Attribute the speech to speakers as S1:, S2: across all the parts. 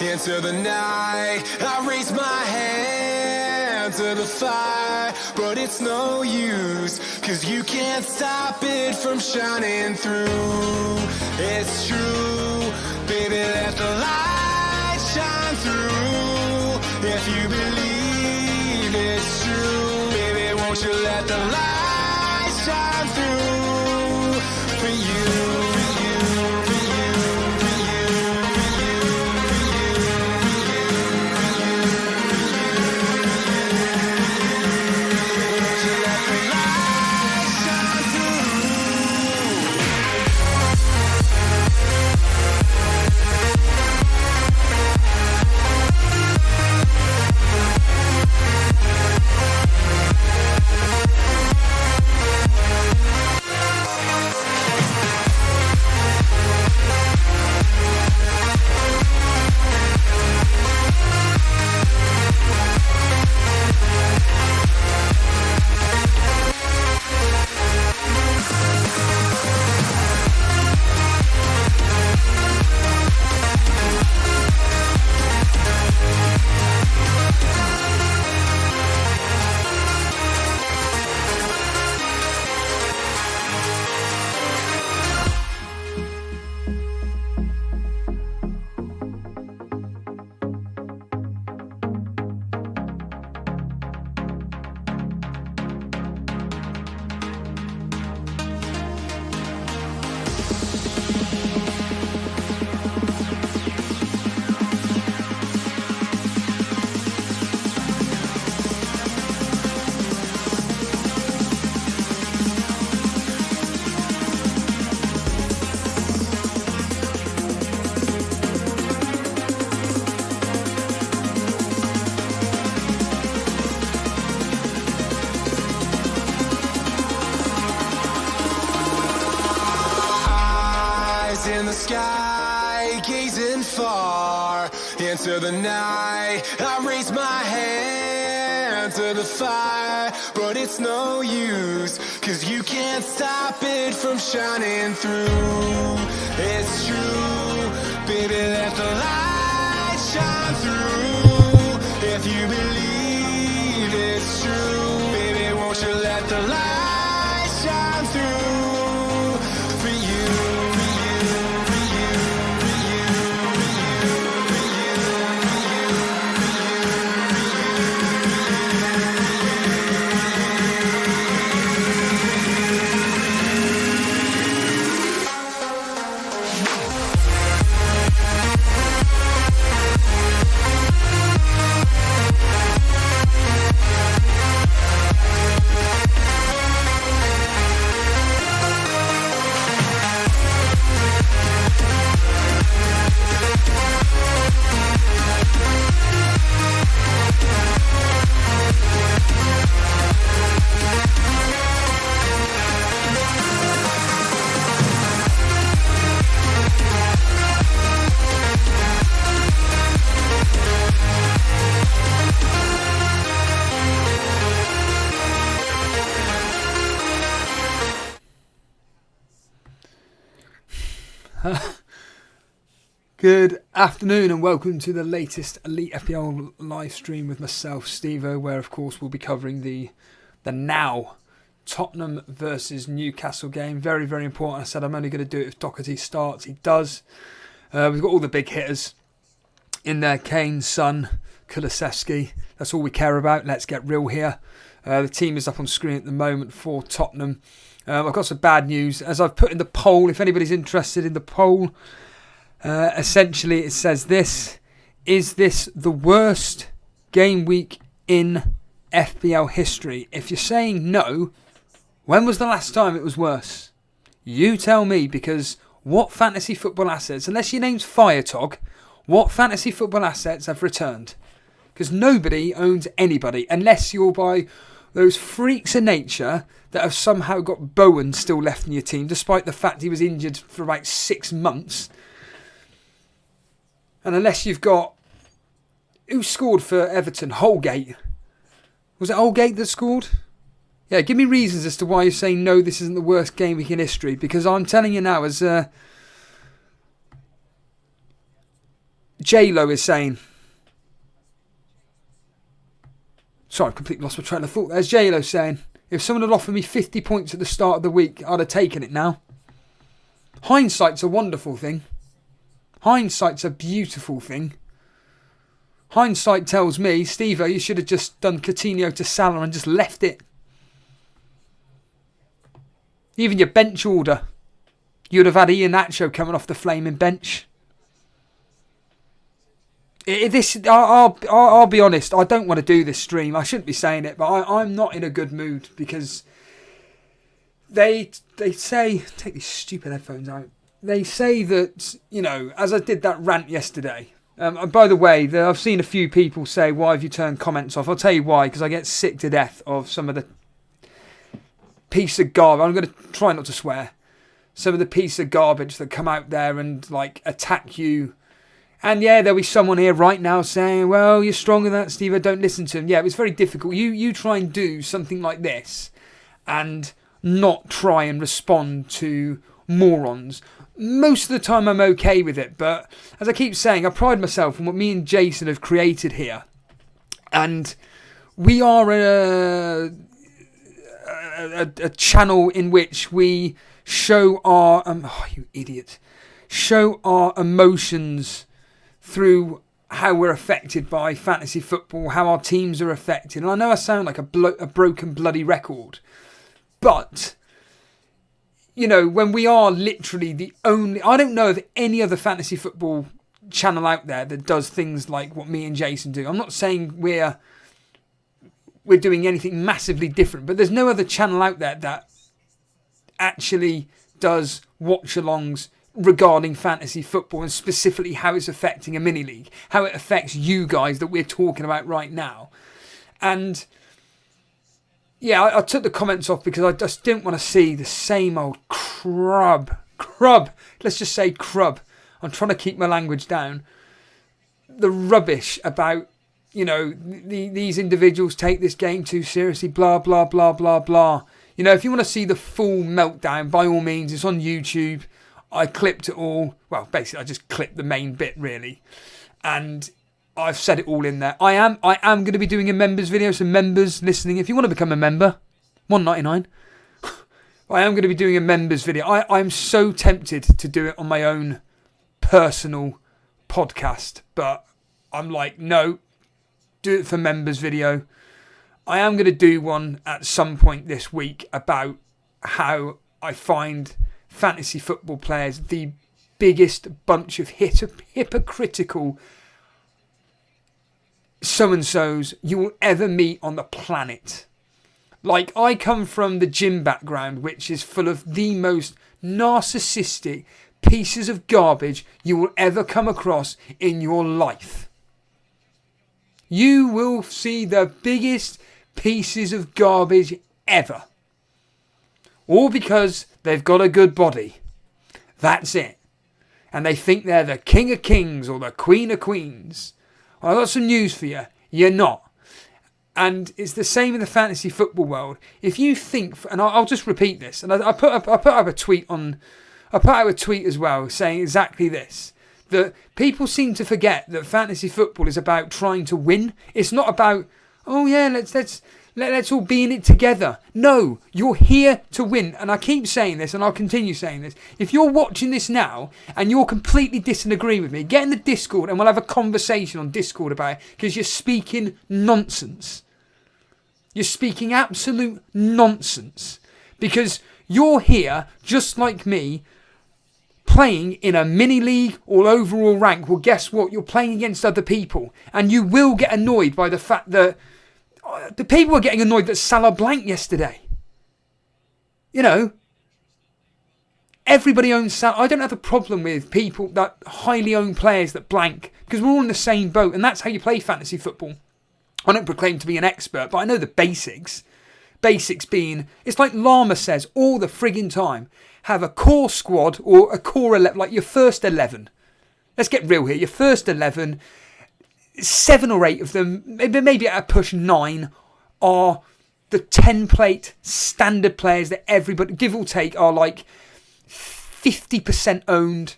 S1: into the night. I raise my hand to the fire, but it's no use, 'cause you can't stop it from shining through. It's true, baby, let the light shine through. If you believe it's true, baby, won't you let the light shine through for you. In the sky, gazing far into the night. I raise my hand to the fire, but it's no use, 'cause you can't stop it from shining through. It's true, baby, let the light shine through. If you believe it's true, baby, won't you let the light shine through for you.
S2: Good afternoon and welcome to the latest Elite FPL live stream with myself, Stevo, where of course we'll be covering the now Tottenham versus Newcastle game. Very, very important. I said I'm only going to do it if Doherty starts. He does. We've got all the big hitters in there. Kane, Son, Kulusevski. That's all we care about. Let's get real here. The team is up on screen at the moment for Tottenham. I've got some bad news. As I've put in the poll, if anybody's interested in the poll, essentially it says this: is this the worst game week in FPL history? If you're saying no, when was the last time it was worse? You tell me, because what fantasy football assets, unless your name's Firetog, what fantasy football assets have returned? Because nobody owns anybody, unless you're by those freaks of nature that have somehow got Bowen still left in your team, despite the fact he was injured for about 6 months. And unless you've got... Who scored for Everton? Holgate. Was it Holgate that scored? Yeah, give me reasons as to why you're saying no, this isn't the worst game week in history. Because I'm telling you now, as J-Lo is saying... Sorry, I've completely lost my train of thought. There's J-Lo saying, if someone had offered me 50 points at the start of the week, I'd have taken it now. Hindsight's a wonderful thing. Hindsight's a beautiful thing. Hindsight tells me, Steve-O, you should have just done Coutinho to Salah and just left it. Even your bench order, you'd have had Iheanacho coming off the flaming bench. I'll be honest, I don't want to do this stream. I shouldn't be saying it, but I'm not in a good mood because they say, take these stupid headphones out. They say that, as I did that rant yesterday. By the way, I've seen a few people say, why have you turned comments off? I'll tell you why, because I get sick to death of some of the piece of garbage. I'm going to try not to swear. Some of the piece of garbage that come out there and attack you. And yeah, there'll be someone here right now saying, well, you're stronger than that, Steve. I don't listen to him. Yeah, it was very difficult. You try and do something like this and not try and respond to morons. Most of the time I'm okay with it. But as I keep saying, I pride myself on what me and Jason have created here. And we are a channel in which we show our... you idiot. Show our emotions through how we're affected by fantasy football, how our teams are affected. And I know I sound like a broken bloody record, but, when we are literally the only... I don't know of any other fantasy football channel out there that does things like what me and Jason do. I'm not saying we're doing anything massively different, but there's no other channel out there that actually does watch-alongs regarding fantasy football and specifically how it's affecting a mini league, how it affects you guys that we're talking about right now. And yeah, I took the comments off because I just didn't want to see the same old crub. Let's just say crub. I'm trying to keep my language down. The rubbish about, these individuals take this game too seriously, blah, blah, blah, blah, blah. If you want to see the full meltdown, by all means, it's on YouTube. I clipped it all. Well, basically, I just clipped the main bit, really. And I've said it all in there. I am going to be doing a members video, so members listening, if you want to become a member, $1.99. I am going to be doing a members video. I'm so tempted to do it on my own personal podcast, but I'm like, no, do it for members video. I am going to do one at some point this week about how I find fantasy football players the biggest bunch of hypocritical so-and-sos you will ever meet on the planet. Like, I come from the gym background, which is full of the most narcissistic pieces of garbage you will ever come across in your life. You will see the biggest pieces of garbage ever. All because they've got a good body. That's it. And they think they're the king of kings or the queen of queens. Well, I've got some news for you. You're not. And it's the same in the fantasy football world. If you think, and I'll just repeat this, and I put up a tweet as well saying exactly this, that people seem to forget that fantasy football is about trying to win. It's not about, oh yeah, let's all be in it together. No, you're here to win. And I keep saying this, and I'll continue saying this. If you're watching this now and you're completely disagreeing with me, get in the Discord and we'll have a conversation on Discord about it, because you're speaking nonsense. You're speaking absolute nonsense. Because you're here, just like me, playing in a mini league or overall rank. Well, guess what? You're playing against other people. And you will get annoyed by the fact that the people were getting annoyed that Salah blanked yesterday. Everybody owns Salah. I don't have a problem with people that highly own players that blank, because we're all in the same boat, and that's how you play fantasy football. I don't proclaim to be an expert, but I know the basics. Basics being, it's like Llama says all the frigging time, have a core squad or a core 11, like your first 11. Let's get real here. Your first 11, 7 or 8 of them, maybe at a push 9, are the template standard players that everybody, give or take, are like 50% owned,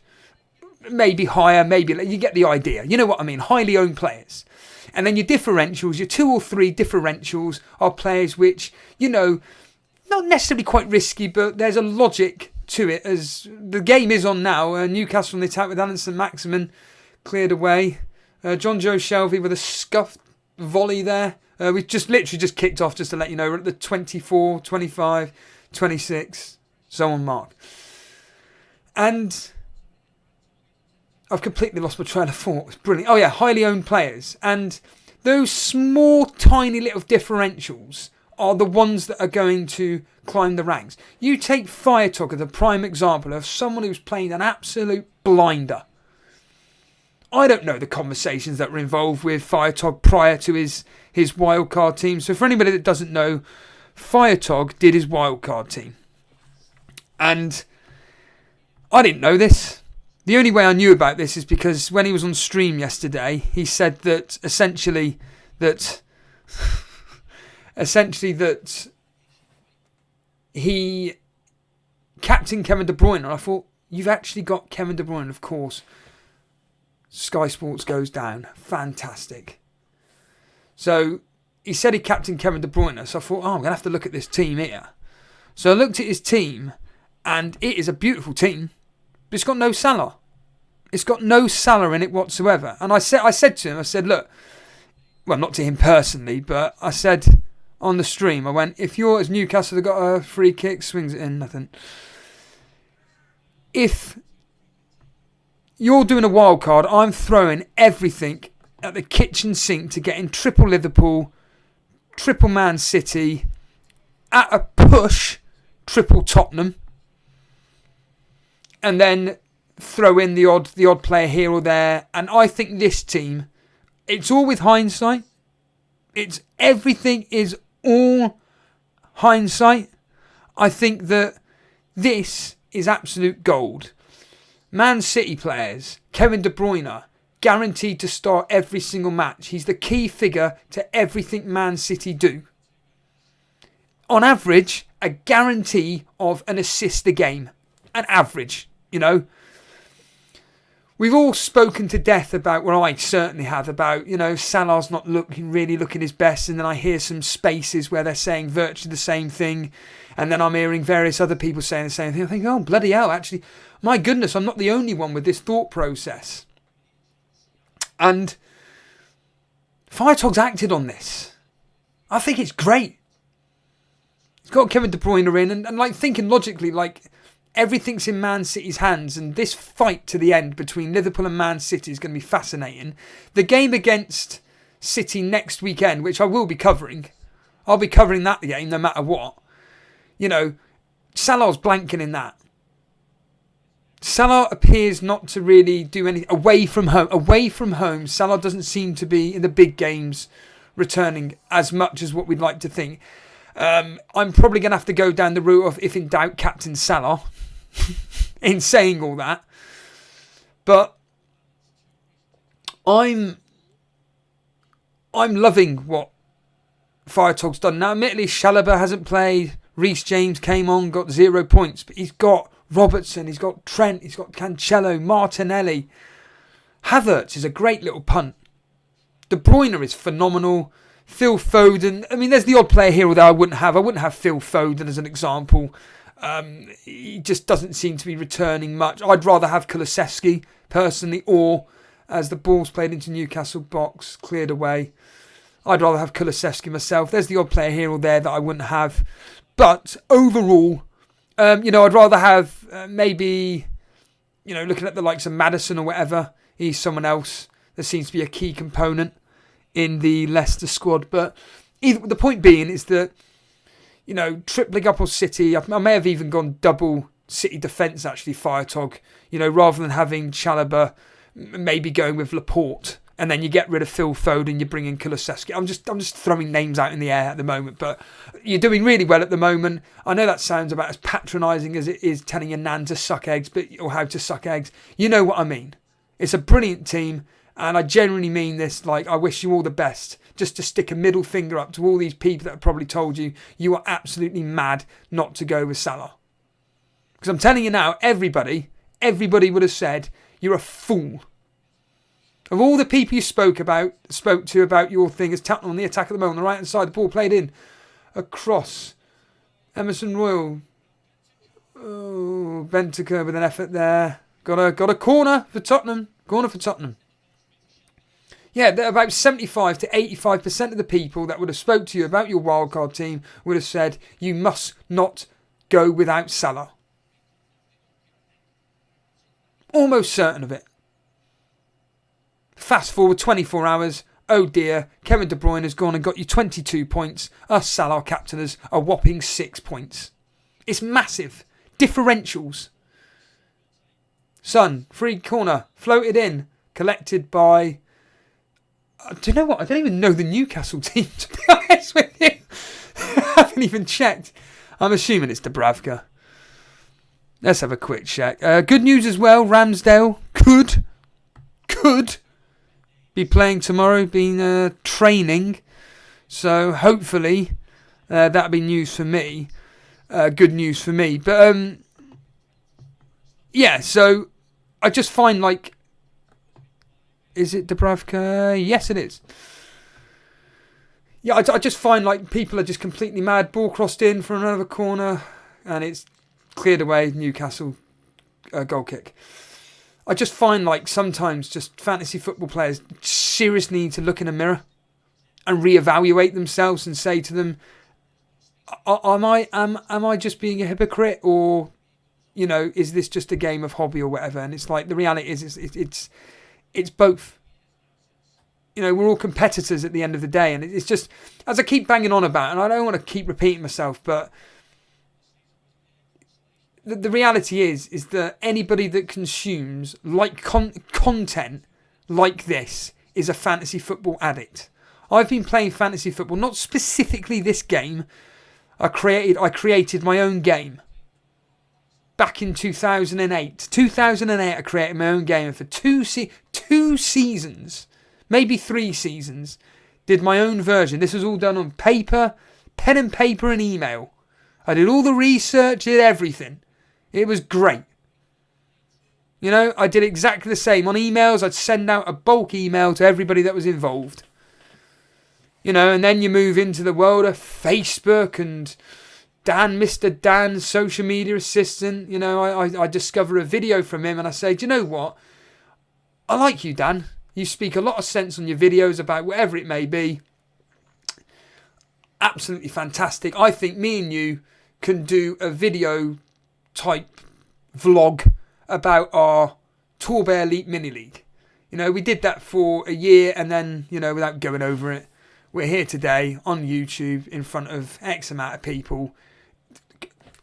S2: maybe higher, maybe you get the idea. You know what I mean? Highly owned players. And then your differentials, your 2 or 3 differentials are players which, you know, not necessarily quite risky, but there's a logic to it as the game is on now. Newcastle on the attack with Alan Maximin cleared away. John Joe Shelby with a scuffed volley there. We've just literally just kicked off, just to let you know. We're at the 24, 25, 26, so on mark. And I've completely lost my train of thought. It's brilliant. Oh yeah, highly owned players. And those small, tiny little differentials are the ones that are going to climb the ranks. You take Firetog as a prime example of someone who's playing an absolute blinder. I don't know the conversations that were involved with Firetog prior to his wildcard team. So for anybody that doesn't know, Firetog did his wildcard team. And I didn't know this. The only way I knew about this is because when he was on stream yesterday, he said that essentially that he captained Kevin De Bruyne. And I thought, you've actually got Kevin De Bruyne, of course. Sky Sports goes down. Fantastic. So he said he captained Kevin De Bruyne. So I thought, I'm going to have to look at this team here. So I looked at his team, and it is a beautiful team. But it's got no Salah. It's got no Salah in it whatsoever. And I said to him, look, well, not to him personally, but I said on the stream, I went, if you're as Newcastle, they've got a free kick, swings it in, nothing. If you're doing a wild card, I'm throwing everything at the kitchen sink to get in triple Liverpool, triple Man City, at a push, triple Tottenham, and then throw in the odd player here or there. And I think this team, it's all with hindsight. Everything is all hindsight. I think that this is absolute gold. Man City players, Kevin De Bruyne, guaranteed to start every single match. He's the key figure to everything Man City do. On average, a guarantee of an assist a game. An average, you know. We've all spoken to death about, well, I certainly have, about, you know, Salah's not really looking his best, and then I hear some spaces where they're saying virtually the same thing, and then I'm hearing various other people saying the same thing. I think, oh, bloody hell, actually, my goodness, I'm not the only one with this thought process. And Firetog's acted on this. I think it's great. He's got Kevin De Bruyne in, and like thinking logically, like, everything's in Man City's hands, and this fight to the end between Liverpool and Man City is going to be fascinating. The game against City next weekend, which I will be covering, I'll be covering that game no matter what. You know, Salah's blanking in that. Salah appears not to really do anything away from home. Away from home, Salah doesn't seem to be in the big games returning as much as what we'd like to think. I'm probably going to have to go down the route of, if in doubt, Captain Salah in saying all that. But I'm loving what Firetog's done. Now, admittedly, Chalobah hasn't played. Reece James came on, got 0 points. But he's got Robertson, he's got Trent, he's got Cancelo, Martinelli. Havertz is a great little punt. De Bruyne is phenomenal. Phil Foden. I mean, there's the odd player here that I wouldn't have. I wouldn't have Phil Foden as an example. He just doesn't seem to be returning much. I'd rather have Kulusevski, personally, or as the ball's played into Newcastle box, cleared away, I'd rather have Kulusevski myself. There's the odd player here or there that I wouldn't have. But overall, I'd rather have maybe, looking at the likes of Maddison or whatever, he's someone else that seems to be a key component in the Leicester squad. But the point being is that, tripling up on City, I may have even gone double City defence, actually, Firetog, rather than having Chalobah, maybe going with Laporte, and then you get rid of Phil Foden, you bring in Kulusevski. I'm just throwing names out in the air at the moment, but you're doing really well at the moment. I know that sounds about as patronising as it is telling your nan to suck eggs, or how to suck eggs. You know what I mean. It's a brilliant team, and I genuinely mean this. Like, I wish you all the best. Just to stick a middle finger up to all these people that have probably told you are absolutely mad not to go with Salah. Because I'm telling you now, everybody would have said, You're a fool. Of all the people you spoke to about your thing, as Tottenham on the attack at the moment, on the right hand side, the ball played in. Across. Emerson Royal. Oh, Bentaker with an effort there. Got a corner for Tottenham. Corner for Tottenham. Yeah, about 75 to 85% of the people that would have spoke to you about your wildcard team would have said you must not go without Salah. Almost certain of it. Fast forward 24 hours. Oh dear, Kevin De Bruyne has gone and got you 22 points. Us Salah captainers a whopping 6 points. It's massive. Differentials. Son, free corner, floated in, collected by... Do you know what? I don't even know the Newcastle team, to be honest with you. I haven't even checked. I'm assuming it's Dubravka. Let's have a quick check. Good news as well. Ramsdale could be playing tomorrow, been training. So hopefully that'll be news for me. Good news for me. But yeah, so I just find like... Is it Dubravka? Yes, it is. Yeah, I just find like people are just completely mad. Ball crossed in for another corner and it's cleared away. Newcastle goal kick. I just find like sometimes just fantasy football players seriously need to look in a mirror and reevaluate themselves and say to them, am I just being a hypocrite, or, you know, is this just a game of hobby or whatever? And it's like the reality is it's both. You know, we're all competitors at the end of the day, and it's just, as I keep banging on about, and I don't want to keep repeating myself, but the reality is that anybody that consumes like content like this is a fantasy football addict. I've been playing fantasy football, not specifically this game. I created my own game back in 2008. 2008, I created my own game, and for two seasons, maybe 3 seasons, did my own version. This was all done on paper, pen and paper and email. I did all the research, did everything. It was great. You know, I did exactly the same. On emails, I'd send out a bulk email to everybody that was involved. You know, and then you move into the world of Facebook and Mr. Dan, social media assistant. You know, I discover a video from him and I say, do you know what? I like you, Dan. You speak a lot of sense on your videos about whatever it may be. Absolutely fantastic. I think me and you can do a video type vlog about our Torbay Elite mini league. You know, we did that for a year, and then, you know, without going over it, we're here today on YouTube in front of X amount of people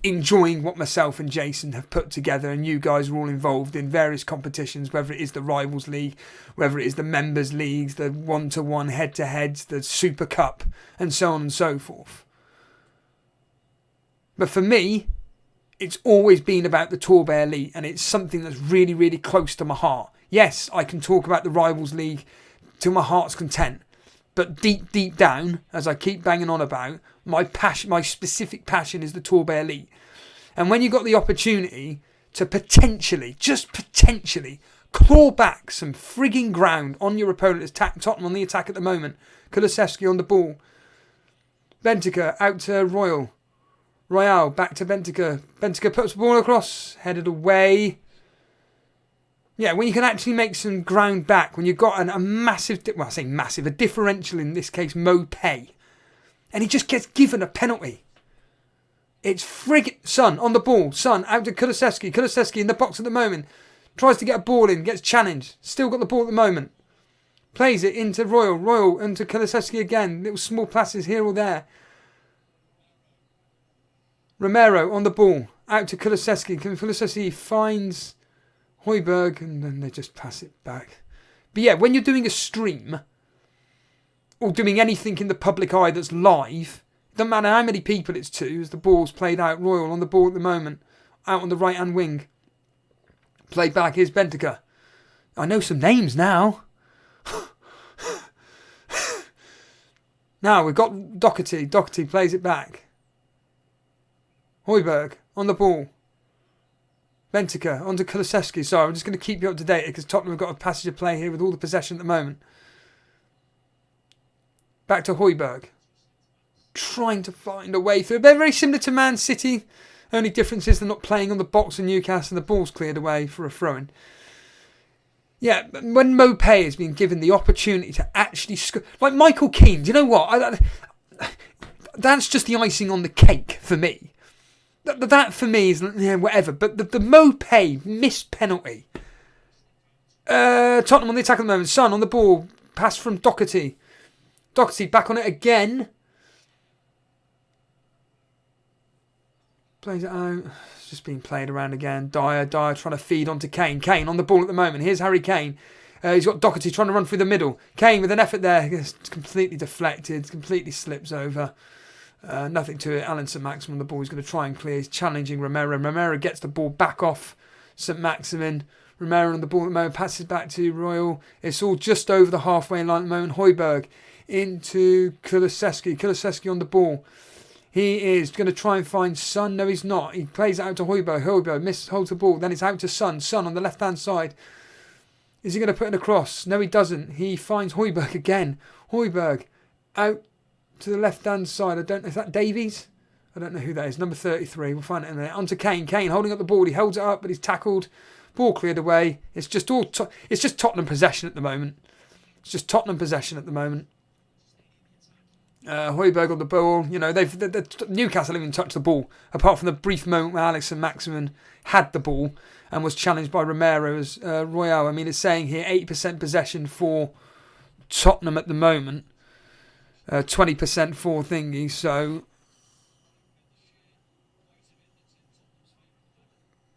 S2: enjoying what myself and Jason have put together, and you guys are all involved in various competitions, whether it is the Rivals League, whether it is the Members Leagues, the 1-to-1 head-to-heads, the Super Cup, and so on and so forth. But for me, it's always been about the Torbay Elite, and it's something that's really, really close to my heart. Yes, I can talk about the Rivals League to my heart's content, but deep, deep down, as I keep banging on about, my passion, my specific passion is the Torbay Elite. And when you got the opportunity to potentially, just potentially, claw back some frigging ground on your opponent, Tottenham on the attack at the moment, Kulusevski on the ball, Bentaker out to Royale, back to Bentaker. Bentaker puts the ball across, headed away. Yeah, when you can actually make some ground back, when you've got a massive, well, I say massive, a differential in this case, Mopay, and he just gets given a penalty. It's friggin' Son on the ball. Son out to Kulusevski. Kulusevski in the box at the moment. Tries to get a ball in, gets challenged. Still got the ball at the moment. Plays it into Royal. Royal into Kulusevski again. Little small passes here or there. Romero on the ball. Out to Kulusevski. Kulusevski finds Højbjerg, and then they just pass it back. But yeah, when you're doing a stream or doing anything in the public eye that's live, it doesn't matter how many people it's to, as the ball's played out. Royal on the ball at the moment. Out on the right-hand wing. Played back, here's Bentaker. I know some names now. Now we've got Doherty. Doherty plays it back. Højbjerg on the ball. Bentaker onto Kulusevski. Sorry, I'm just going to keep you up to date because Tottenham have got a passage of play here with all the possession at the moment. Back to Højbjerg. Trying to find a way through. They're very similar to Man City. Only difference is they're not playing on the box in Newcastle and the ball's cleared away for a throw-in. Yeah, when Mopé has been given the opportunity to actually score... Like Michael Keane, do you know what? That's just the icing on the cake for me. That for me is whatever. But the Mopé missed penalty. Tottenham on the attack at the moment. Son on the ball. Pass from Doherty. Doherty back on it again. Plays it out. It's just being played around again. Dyer trying to feed onto Kane. Kane on the ball at the moment. Here's Harry Kane. He's got Doherty trying to run through the middle. Kane with an effort there. It's completely deflected. Completely slips over. Nothing to it. Alan St. Maximin on the ball. He's going to try and clear. He's challenging Romero. Romero gets the ball back off St. Maximin. Romero on the ball at the moment. Passes back to Royal. It's all just over the halfway line at the moment. Højbjerg into Kulusevski. Kulusevski on the ball. He is going to try and find Son. No, he's not. He plays it out to Højbjerg. Højbjerg holds the ball. Then it's out to Son. Son on the left-hand side. Is he going to put it across? No, he doesn't. He finds Højbjerg again. Højbjerg out to the left-hand side. I don't know. Is that Davies? I don't know who that is. Number 33. We'll find it in a minute. On to Kane. Kane holding up the ball. He holds it up, but he's tackled. Ball cleared away. It's just Tottenham possession at the moment. It's just Tottenham possession at the moment. Højbjerg on the ball. You know, Newcastle haven't even touched the ball, apart from the brief moment where Alex and Maximin had the ball and was challenged by Romero as Royal. I mean, it's saying here 80% possession for Tottenham at the moment, 20% for Thingy. So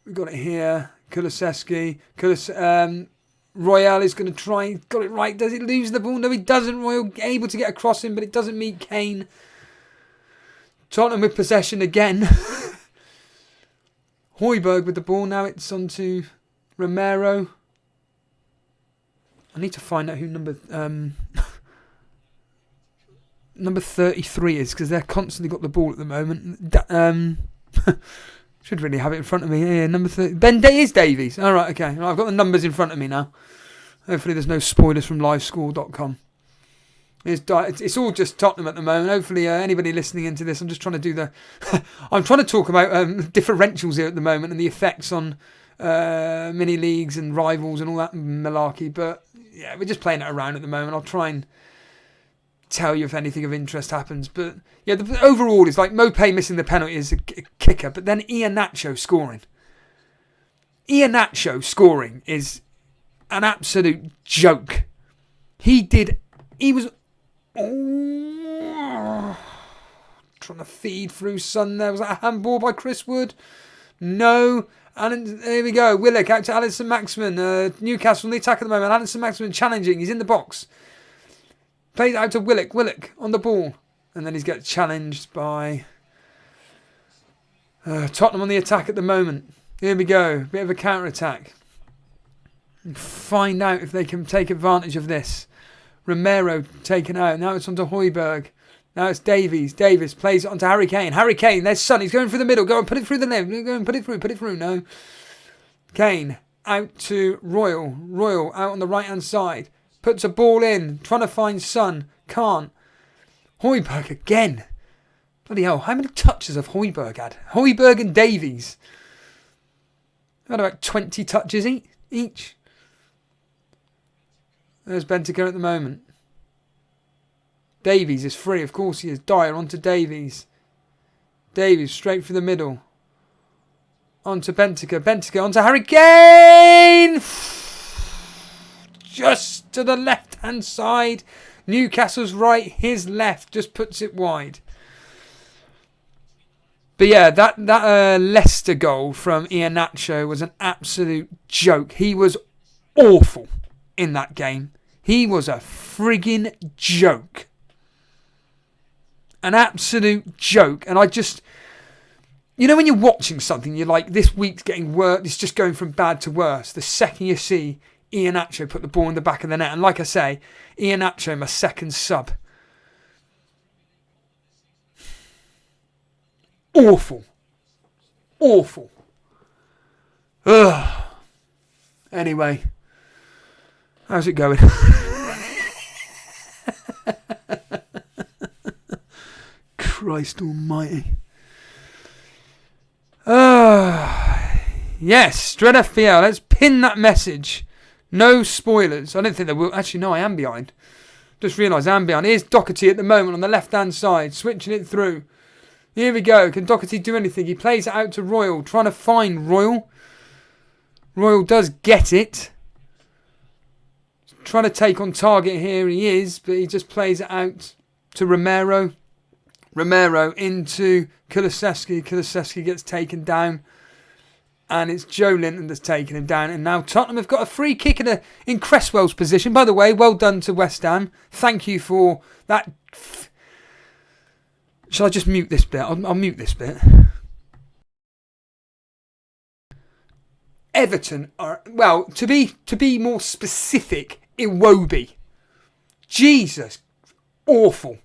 S2: we've got it here. Kulusevski. Royal is going to try. Got it right. Does it lose the ball? No, he doesn't. Royal able to get across him, but it doesn't meet Kane. Tottenham with possession again. Højbjerg with the ball. Now it's on to Romero. I need to find out who number 33 is, because they're constantly got the ball at the moment. Should really have it in front of me. Yeah, number 30. Is Davies. All right, okay. I've got the numbers in front of me now. Hopefully there's no spoilers from livescore.com. It's all just Tottenham at the moment. Hopefully anybody listening into this, I'm just trying to do I'm trying to talk about differentials here at the moment and the effects on mini leagues and rivals and all that malarkey. But yeah, we're just playing it around at the moment. I'll try and tell you if anything of interest happens. But yeah, the overall is like Mopé missing the penalty is a kicker, but then Iheanacho scoring. Iheanacho scoring is an absolute joke. He was trying to feed through Son there. Was that a handball by Chris Wood? No. And here we go. Willock out to Alisson Maximin. Newcastle on the attack at the moment. Alisson Maximin challenging. He's in the box. Plays out to Willock. Willock on the ball. And then he's get challenged by Tottenham on the attack at the moment. Here we go. Bit of a counter-attack. Find out if they can take advantage of this. Romero taken out. Now it's on to Højbjerg. Now it's Davies. Davies plays it on to Harry Kane. Harry Kane. There's Son. He's going through the middle. Go and put it through the left. Go and put it through. Put it through. No. Kane out to Royal. Royal out on the right-hand side. Puts a ball in. Trying to find Son. Can't. Højbjerg again. Bloody hell. How many touches have Højbjerg had? Højbjerg and Davies. Had about 20 touches each. There's Bentaker at the moment. Davies is free. Of course he is. Dyer onto Davies. Davies straight through the middle. Onto Bentaker. Bentaker onto Harry Kane. Just to the left-hand side. Newcastle's right. His left. Just puts it wide. But yeah, that Leicester goal from Iheanacho was an absolute joke. He was awful in that game. He was a friggin' joke. An absolute joke. And I just... You know when you're watching something, you're like, this week's getting worse. It's just going from bad to worse. The second you see Iheanacho put the ball in the back of the net. And like I say, Iheanacho, my second sub. Awful. Awful. Ugh. Anyway, how's it going? Christ almighty. Yes, Dread FPL. Let's pin that message. No spoilers. I don't think there will. Actually, no, I am behind. Just realised I'm behind. Here's Doherty at the moment on the left-hand side, switching it through. Here we go. Can Doherty do anything? He plays it out to Royal, trying to find Royal. Royal does get it. Trying to take on target here. He is, but he just plays it out to Romero. Romero into Kulusevski. Kulusevski gets taken down. And it's Joe Linton that's taken him down. And now Tottenham have got a free kick in Cresswell's position. By the way, well done to West Ham. Thank you for that. Shall I just mute this bit? I'll mute this bit. Everton are, well, to be more specific, Iwobi. Jesus. Awful.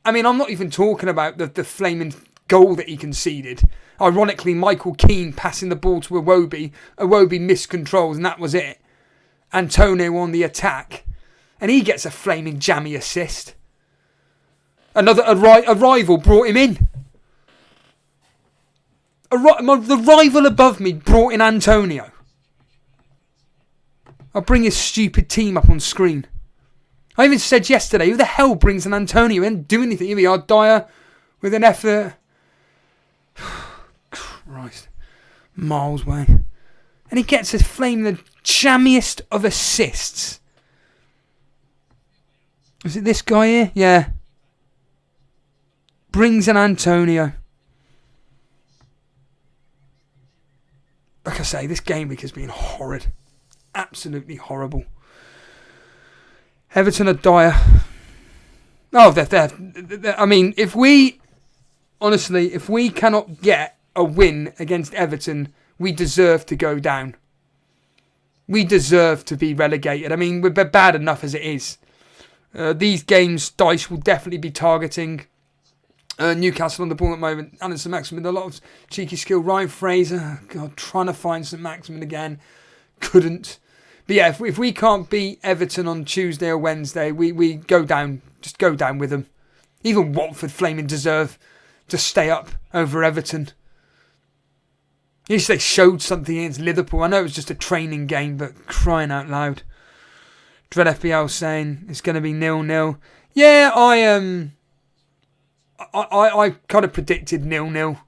S2: I mean, I'm not even talking about the flaming goal that he conceded. Ironically, Michael Keane passing the ball to Iwobi. Iwobi missed controls and that was it. Antonio on the attack. And he gets a flaming jammy assist. A rival brought him in. The rival above me brought in Antonio. I'll bring his stupid team up on screen. I even said yesterday, who the hell brings an Antonio in? Do anything. Here we are, Dyer with an effort. Christ. Miles away. And he gets a flame the jammiest of assists. Is it this guy here? Yeah. Brings an Antonio. Like I say, this game week has been horrid. Absolutely horrible. Everton are dire. Oh, they're I mean, if we cannot get a win against Everton, we deserve to go down. We deserve to be relegated. I mean, we're bad enough as it is. These games, Dyche will definitely be targeting Newcastle on the ball at the moment. Alan St. Maximin with a lot of cheeky skill. Ryan Fraser, God, trying to find St. Maximin again. Couldn't. But yeah, if we can't beat Everton on Tuesday or Wednesday, we go down. Just go down with them. Even Watford flaming deserve to stay up over Everton. At least they showed something against Liverpool. I know it was just a training game, but crying out loud. Dread FPL saying it's going to be 0-0. Yeah, I kind of predicted 0-0.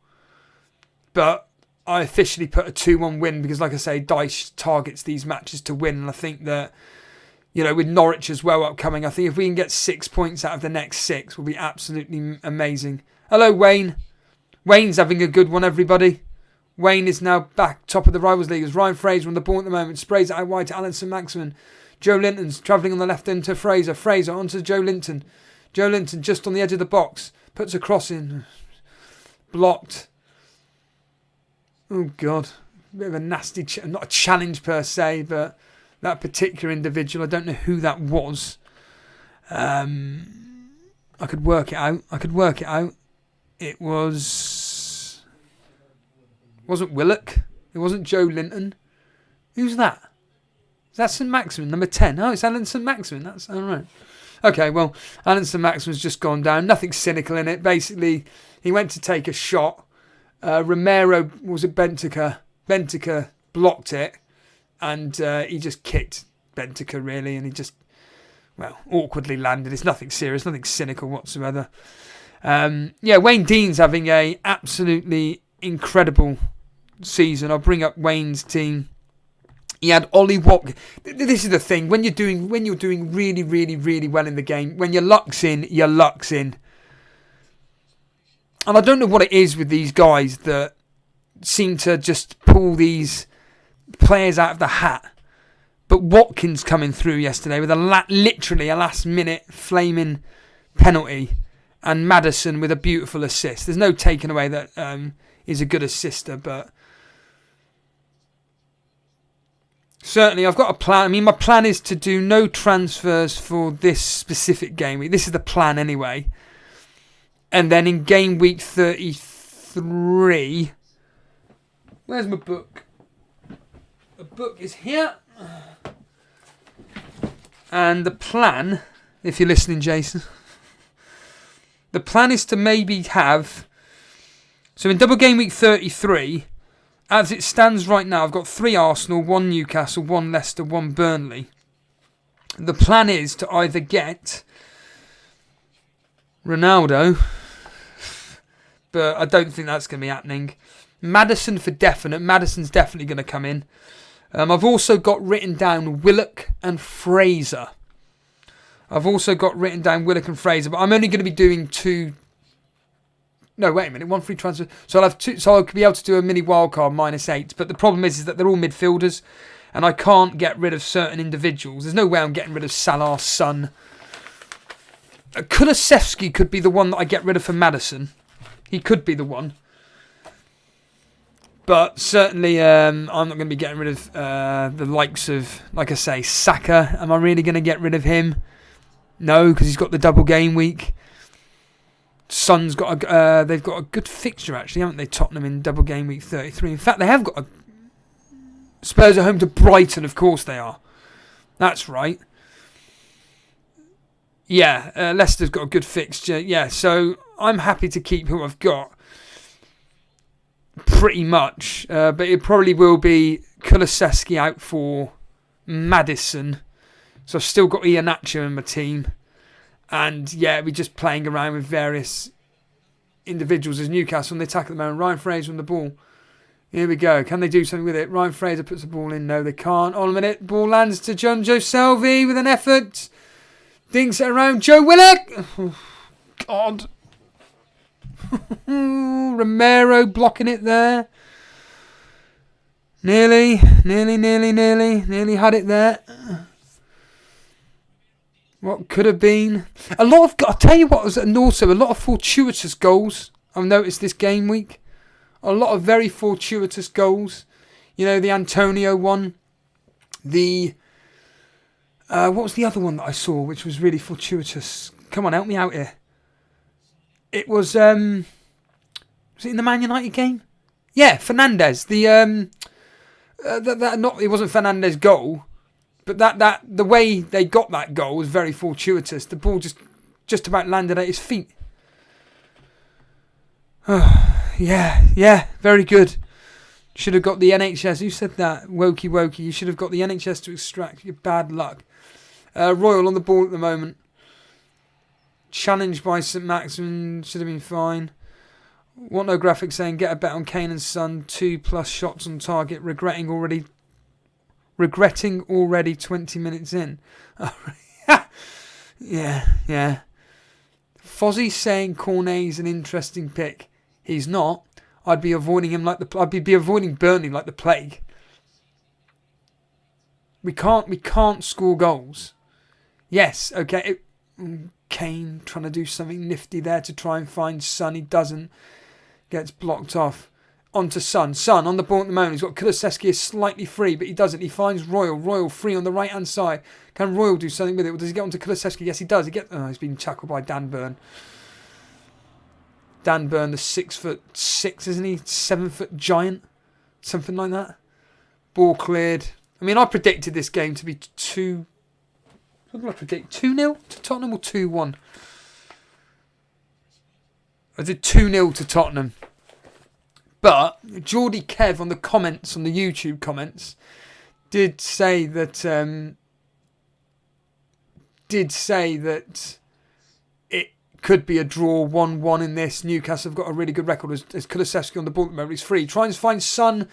S2: But I officially put a 2-1 win because, like I say, Dyche targets these matches to win. And I think that, you know, with Norwich as well upcoming, I think if we can get 6 points out of the next 6, will be absolutely amazing. Hello, Wayne. Wayne's having a good one, everybody. Wayne is now back top of the Rivals League as Ryan Fraser on the ball at the moment. Sprays it out wide to Alan St. Maximin. Joe Linton's travelling on the left end to Fraser. Fraser onto Joe Linton. Joe Linton just on the edge of the box. Puts a cross in. Blocked. Oh, God. A bit of a nasty... not a challenge per se, but that particular individual, I don't know who that was. I could work it out. It was... It wasn't Willock. It wasn't Joe Linton. Who's that? Is that St. Maximin, number 10? Oh, it's Alan St. Maximin. That's all right. Okay, well, Alan St. Maximin's just gone down. Nothing cynical in it. Basically, he went to take a shot. Romero, was it Bentaker? Bentaker blocked it. And he just kicked Bentaker, really. And he just, well, awkwardly landed. It's nothing serious, nothing cynical whatsoever. Yeah, Wayne Dean's having a absolutely incredible season. I'll bring up Wayne's team. He had Ollie Watkins. This is the thing. When you're doing really, really, really well in the game, when your luck's in, your luck's in. And I don't know what it is with these guys that seem to just pull these players out of the hat. But Watkins coming through yesterday with literally a last-minute flaming penalty, and Maddison with a beautiful assist. There's no taking away that he's a good assister, but certainly I've got a plan. I mean, my plan is to do no transfers for this specific game week. This is the plan anyway. And then in game week 33... Where's my book? The book is here. And the plan, if you're listening, Jason, the plan is to maybe have... So in double game week 33, as it stands right now, I've got 3 Arsenal, 1 Newcastle, 1 Leicester, 1 Burnley. The plan is to either get Ronaldo, but I don't think that's going to be happening. Maddison for definite. Maddison's definitely going to come in. I've also got written down Willock and Fraser. But I'm only going to be doing 2... No, wait a minute. 1 free transfer. So I'll have 2. So I'll be able to do a mini wildcard -8. But the problem is that they're all midfielders, and I can't get rid of certain individuals. There's no way I'm getting rid of Salah, Son. Kulusevski could be the one that I get rid of for Maddison. He could be the one. But certainly, I'm not going to be getting rid of the likes of, like I say, Saka. Am I really going to get rid of him? No, because he's got the double game week. Son's got they've got a good fixture actually, haven't they? Tottenham in double game week 33. In fact, they have got a... Spurs are home to Brighton, of course they are. That's right. Yeah, Leicester's got a good fixture. Yeah, so I'm happy to keep who I've got. Pretty much. But it probably will be Kulusevski out for Maddison. So I've still got Iheanacho in my team. And yeah, we're just playing around with various individuals as Newcastle on the attack at the moment. Ryan Fraser on the ball. Here we go. Can they do something with it? Ryan Fraser puts the ball in. No, they can't. On a minute. Ball lands to John Joe Selvey with an effort. Dinks it around Joe Willock. Oh, God. Romero blocking it there. Nearly had it there. What could have been. I'll tell you what, and also a lot of fortuitous goals I've noticed this game week. A lot of very fortuitous goals. You know, the Antonio one. The... what was the other one that I saw which was really fortuitous? Come on, help me out here. It was it in the Man United game? Yeah, Fernandes. It wasn't Fernandes' goal, but that the way they got that goal was very fortuitous. The ball just about landed at his feet. Yeah, very good. Should have got the NHS. Who said that? Wokey. You should have got the NHS to extract your bad luck. Royal on the ball at the moment. Challenged by St Maximin. Should have been fine. Want no graphic saying get a bet on Kane and Son. 2+ shots on target. Regretting already 20 minutes in. Yeah. Fozzie saying Cornet's an interesting pick. He's not. I'd be avoiding him I'd be avoiding Burnley like the plague. We can't score goals. Yes, okay. Kane trying to do something nifty there to try and find Son. He doesn't. Gets blocked off. On to Son. Son on the ball at the moment. He's got Kulusevski slightly free, but he doesn't. He finds Royal. Royal free on the right-hand side. Can Royal do something with it? Or does he get onto Kulusevski? Yes, he does. He's been tackled by Dan Burn. Dan Burn, the 6'6", isn't he? 7-foot giant. Something like that. Ball cleared. I mean, I predicted this game to be 2... What did I predict? 2-0 to Tottenham or 2-1? I did 2-0 to Tottenham. But Geordie Kev on the comments, on the YouTube comments, did say that it could be a draw 1-1 in this. Newcastle have got a really good record as Kulusevski on the ball at the moment. He's free. Trying to find Son.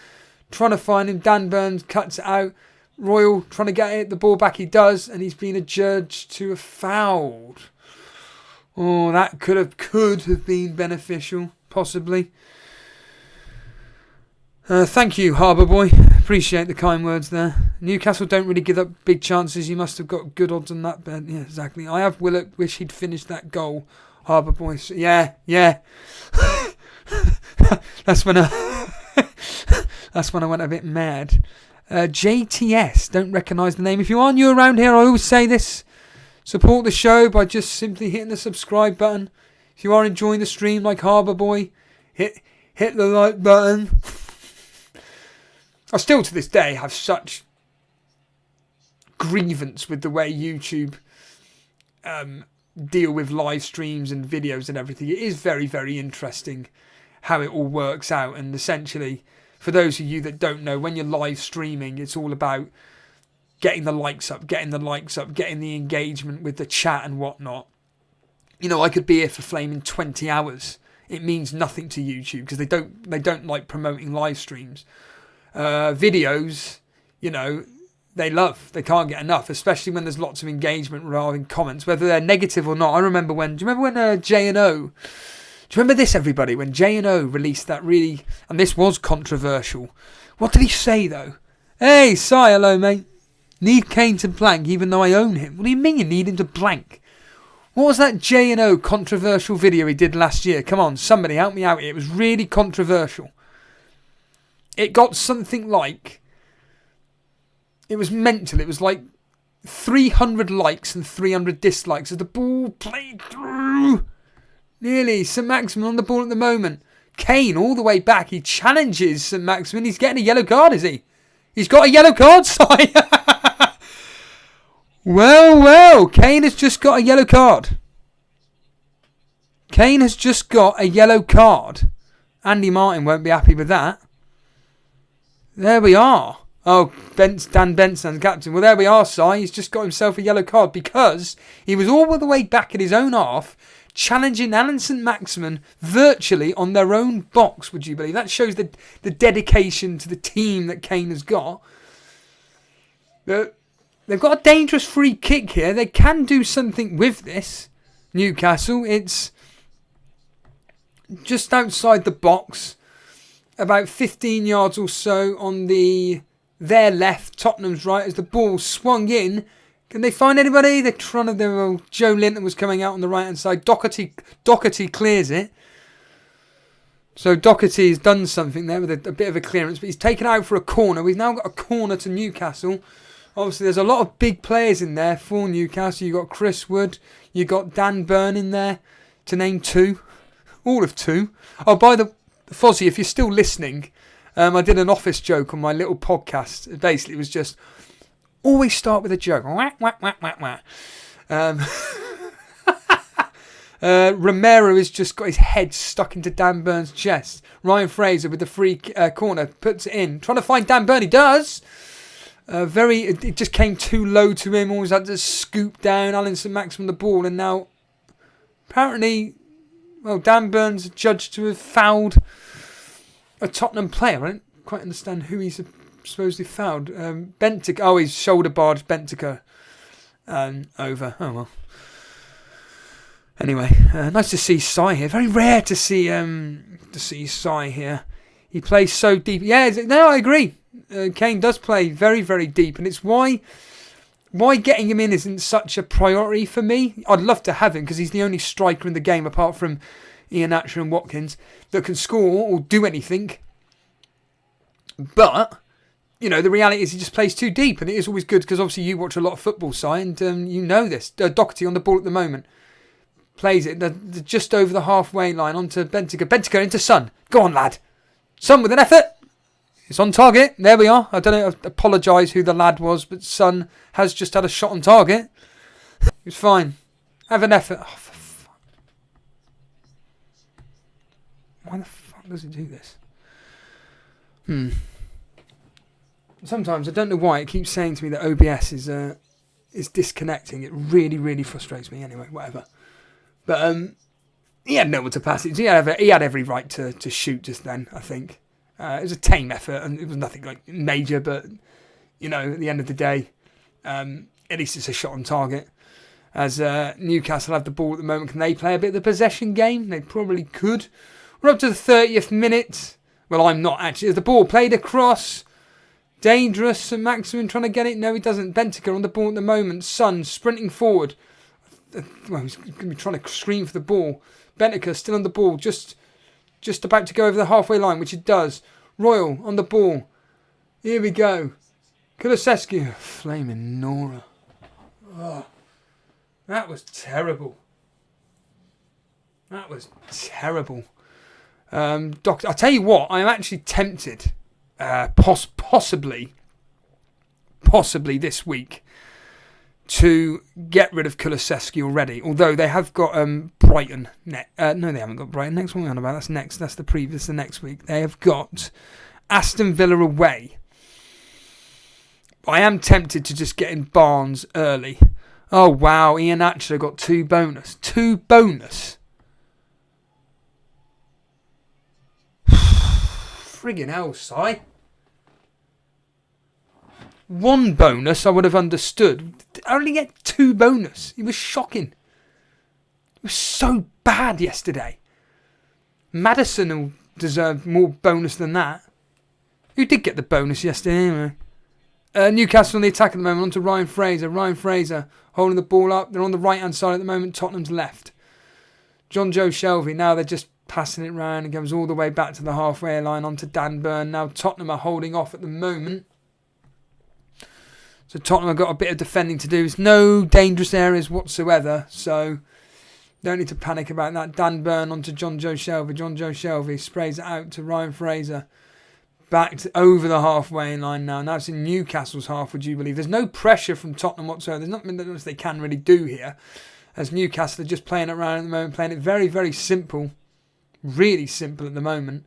S2: Trying to find him. Dan Burns cuts it out. Royal trying to get the ball back. He does. And he's been adjudged to have fouled. Oh, that could have been beneficial. Possibly. Thank you, Harbour Boy. Appreciate the kind words there. Newcastle don't really give up big chances. You must have got good odds on that bet. Yeah, exactly. I have Willock. Wish he'd finished that goal, Harbour Boy. So, yeah. That's when I went a bit mad. JTS. Don't recognise the name. If you are new around here, I always say this. Support the show by just simply hitting the subscribe button. If you are enjoying the stream like Harbour Boy, hit the like button. I still to this day have such grievance with the way YouTube deal with live streams and videos and everything. It is very, very interesting how it all works out. And essentially, for those of you that don't know, when you're live streaming, it's all about getting the likes up, getting the engagement with the chat and whatnot. You know, I could be here for flaming 20 hours. It means nothing to YouTube because they don't like promoting live streams. Videos, you know, they can't get enough, especially when there's lots of engagement rather than comments, whether they're negative or not. I remember do you remember when J&O, do you remember this, everybody? When J&O released that really, and this was controversial. What did he say, though? Hey, Si, hello, mate. Need Kane to blank even though I own him. What do you mean you need him to blank? What was that J&O controversial video he did last year? Come on, somebody help me out here. It was really controversial. It got something like, it was mental. It was like 300 likes and 300 dislikes as the ball played through. Nearly. St. Maximin on the ball at the moment. Kane all the way back. He challenges St. Maximin. He's getting a yellow card, is he? He's got a yellow card, Si. Well. Kane has just got a yellow card. Kane has just got a yellow card. Andy Martin won't be happy with that. There we are. Oh, Dan Benson, captain. Well, there we are, Si. He's just got himself a yellow card because he was all the way back in his own half, challenging Alan St. Maximin virtually on their own box, would you believe? That shows the dedication to the team that Kane has got. They've got a dangerous free kick here. They can do something with this, Newcastle. It's just outside the box, about 15 yards or so on their left, Tottenham's right, as the ball swung in. Can they find anybody? They're trying to. Joe Linton was coming out on the right hand side. Doherty clears it. So Doherty's done something there with a bit of a clearance, but he's taken out for a corner. We've now got a corner to Newcastle. Obviously, there's a lot of big players in there for Newcastle. You've got Chris Wood. You've got Dan Burn in there, to name two. All of two. Oh, by the Fozzie, if you're still listening, I did an office joke on my little podcast. Basically, it was just, always start with a joke. Whack, whack, whack, whack, whack. Romero has just got his head stuck into Dan Burn's chest. Ryan Fraser with the free corner puts it in. Trying to find Dan Burn. He does. It just came too low to him. Always had to scoop down Alan St. Maximin the ball. And now, apparently, well, Dan Burn's judged to have fouled a Tottenham player. I don't quite understand who he's supposedly fouled. Bentiker. Oh, he's shoulder barred Bentiker over. Oh, well. Anyway, nice to see Si here. Very rare to see Si here. He plays so deep. Yeah, no, I agree. Kane does play very, very deep, and it's why getting him in isn't such a priority for me. I'd love to have him because he's the only striker in the game, apart from Iheanacho and Watkins, that can score or do anything. But, you know, the reality is he just plays too deep, and it is always good because obviously you watch a lot of football, Si, and you know this. Doherty on the ball at the moment. Plays it just over the halfway line onto Bentiker. Bentiker into Son. Go on, lad. Son with an effort. It's on target. There we are. I don't know. I apologise who the lad was, but Son has just had a shot on target. It's fine. Have an effort. Oh, for fuck. Why the fuck does it do this? Sometimes I don't know why it keeps saying to me that OBS is disconnecting. It really, really frustrates me. Anyway, whatever. But he had no one to pass it. He had every right to shoot just then, I think. It was a tame effort, and it was nothing like major, but, you know, at the end of the day, at least it's a shot on target. As Newcastle have the ball at the moment, can they play a bit of the possession game? They probably could. We're up to the 30th minute. Well, I'm not actually. As the ball played across, dangerous, St. Maximin trying to get it. No, he doesn't. Bentiker on the ball at the moment. Son sprinting forward. Well, he's going to be trying to scream for the ball. Bentiker still on the ball, just about to go over the halfway line, which it does. Royal on the ball. Here we go. Kulusevski. Flaming Nora. Oh, that was terrible. That was terrible. I'll tell you what, I'm actually tempted, possibly this week to get rid of Kulusevski already. Although they have got Brighton. No, they haven't got Brighton. Next one we're on about. That's next. That's the previous. The next week they have got Aston Villa away. I am tempted to just get in Barnes early. Oh wow, Ian Atcher got 2 bonus. 2 bonus. Friggin' hell, Si. 1 bonus I would have understood. I only get 2 bonus. It was shocking. It was so bad yesterday. Maddison deserved more bonus than that. Who did get the bonus yesterday anyway? Newcastle on the attack at the moment. On to Ryan Fraser. Ryan Fraser holding the ball up. They're on the right hand side at the moment. Tottenham's left. John Joe Shelvey. Now they're just passing it round. It goes all the way back to the halfway line. On to Dan Burn. Now Tottenham are holding off at the moment. So Tottenham have got a bit of defending to do. There's no dangerous areas whatsoever. So don't need to panic about that. Dan Burn on to John Joe Shelvey. John Joe Shelvey sprays it out to Ryan Fraser. Back to over the halfway line now. Now it's in Newcastle's half, would you believe? There's no pressure from Tottenham whatsoever. There's nothing that they can really do here. As Newcastle are just playing it around at the moment, playing it very, very simple. Really simple at the moment.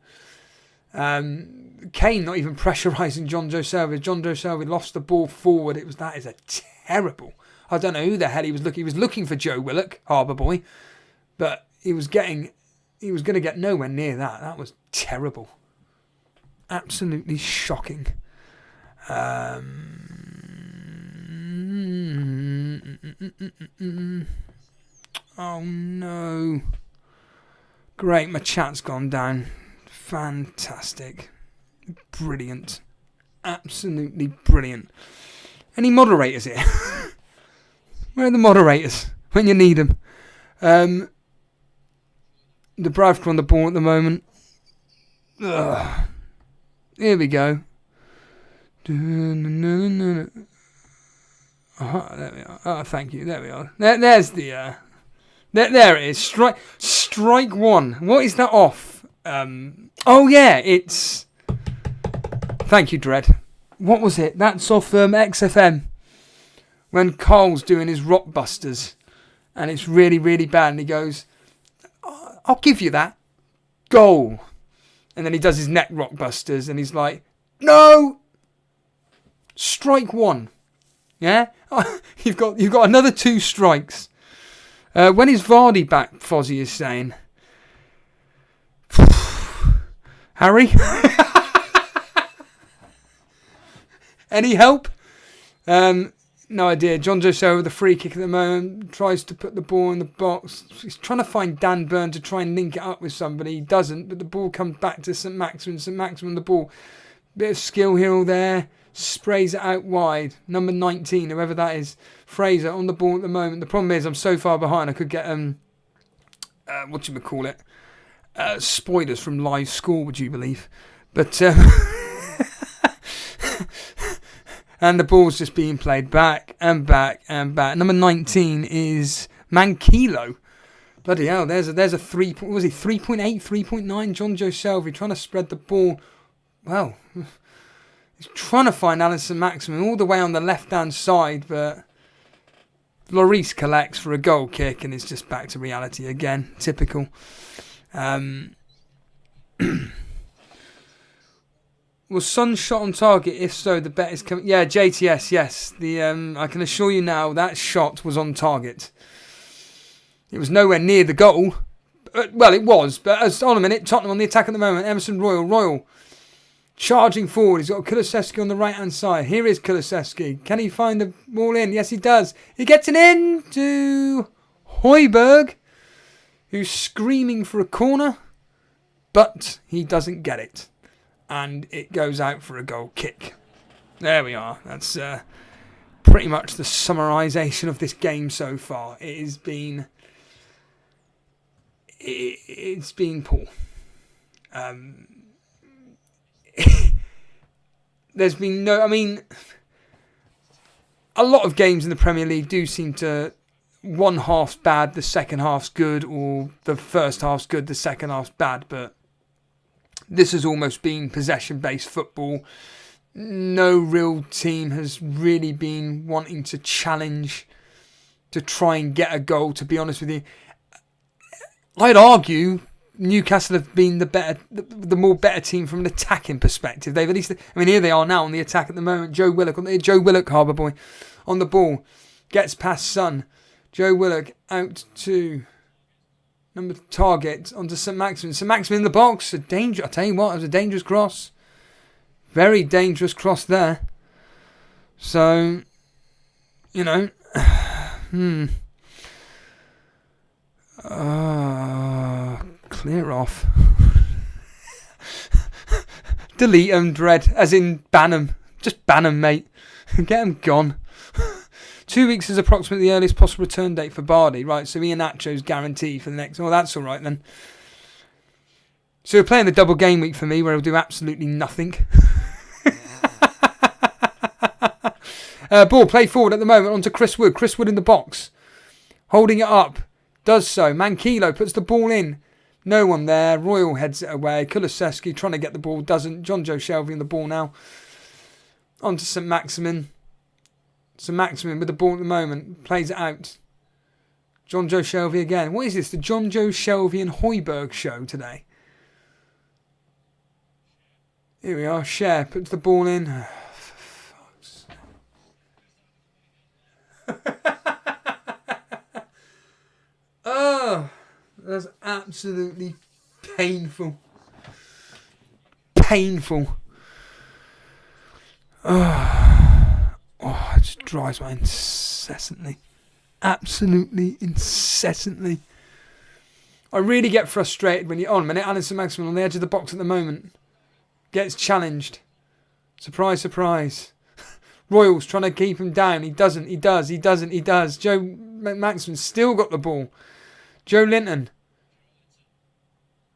S2: Kane not even pressurising John Joe Shelvey. John Joe Shelvey lost the ball forward. That is a terrible. I don't know who the hell he was looking. He was looking for Joe Willock, Harbour Boy. But he was going to get nowhere near that. That was terrible. Absolutely shocking. Oh no. Great, my chat's gone down. Fantastic. Brilliant. Absolutely brilliant. Any moderators here? Where are the moderators when you need them? The Bravka on the ball at the moment. Ugh. Here we go. There we are. Oh, thank you. There we are. There's the... There it is. Strike 1. What is that off? Oh, yeah. It's... Thank you, Dread. What was it? That's off XFM. When Carl's doing his Rockbusters. And it's really, really bad. And he goes, I'll give you that. Goal. And then he does his neck Rockbusters. And he's like, no! Strike 1. Yeah? You've got another 2 strikes. When is Vardy back, Fozzie is saying? Harry? Any help? No idea. John Joe with the free kick at the moment. Tries to put the ball in the box. He's trying to find Dan Burn to try and link it up with somebody. He doesn't, but the ball comes back to St. Maximin. St. Maximin, the ball. Bit of skill here or there. Sprays it out wide. Number 19, whoever that is. Fraser on the ball at the moment. The problem is I'm so far behind I could get whatchamacallit, spoilers from live score, would you believe? But and the ball's just being played back and back and back. Number 19 is Mankilo. Bloody hell, there's a 3. What was he? 3.8, 3.9. John Joe Shelvey trying to spread the ball. Well, he's trying to find Alison Maximin all the way on the left-hand side, but Lloris collects for a goal kick, and it's just back to reality again. Typical. Was Son shot on target? If so, the bet is coming. Yeah, JTS, yes. I can assure you now that shot was on target. It was nowhere near the goal. Well, it was, but hold on a minute. Tottenham on the attack at the moment. Emerson Royal charging forward. He's got Kulusevski on the right-hand side. Here is Kulusevski. Can he find the ball in? Yes, he does. He gets it in to Højbjerg, who's screaming for a corner, but he doesn't get it. And it goes out for a goal kick. There we are. That's pretty much the summarisation of this game so far. It's been poor. There's been no... I mean, a lot of games in the Premier League do seem to... One half's bad, the second half's good, or the first half's good, the second half's bad, but this has almost been possession-based football. no real team has really been wanting to challenge to try and get a goal, to be honest with you. I'd argue Newcastle have been the more better team from an attacking perspective. They've at least, I mean, here they are now on the attack at the moment. Joe Willock, Harbour Boy, on the ball, gets past Son. Joe Willock out to number target onto St Maximin. St Maximin in the box. I tell you what, it was a dangerous cross. Very dangerous cross there. So, you know, clear off. Delete them, Dread. As in, ban them. Just ban them, mate. Get them gone. 2 weeks is approximately the earliest possible return date for Bardi. Right, so Iheanacho's guaranteed for the next... Oh, that's all right, then. So we're playing the double game week for me, where he'll do absolutely nothing. Ball played forward at the moment onto Chris Wood. Chris Wood in the box. Holding it up. Does so. Manquillo puts the ball in. No one there. Royal heads it away. Kulusevski trying to get the ball. Doesn't. John Joe Shelvey in the ball now. On to St Maximin. St Maximin with the ball at the moment. Plays it out. John Joe Shelvey again. What is this? The John Joe Shelvey and Højbjerg show today. Here we are. Cher puts the ball in. Oh, that's absolutely painful. Painful. Oh, it just drives me incessantly. Absolutely incessantly. I really get frustrated when you're on. Minute, Alisson Maximin on the edge of the box at the moment. Gets challenged. Surprise, surprise. Royals trying to keep him down. He doesn't. He does. He doesn't. He does. Joe Maximin still got the ball. Joe Linton.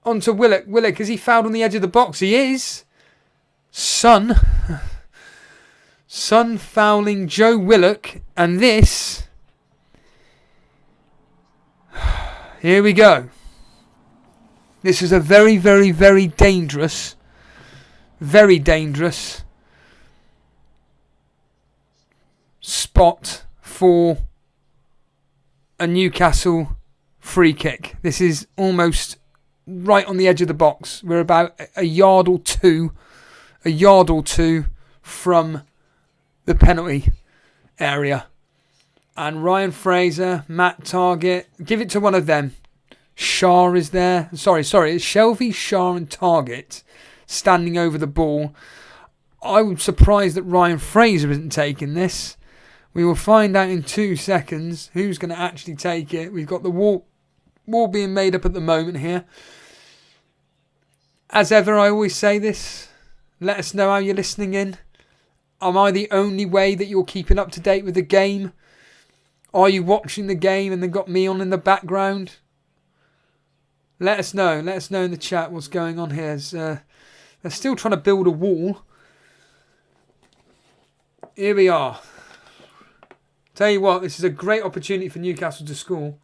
S2: On to Willock. Willock, is he fouled on the edge of the box? He is. Son fouling Joe Willock. And this. Here we go. This is a very, very, very dangerous spot for a Newcastle free kick. This is almost right on the edge of the box. We're about a yard or two from the penalty area. And Ryan Fraser, Matt Target, give it to one of them. Shah is there. Sorry, it's Shelvey, Shah and Target standing over the ball. I'm surprised that Ryan Fraser isn't taking this. We will find out in 2 seconds who's going to actually take it. We've got the wall being made up at the moment here. As ever, I always say this. Let us know how you're listening in. Am I the only way that you're keeping up to date with the game? Are you watching the game and then got me on in the background? Let us know. Let us know in the chat what's going on here. They're still trying to build a wall. Here we are. Tell you what, this is a great opportunity for Newcastle to score.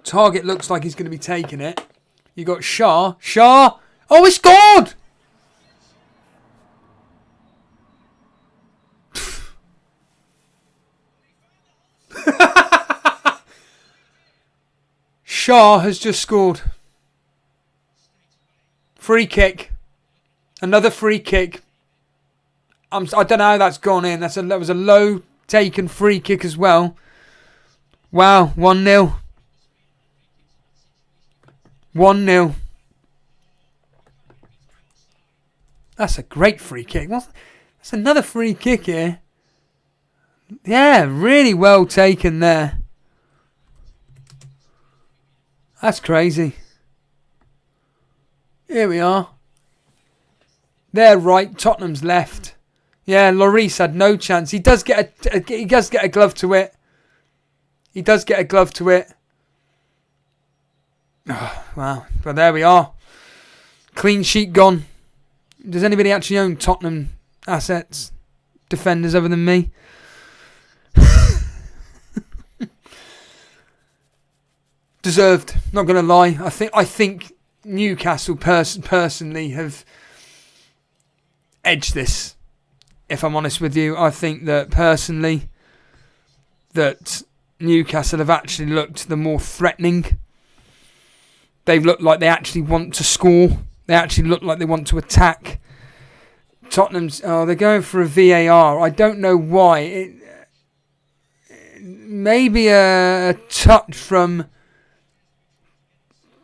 S2: Target looks like he's going to be taking it. You got Shah. Shah! Oh, he scored! Shah has just scored. Free kick. Another free kick. I don't know how that's gone in. That was a low taken free kick as well. Wow, 1-0. 1-0. That's a great free kick. That's another free kick here. Yeah, really well taken there. That's crazy. Here we are. They're right. Tottenham's left. Yeah, Lloris had no chance. He does get a glove to it. He does get a glove to it. Oh, wow. But there we are. Clean sheet gone. Does anybody actually own Tottenham assets? Defenders other than me? Deserved. Not going to lie. I think Newcastle personally have edge this, if I'm honest with you. I think that personally that Newcastle have actually looked the more threatening. They've looked like they actually want to score. They actually look like they want to attack. Tottenham's, they're going for a VAR. I don't know why. Maybe a touch from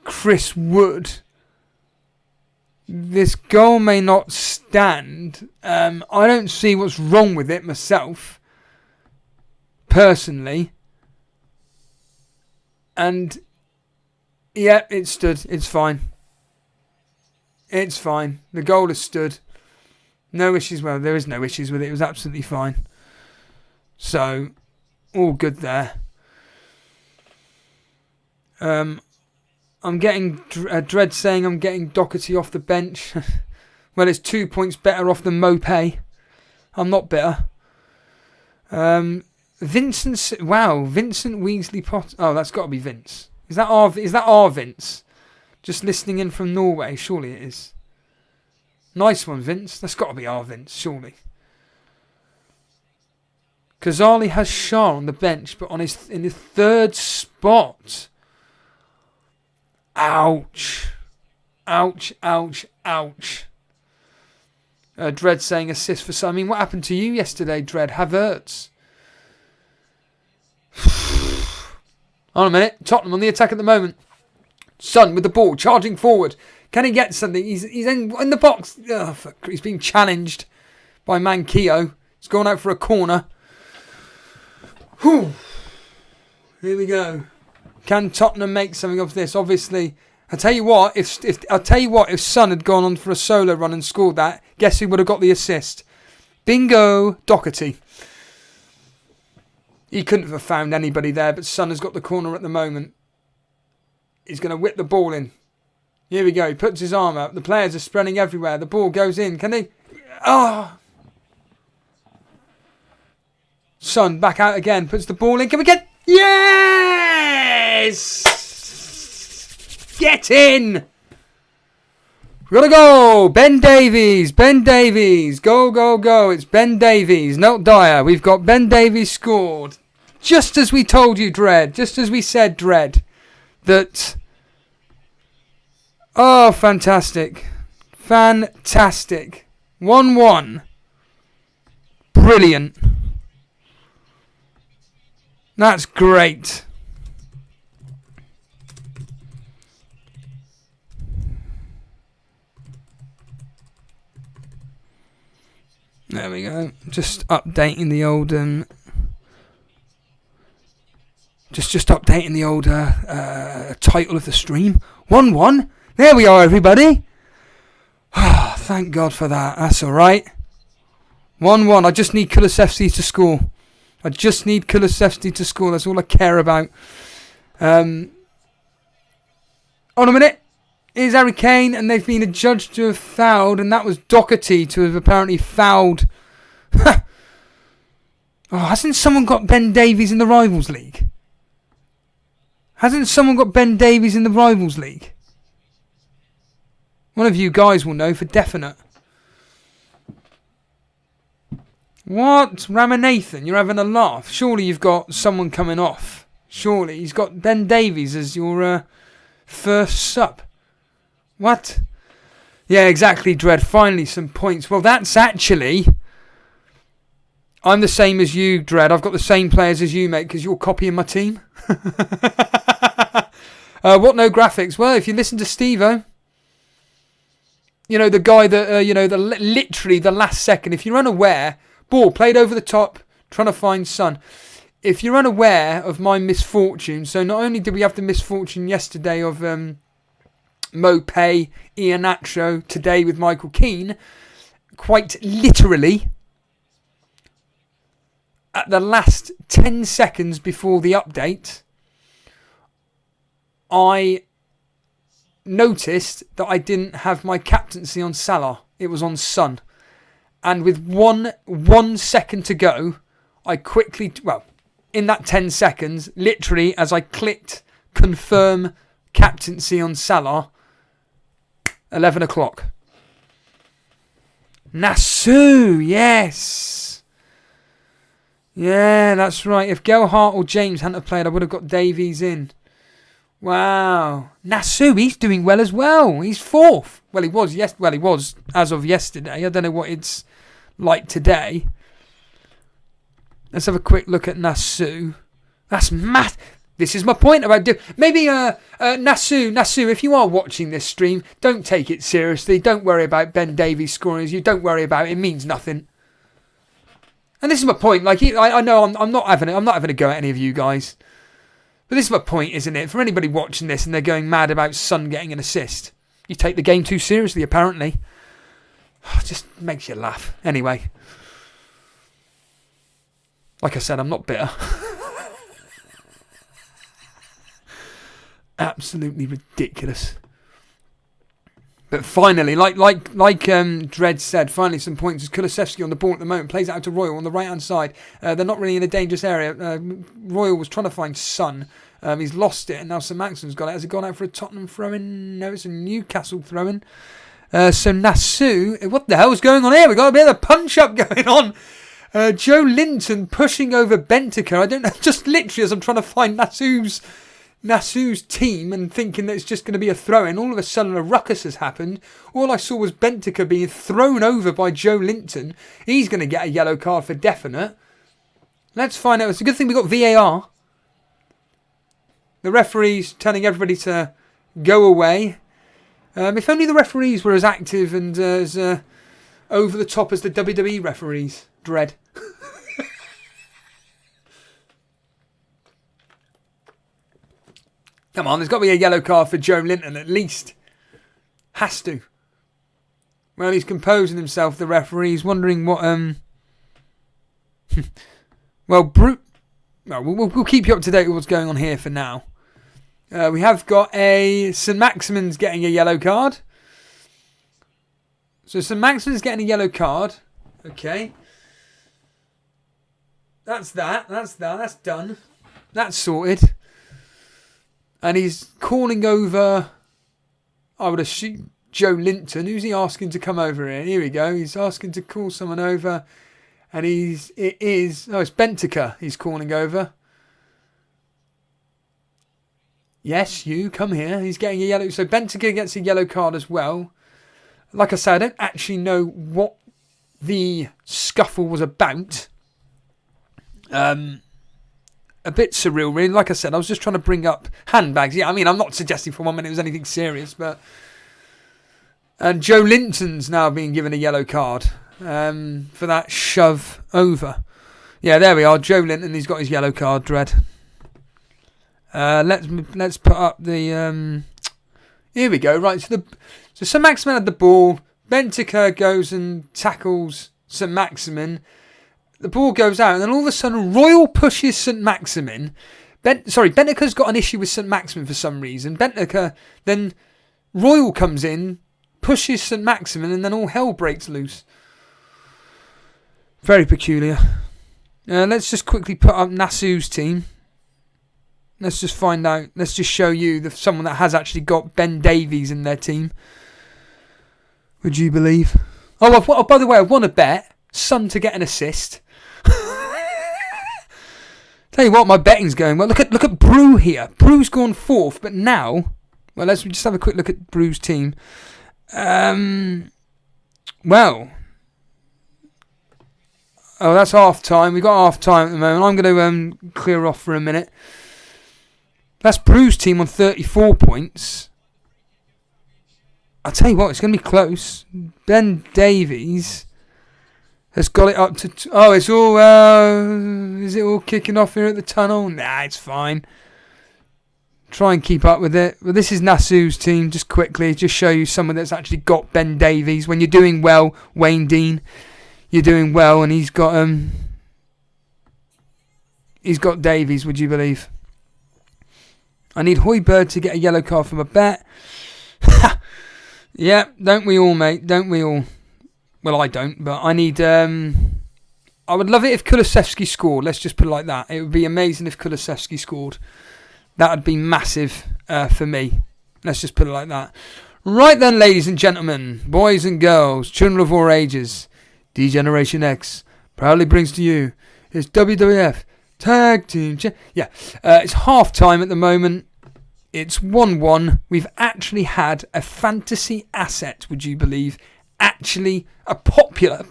S2: Chris Wood. This goal may not stand. I don't see what's wrong with it myself, personally. And yeah, it stood. It's fine. It's fine. The goal has stood. No issues. Well, there is no issues with it. It was absolutely fine. So, all good there. I'm getting Dread saying I'm getting Doherty off the bench. Well, it's 2 points better off than Mopay. I'm not bitter. Vincent Weasley Potter. Oh, that's got to be Vince. Is that our Vince? Just listening in from Norway. Surely it is. Nice one, Vince. That's got to be our Vince, surely. Kazali has Shah on the bench, but in his third spot. Ouch. Ouch, ouch, ouch. Dread saying assist for some. I mean, what happened to you yesterday, Dread? Havertz. Hold on a minute. Tottenham on the attack at the moment. Son with the ball, charging forward. Can he get something? He's in the box. Oh, fuck. He's being challenged by Manquillo. He's gone out for a corner. Whew. Here we go. Can Tottenham make something of this? Obviously, I tell you what. If Son had gone on for a solo run and scored that, guess who would have got the assist? Bingo, Doherty. He couldn't have found anybody there, but Son has got the corner at the moment. He's going to whip the ball in. Here we go. He puts his arm up. The players are spreading everywhere. The ball goes in. Can they? Oh! Son back out again. Puts the ball in. Can we get? Yes! Get in! We gotta go. Ben Davies. Ben Davies. Go, go, go. It's Ben Davies. Not Dyer. We've got Ben Davies scored. Just as we told you, Dread. Just as we said, Dread. That... Oh, fantastic. Fantastic. 1-1. Brilliant. That's great. There we go. Just updating the old... Just updating the old title of the stream. 1-1. There we are, everybody. Oh, thank God for that. That's all right. 1-1. I just need Kulusevski to score. I just need Kulusevski to score. That's all I care about. Hold on a minute. Here's Harry Kane, and they've been adjudged to have fouled, and that was Doherty to have apparently fouled. Oh, hasn't someone got Ben Davies in the Rivals League? Hasn't someone got Ben Davies in the Rivals League? One of you guys will know for definite. What? Ramanathan, you're having a laugh. Surely you've got someone coming off. Surely. He's got Ben Davies as your first sub. What? Yeah, exactly, Dread. Finally some points. Well, that's actually... I'm the same as you, Dread. I've got the same players as you, mate, because you're copying my team. What no graphics? Well, if you listen to Steve-O, you know, the guy that, literally the last second, if you're unaware, ball played over the top, trying to find Son. If you're unaware of my misfortune, so not only did we have the misfortune yesterday of Mopay, Iheanacho, today with Michael Keane, quite literally, at the last 10 seconds before the update, I noticed that I didn't have my captaincy on Salah. It was on Son. And with one second to go, I quickly... Well, in that 10 seconds, literally, as I clicked confirm captaincy on Salah, 11 o'clock. Nasu, yes. Yeah, that's right. If Gelhart or James hadn't have played, I would have got Davies in. Wow. Nasu, he's doing well as well. He's 4th. Well, he was as of yesterday. I don't know what it's like today. Let's have a quick look at Nasu. That's mad. This is my point about maybe Nasu, if you are watching this stream, don't take it seriously. Don't worry about Ben Davies scoring as you. Don't worry about it. It means nothing. And this is my point. Like I know I'm not having a go at any of you guys. But this is my point, isn't it? For anybody watching this and they're going mad about Son getting an assist. You take the game too seriously, apparently. It just makes you laugh. Anyway. Like I said, I'm not bitter. Absolutely ridiculous. But finally, like Dredd said, finally some points. Kulusevski on the ball at the moment. Plays it out to Royal on the right-hand side. They're not really in a dangerous area. Royal was trying to find Son. He's lost it, and now St Maximin's got it. Has it gone out for a Tottenham throw-in? No, it's a Newcastle throw-in. So Nasu, what the hell's going on here? We've got a bit of a punch-up going on. Joe Linton pushing over Benteke. I don't know, just literally as I'm trying to find Nasu's team and thinking that it's just going to be a throw-in, all of a sudden a ruckus has happened. All I saw was Benteke being thrown over by Joe Linton. He's going to get a yellow card for definite. Let's find out. It's a good thing we got VAR. The referee's telling everybody to go away. If only the referees were as active and as over the top as the WWE referees. Dread. Come on, there's got to be a yellow card for Joe Linton at least. Has to. Well, he's composing himself, the referee. He's wondering what... Well, we'll keep you up to date with what's going on here for now. We have got St Maximin's getting a yellow card. So St Maximin's getting a yellow card. Okay. That's done. That's sorted. And he's calling over, I would assume, Joe Linton. Who's he asking to come over here? Here we go. He's asking to call someone over. And it's Benteke he's calling over. Yes, you, come here. He's getting a yellow. So Benteke gets a yellow card as well. Like I said, I don't actually know what the scuffle was about. A bit surreal, really. Like I said, I was just trying to bring up handbags. Yeah, I mean, I'm not suggesting for 1 minute it was anything serious, but... And Joe Linton's now being given a yellow card for that shove over. Yeah, there we are. Joe Linton, he's got his yellow card, Dread. Let's put up the... here we go. Right, so St Maximin had the ball. Benteke goes and tackles St Maximin. The ball goes out, and then all of a sudden, Royal pushes St Maximin. Benteke's got an issue with St Maximin for some reason. Benteke, then Royal comes in, pushes St Maximin, and then all hell breaks loose. Very peculiar. Let's just quickly put up Nasu's team. Let's just find out. Let's just show you someone that has actually got Ben Davies in their team. Would you believe? Oh, by the way, I won a bet. Son to get an assist. Tell you what, my betting's going well. Look at Brew here. Brew's gone 4th, but now, well, let's just have a quick look at Brew's team. Well, that's half time. We've got half time at the moment. I'm going to clear off for a minute. That's Brew's team on 34 points. I'll tell you what, it's going to be close. Ben Davies has got it up to... it's all... is it all kicking off here at the tunnel? Nah, it's fine. Try and keep up with it. But this is Nasu's team, just quickly. Just show you someone that's actually got Ben Davies. When you're doing well, Wayne Dean, you're doing well. And he's got Davies, would you believe? I need Højbjerg to get a yellow card from a bet. Yeah, don't we all, mate? Don't we all? Well, I don't, but I need... I would love it if Kulusevski scored. Let's just put it like that. It would be amazing if Kulusevski scored. That would be massive for me. Let's just put it like that. Right then, ladies and gentlemen, boys and girls, children of all ages, D-Generation X proudly brings to you his WWF Tag Team it's half time at the moment. It's 1-1. We've actually had a fantasy asset, would you believe? Actually, a popular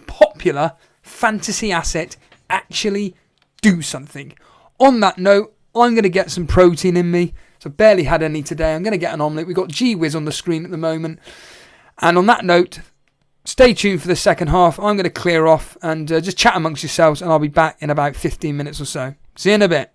S2: fantasy asset actually do something. On that note, I'm going to get some protein in me. So I've barely had any today. I'm going to get an omelette. We've got G-Wiz on the screen at the moment. And on that note, stay tuned for the second half. I'm going to clear off and just chat amongst yourselves, and I'll be back in about 15 minutes or so. See you in a bit.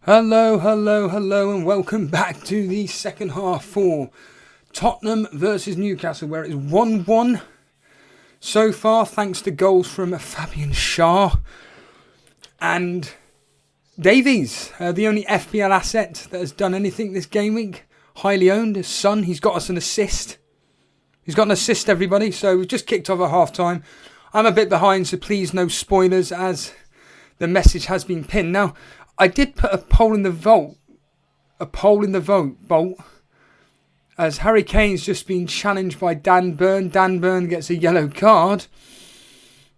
S2: Hello, hello, hello, and welcome back to the second half for Tottenham versus Newcastle, where it's 1-1 so far, thanks to goals from Fabian Schär and Davies, the only FPL asset that has done anything this game week. Highly owned, his son, he's got us an assist. He's got an assist, everybody, so we've just kicked off at half-time. I'm a bit behind, so please no spoilers as the message has been pinned. Now, I did put a poll in the vote. Bolt. As Harry Kane's just been challenged by Dan Burn. Dan Burn gets a yellow card.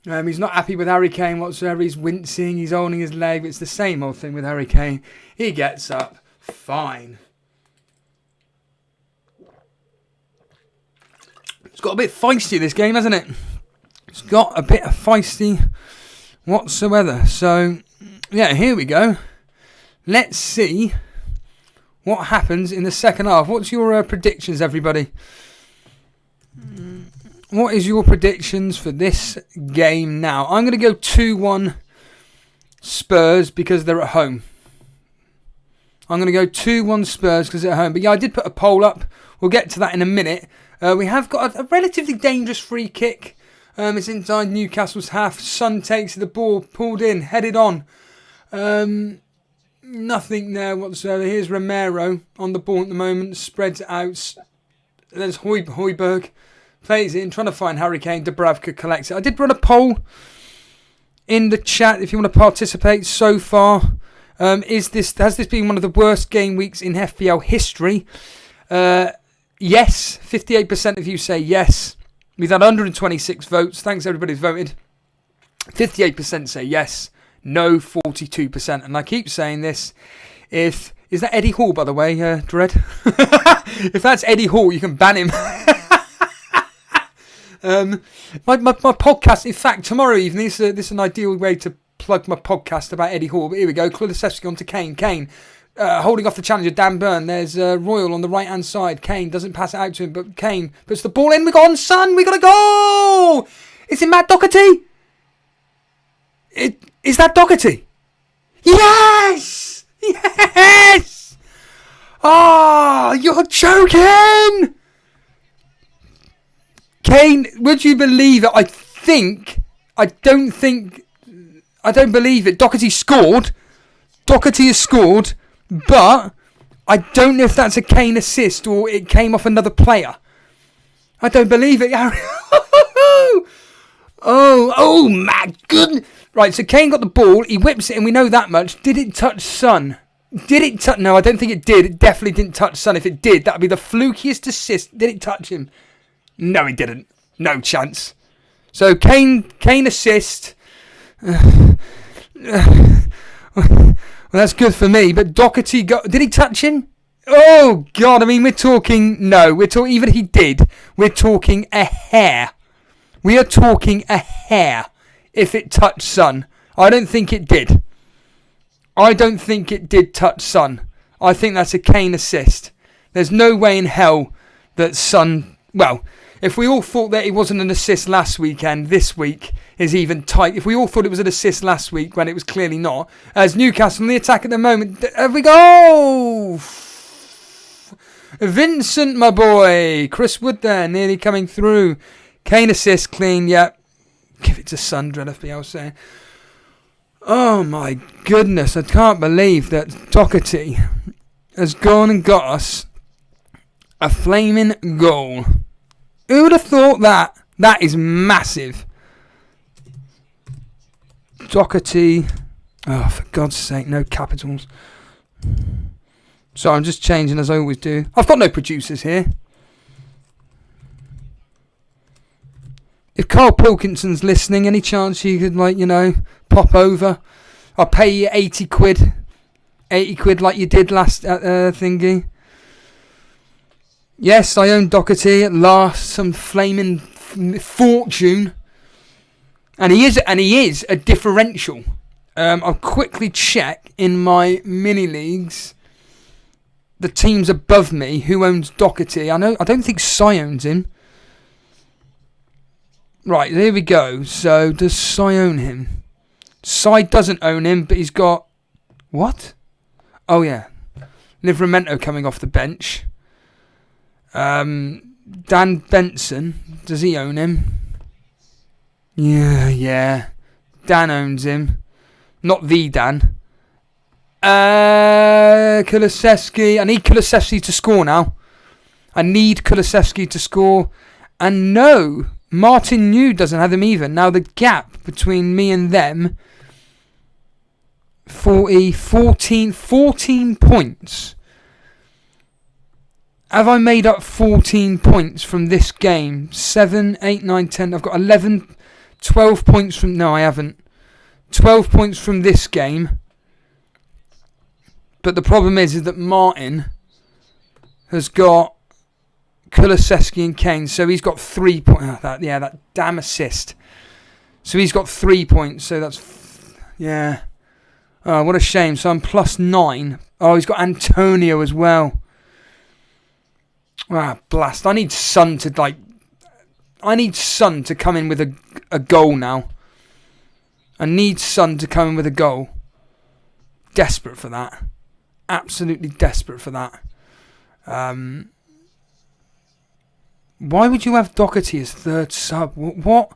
S2: He's not happy with Harry Kane whatsoever. He's wincing. He's holding his leg. It's the same old thing with Harry Kane. He gets up. Fine. It's got a bit feisty, this game, hasn't it? It's got a bit of feisty whatsoever. So, yeah, here we go. Let's see what happens in the second half. What's your predictions, everybody? What is your predictions for this game now? I'm going to go 2-1 Spurs because they're at home. I'm going to go 2-1 Spurs because they're at home. But yeah, I did put a poll up. We'll get to that in a minute. We have got a relatively dangerous free kick. It's inside Newcastle's half. Son takes the ball, pulled in, headed on. Nothing there whatsoever. Here's Romero on the ball at the moment. Spreads it out. There's Højbjerg. Plays it in, trying to find Harry Kane. Dubravka collects it. I did run a poll in the chat if you want to participate so far. Has this been one of the worst game weeks in FPL history? Yes. 58% of you say yes. We've had 126 votes. Thanks everybody who's voted. 58% say yes. No, 42%. And I keep saying this. Is that Eddie Hall, by the way, Dread? If that's Eddie Hall, you can ban him. My podcast, in fact, tomorrow evening, this is an ideal way to plug my podcast about Eddie Hall. But here we go. Kulusevski on to Kane. Kane holding off the challenger, Dan Burn. There's Royal on the right-hand side. Kane doesn't pass it out to him, but Kane puts the ball in. We've got on, son. We got a goal. Is it Matt Doherty? Is that Doherty? Yes! Yes! Oh, you're joking! Kane, would you believe it? I don't believe it. Doherty scored. Doherty has scored, but I don't know if that's a Kane assist or it came off another player. I don't believe it. Oh my goodness. Right, so Kane got the ball, he whips it, and we know that much. Did it touch Son? No, I don't think it did. It definitely didn't touch Son. If it did, that would be the flukiest assist. Did it touch him? No, it didn't. No chance. So, Kane assist. Well, that's good for me, but Doherty did he touch him? Oh, God, I mean, even if he did, we're talking a hair. We are talking a hair. If it touched Son. I don't think it did. I don't think it did touch Son. I think that's a Kane assist. There's no way in hell that Son... Well, if we all thought that it wasn't an assist last weekend, this week is even tight. If we all thought it was an assist last week when it was clearly not. As Newcastle on the attack at the moment. There we go! Vincent, my boy. Chris Wood there, nearly coming through. Kane assist, clean, yep. Give it to Son, Dread FPL saying. Oh my goodness, I can't believe that Doherty has gone and got us a flaming goal. Who would have thought that? That is massive. Doherty. Oh, for God's sake, no capitals. So I'm just changing as I always do. I've got no producers here. If Carl Pilkinson's listening, any chance you could, pop over? I'll pay you 80 quid. 80 quid like you did last thingy. Yes, I own Doherty at last. Some flaming fortune. And he is a differential. I'll quickly check in my mini leagues. The teams above me who owns Doherty. I don't think Cy owns him. Right, there we go. So, does Cy own him? Cy doesn't own him, but he's got... What? Oh, yeah. Livramento coming off the bench. Dan Benson. Does he own him? Yeah. Dan owns him. Not the Dan. Kulusevski. I need Kulusevski to score now. And no, Martin New doesn't have him either. Now the gap between me and them, 14 points. Have I made up 14 points from this game? 7, 8, 9, 10. I've got 11, 12 points from... No, I haven't. 12 points from this game. But the problem is that Martin has got Kulusevski and Kane. So he's got 3 points. That damn assist. So he's got 3 points. So that's... Yeah. Oh, what a shame. So I'm plus 9. Oh, he's got Antonio as well. Ah, blast. I need Son to come in with a goal now. I need Son to come in with a goal. Desperate for that. Absolutely desperate for that. Why would you have Doherty as third sub? What?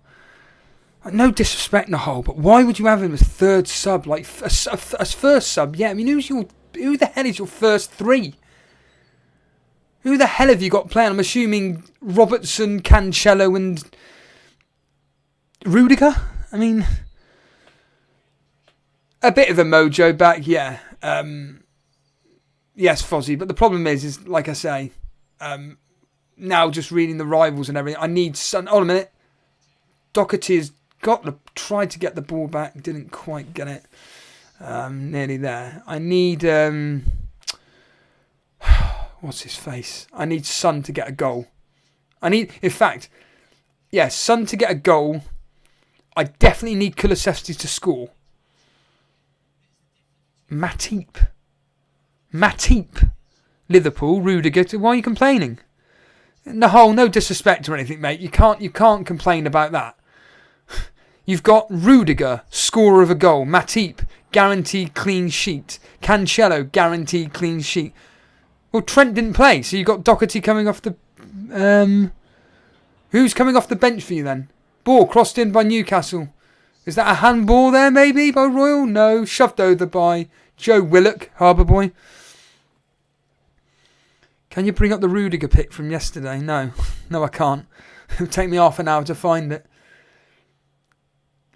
S2: No disrespect in the whole, but why would you have him as third sub? Like, as first sub, yeah. I mean, who the hell is your first three? Who the hell have you got playing? I'm assuming Robertson, Cancelo and Rudiger? I mean, a bit of a mojo back, yeah. Yes, Fozzie, but the problem is like I say, now just reading the rivals and everything, I need Son. Hold a minute. Doherty has tried to get the ball back, didn't quite get it. Nearly there. I need... what's his face? I need Son to get a goal. In fact, Son to get a goal. I definitely need Kulusevski to score. Matip. Liverpool, Rudiger. Why are you complaining? No disrespect or anything, mate. You can't complain about that. You've got Rudiger, scorer of a goal. Matip, guaranteed clean sheet. Cancelo, guaranteed clean sheet. Well, Trent didn't play, so you've got Doherty coming off the... who's coming off the bench for you then? Ball crossed in by Newcastle. Is that a handball there, maybe, by Royal? No. Shoved over by Joe Willock, Harbour Boy. Can you bring up the Rudiger pick from yesterday? No, I can't. It'll take me half an hour to find it.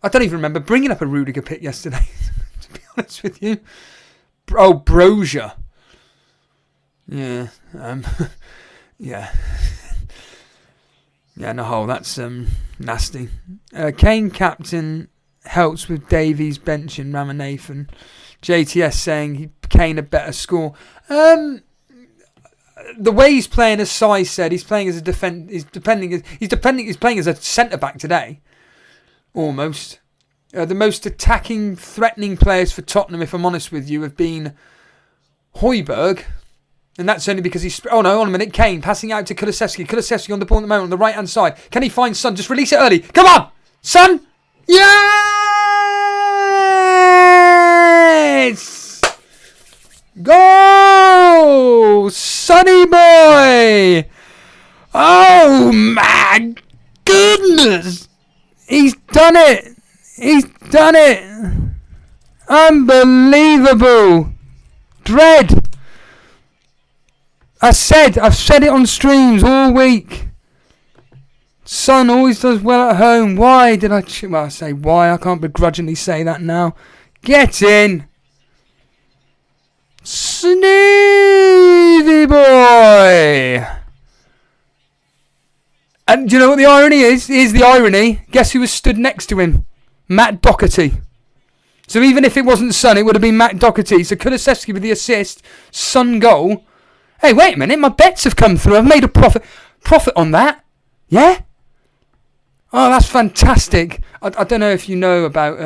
S2: I don't even remember bringing up a Rudiger pick yesterday, to be honest with you. Oh, Brozier. Yeah. Yeah. Yeah, no, that's nasty. Kane captain helps with Davies benching Ramanathan. JTS saying Kane a better score. The way he's playing, as Sai said, he's playing as a he's playing as a centre back today. Almost. The most attacking, threatening players for Tottenham, if I'm honest with you, have been Højbjerg. And that's only because he's... Oh no, hold on a minute. Kane passing out to Kulusevski. Kulusevski on the ball at the moment on the right hand side. Can he find Son? Just release it early. Come on! Son! Yes! Go! Sonny boy! Oh my goodness! He's done it! He's done it! Unbelievable! Dread! I've said it on streams all week. Son always does well at home. Why did I... Well, I say why. I can't begrudgingly say that now. Get in! Sneevy boy! And do you know what the irony is? Here's the irony. Guess who was stood next to him? Matt Doherty. So even if it wasn't Son, it would have been Matt Doherty. So Kulusevski with the assist. Son goal. Hey, wait a minute. My bets have come through. I've made a profit on that. Yeah? Oh, that's fantastic. I don't know if you know about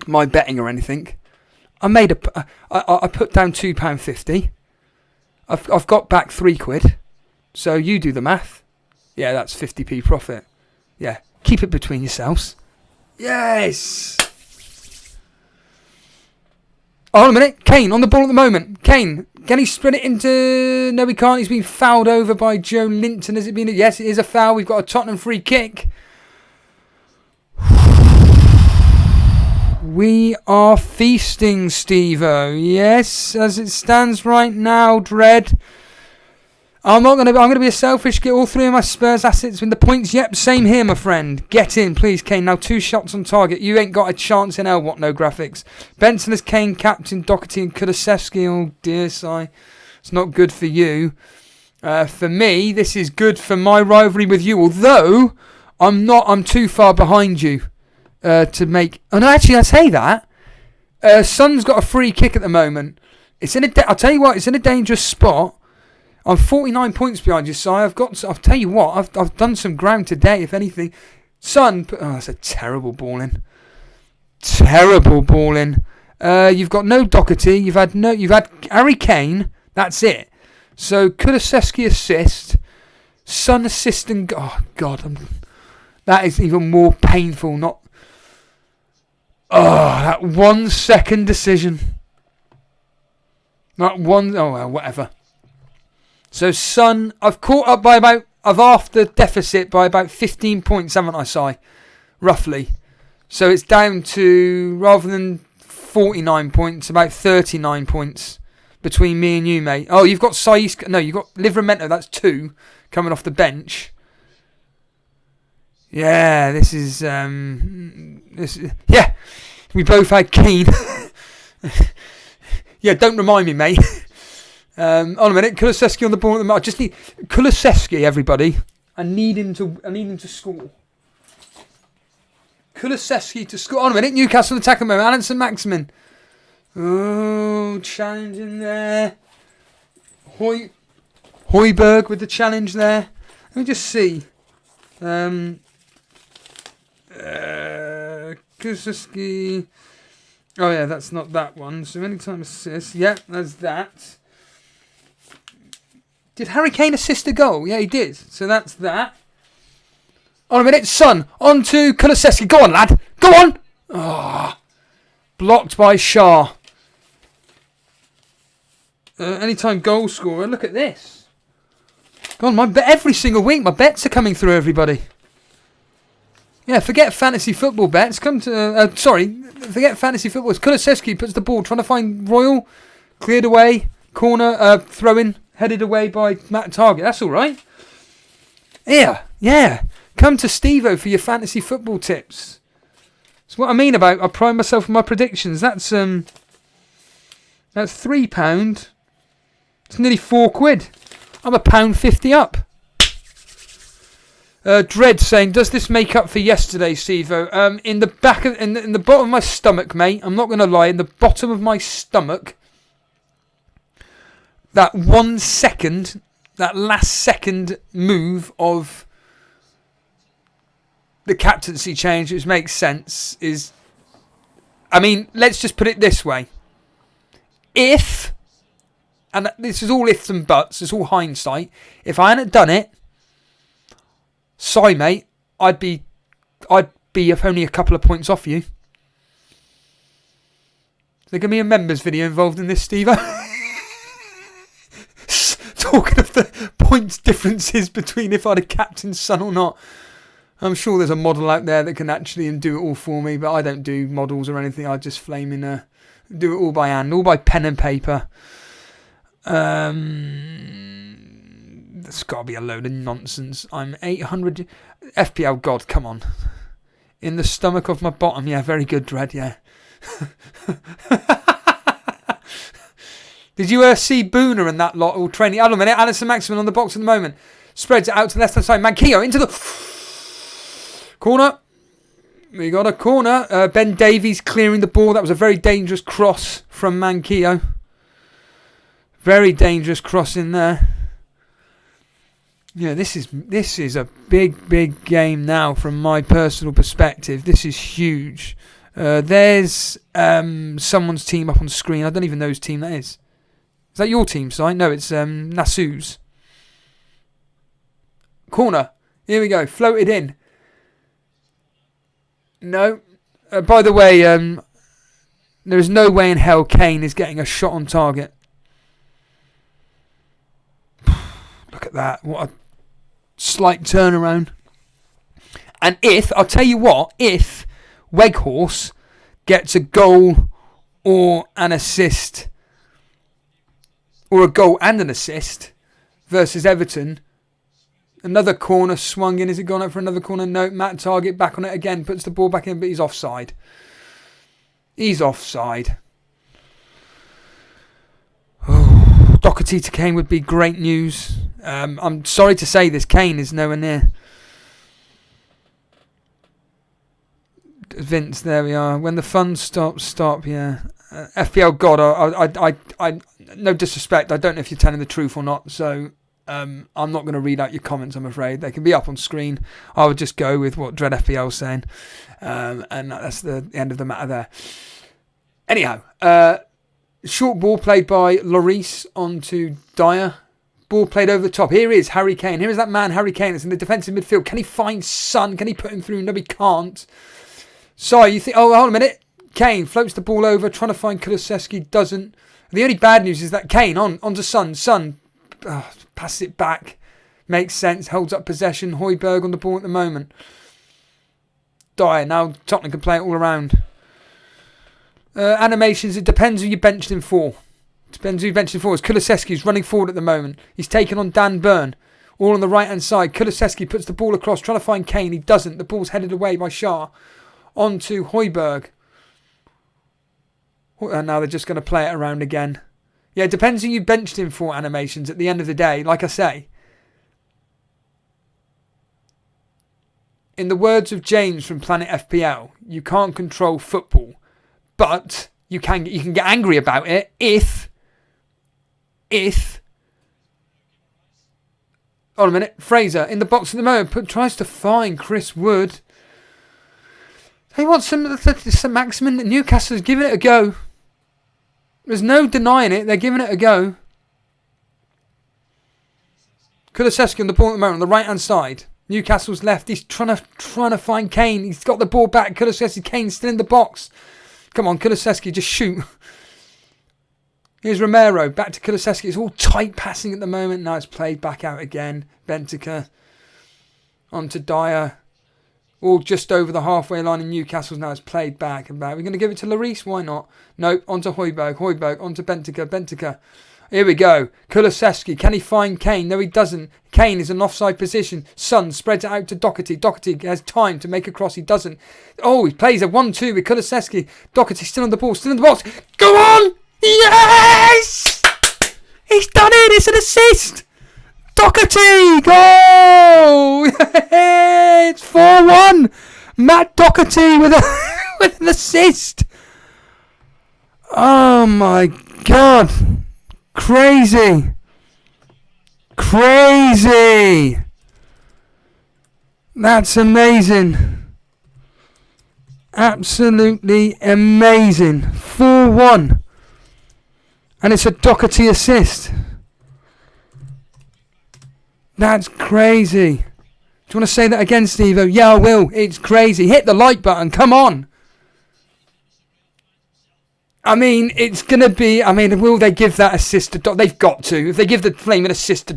S2: my betting or anything. I put down £2.50. I've got back £3. So you do the math. Yeah, that's 50p profit. Yeah, keep it between yourselves. Yes. Oh, hold on a minute. Kane on the ball at the moment. Kane, can he spread it into... No, he can't. He's been fouled over by Joe Linton. Has it been... Yes, it is a foul. We've got a Tottenham free kick. We are feasting, Steve-O. Yes, as it stands right now, Dread. I'm going to be a selfish. Get all 3 of my Spurs assets with the points. Yep, same here, my friend. Get in, please, Kane. Now 2 shots on target. You ain't got a chance in hell. What? No graphics. Benson as Kane, captain, Doherty and Kulusevski. Oh dear, Si. It's not good for you. For me, this is good for my rivalry with you. Although I'm too far behind you to make. Oh no, actually, I say that. Son's got a free kick at the moment. I'll tell you what. It's in a dangerous spot. I'm 49 points behind you, Si. I'll tell you what, I've done some ground today, if anything. Son, that's a terrible ball in. Terrible ball in. You've got no Doherty. You've had Harry Kane. That's it. So Kulusevski assist, Son assist, and oh god, that is even more painful. That 1 second decision. That one. Oh well, whatever. So, Son, I've caught up by I've half the deficit by about 15 points, haven't I, Si? Roughly. So, it's down to, rather than 49 points, about 39 points between me and you, mate. Oh, you've got Saiz. No, you've got Livramento, that's 2, coming off the bench. Yeah, this is, yeah, we both had Kane. Yeah, don't remind me, mate. On a minute, Kulusevski on the ball at the moment. I just need Kulusevski, everybody. I need him to score. Kulusevski to score. On a minute, Newcastle attack at the moment. Alan Maximin. Oh, challenge in there. Højbjerg with the challenge there. Let me just see. Kulusevski. Oh yeah, that's not that one. So anytime assist. Yep, that's that. Did Harry Kane assist a goal? Yeah, he did. So that's that. On a minute, Son. On to Kulusevski. Go on, lad. Go on. Oh, blocked by Shah. Anytime goal scorer. Look at this. Go on, every single week my bets are coming through, everybody. Yeah, forget fantasy football bets. Forget fantasy football. Kulusevski puts the ball, trying to find Royal. Cleared away. Corner, throw in. Headed away by Matt Target. That's all right. Yeah. Come to Steve-O for your fantasy football tips. That's what I mean about I pride myself on my predictions. That's £3. It's nearly £4. I'm £1.50 up. Dread saying, does this make up for yesterday, Steve-O? In the bottom of my stomach, mate. I'm not going to lie. In the bottom of my stomach. That 1 second, that last second move of the captaincy change, which makes sense, is... I mean, let's just put it this way. If, and this is all ifs and buts, it's all hindsight, if I hadn't done it, sorry, mate, I'd be only a couple of points off you. Is there going to be a members video involved in this, Steve-O? Talking of the points differences between if I'd have captained Son or not. I'm sure there's a model out there that can actually do it all for me, but I don't do models or anything. I just do it all by hand, all by pen and paper. There's got to be a load of nonsense. I'm 800... FPL God, come on. In the stomach of my bottom. Yeah, very good, Dread, yeah. Did you see Booner and that lot all training? Hold on a minute. Alison Maximin on the box at the moment. Spreads it out to the left-hand side. Manquillo into the corner. We got a corner. Ben Davies clearing the ball. That was a very dangerous cross from Manquillo. Very dangerous cross in there. Yeah, this is a big game now from my personal perspective. This is huge. There's someone's team up on screen. I don't even know whose team that is. Is that your team, Si? No, it's Nasu's. Corner. Here we go. Floated in. No. By the way, There is no way in hell Kane is getting a shot on target. Look at that. What a slight turnaround. And I'll tell you what, if Weghorst gets a goal or an assist, or a goal and an assist versus Everton, another corner swung in. Is it gone up for another corner? No. Matt Target back on it again, puts the ball back in, but he's offside. He's offside. Oh, Doherty to Kane would be great news. I'm sorry to say this, Kane is nowhere near. Vince, there we are. When the fun stops, stop. Yeah, FPL God. I no disrespect. I don't know if you're telling the truth or not. So I'm not going to read out your comments. I'm afraid they can be up on screen. I would just go with what Dread FPL is saying, and that's the end of the matter there. Anyhow, short ball played by Lloris onto Dyer. Ball played over the top. Here is Harry Kane. Here is that man, Harry Kane. It's in the defensive midfield. Can he find Son? Can he put him through? No, he can't. So you think, oh, hold on a minute. Kane floats the ball over, trying to find Kulusevski, doesn't. The only bad news is that Kane onto Son. Son passes it back. Makes sense. Holds up possession. Højbjerg on the ball at the moment. Dyer. Now Tottenham can play it all around. Animations, it depends who you benched him for. Depends who you benched him for. Kulusevski's running forward at the moment. He's taken on Dan Burn. All on the right hand side. Kulusevski puts the ball across, trying to find Kane. He doesn't. The ball's headed away by Shah. On to Højbjerg. And now they're just going to play it around again. Yeah, it depends who you benched him for, animations, at the end of the day. Like I say, in the words of James from Planet FPL, you can't control football, but you can get angry about it if hold on a minute, Fraser in the box at the moment tries to find Chris Wood. He wants some Maximin. Newcastle's giving it a go. There's no denying it. They're giving it a go. Kulusevski on the ball at the moment on the right hand side. Newcastle's left. He's trying to find Kane. He's got the ball back. Kulusevski, Kane's still in the box. Come on, Kulusevski, just shoot. Here's Romero. Back to Kulusevski. It's all tight passing at the moment. Now it's played back out again. Benteke onto Dyer. All just over the halfway line in Newcastle's now. It's played back and back. We're going to give it to Lloris. Why not? Nope. Onto Højbjerg. Højbjerg onto Benteke. Benteke. Here we go. Kulusevski. Can he find Kane? No, he doesn't. Kane is in offside position. Son spreads it out to Doherty. Doherty has time to make a cross. He doesn't. Oh, he plays a 1-2 with Kulusevski. Doherty still on the ball. Still in the box. Go on! Yes! He's done it. It's an assist. Doherty! Goal! It's 4-1. Matt Doherty with an assist. Oh my God. Crazy. Crazy. That's amazing. Absolutely amazing. 4-1. And it's a Doherty assist. That's crazy. Do you want to say that again, Steve-O? Yeah, I will. It's crazy. Hit the like button. Come on. I mean, it's going to be... I mean, will they give that assist to... They've got to. If they give the Flame an assist to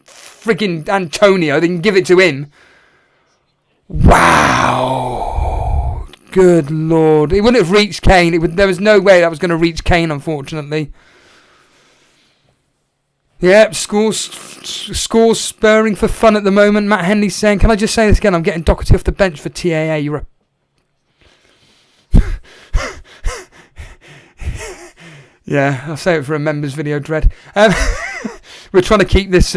S2: friggin' Antonio, they can give it to him. Wow. Good Lord. It wouldn't have reached Kane. There was no way that was going to reach Kane, unfortunately. Yep, scores spurring for fun at the moment. Matt Henley's saying, can I just say this again? I'm getting Doherty off the bench for TAA. You're a... Yeah, I'll say it for a members video, Dread. We're trying to keep this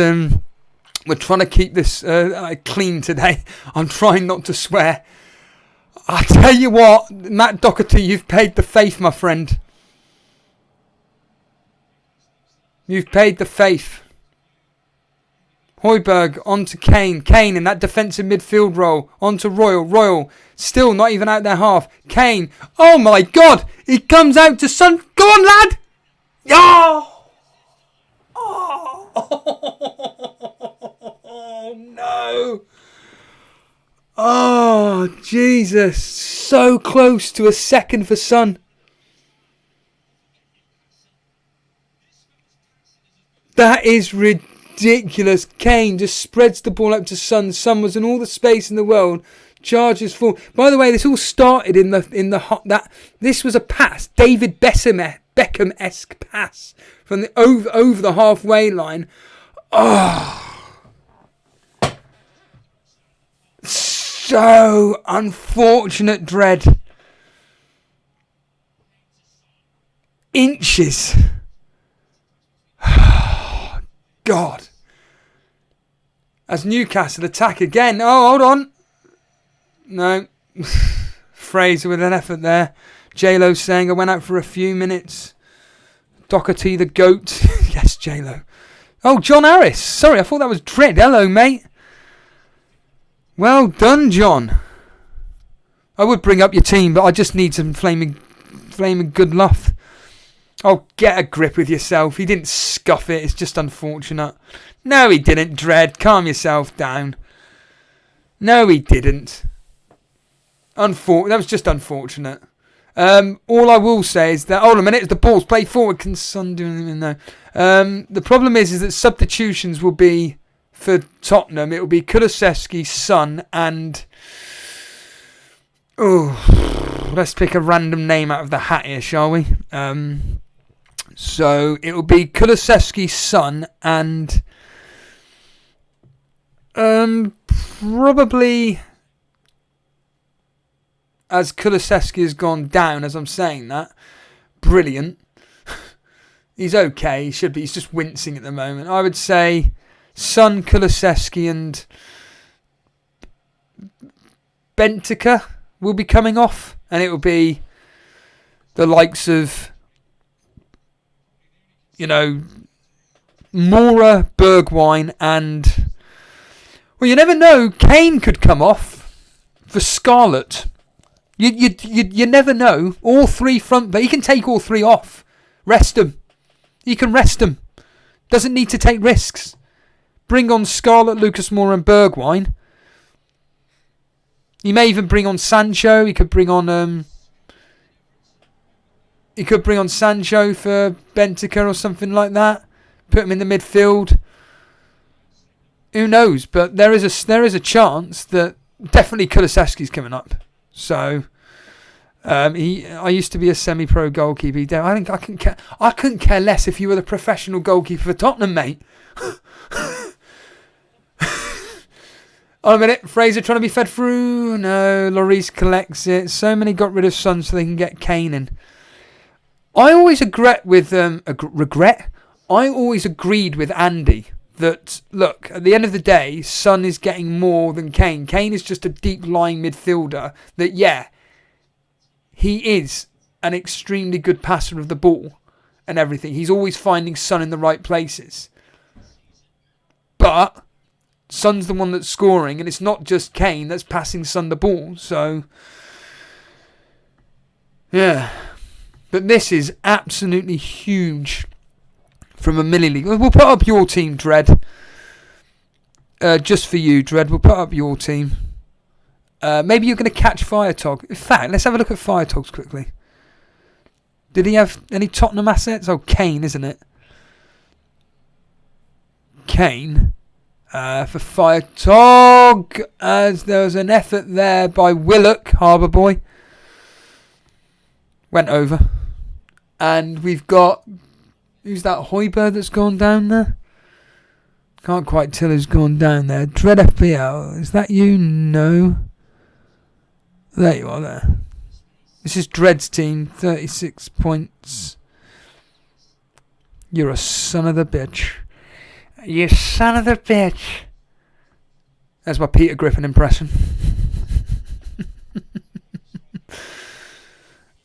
S2: clean today. I'm trying not to swear. I tell you what, Matt Doherty, you've paid the faith, my friend. You've paid the faith. Højbjerg onto Kane. Kane in that defensive midfield role. Onto Royal. Royal still not even out their half. Kane. Oh my God. He comes out to Son. Go on, lad. Oh. Oh no. Oh Jesus. So close to a second for Son. That is ridiculous. Kane just spreads the ball up to Son. Son was in all the space in the world. Charges forward. By the way, this all started in the hot. This was a pass, David Beckham-esque pass from the over the halfway line. Oh, so unfortunate, Dread. Inches. God. As Newcastle attack again. Oh, hold on. No. Fraser with an effort there. J-Lo saying I went out for a few minutes. Doherty the GOAT. Yes, J-Lo. Oh, John Harris. Sorry, I thought that was Dread. Hello, mate. Well done, John. I would bring up your team, but I just need some flaming good luck. Oh, get a grip with yourself. He didn't scuff it. It's just unfortunate. No, he didn't, Dread. Calm yourself down. No, he didn't. That was just unfortunate. All I will say is that... Hold on a minute. The ball's played forward. Can Son do anything? No. The problem is that substitutions will be for Tottenham. It will be Kulusevski, Son, and... Oh, let's pick a random name out of the hat here, shall we? So it will be Kulusevski, Son, and probably, as Kulusevski has gone down, as I'm saying that, brilliant. He's okay. He should be. He's just wincing at the moment. I would say Son, Kulusevski, and Benteke will be coming off, and it will be the likes of, Mora, Bergwijn, and, well, you never know, Kane could come off for Scarlett. You never know. All three front, but he can take all three off. Rest them. He can rest them. Doesn't need to take risks. Bring on Scarlett, Lucas Moura, and Bergwijn. He may even bring on Sancho. He could bring on Sancho for Benteke or something like that. Put him in the midfield. Who knows? But there is a chance that definitely Kulusevski's coming up. So I used to be a semi-pro goalkeeper. I couldn't care less if you were the professional goalkeeper for Tottenham, mate. Oh, a minute. Fraser trying to be fed through. No, Lloris collects it. So many got rid of Son so they can get Kane in. I always agreed with Andy that, look, at the end of the day, Son is getting more than Kane. Kane is just a deep-lying midfielder that, yeah, he is an extremely good passer of the ball and everything. He's always finding Son in the right places. But Son's the one that's scoring, and it's not just Kane that's passing Son the ball. So, yeah. But this is absolutely huge from a mini-league. We'll put up your team, Dread. Just for you, Dread. We'll put up your team. Maybe you're going to catch Firetog. In fact, let's have a look at Firetog's quickly. Did he have any Tottenham assets? Oh, Kane, isn't it? Kane. For Firetog, as there was an effort there by Willock, Harbour Boy. Went over. And we've got... Who's that Hoiberg that's gone down there? Can't quite tell who's gone down there. Dread FPL. Is that you? No. There you are there. This is Dread's team. 36 points. You're a son of the bitch. You son of the bitch. That's my Peter Griffin impression.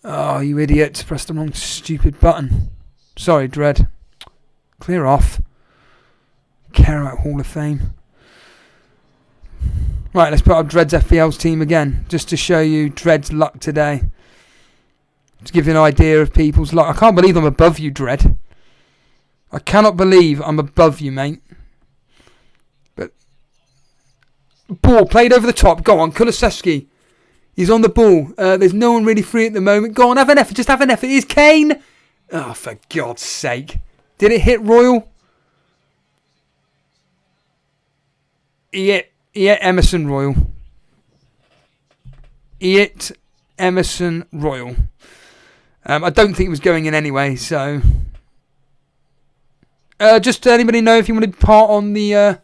S2: Oh, you idiot. Pressed the wrong stupid button. Sorry, Dread. Clear off. Care about Hall of Fame. Right, let's put up Dread's FPL's team again. Just to show you Dread's luck today. To give you an idea of people's luck. I can't believe I'm above you, Dread. I cannot believe I'm above you, mate. But ball played over the top. Go on, Kulusevski. He's on the ball. There's no one really free at the moment. Go on, have an effort. Just have an effort. Here's Kane. Oh, for God's sake. Did it hit Royal? He hit Emerson Royal. He hit Emerson Royal. I don't think it was going in anyway, so... just to anybody know if you want to part on the...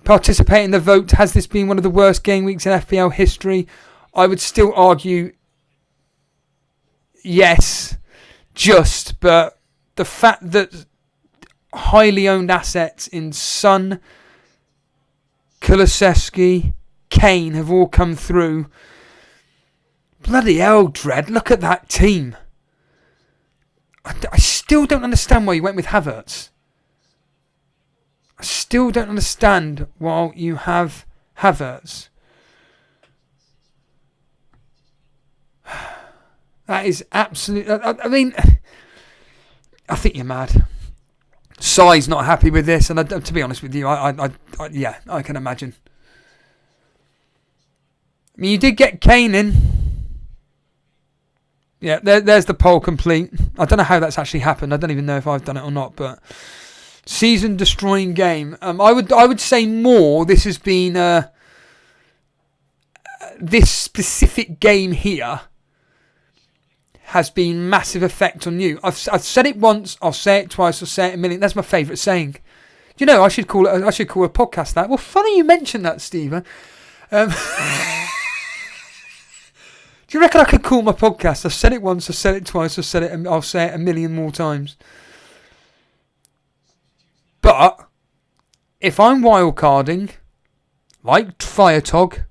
S2: participate in the vote, has this been one of the worst game weeks in FPL history? I would still argue yes, but the fact that highly owned assets in Son, Kulusevski, Kane have all come through. Bloody hell, Dredd, look at that team. I still don't understand why you went with Havertz. I still don't understand why you have Havertz. That is absolute. I mean, I think you're mad. Sai's not happy with this, and to be honest with you, yeah, I can imagine. I mean, you did get Kane in. Yeah, there's the poll complete. I don't know how that's actually happened. I don't even know if I've done it or not, but season destroying game. I would say more. This has been this specific game here has been massive effect on you. I've said it once. I'll say it twice. I'll say it a million. That's my favourite saying. You know, I should call a podcast that. Well, funny you mentioned that, Stephen. Do you reckon I could call my podcast? I've said it once. I've said it twice. I'll say it a million more times. But if I'm wildcarding, like Firetog,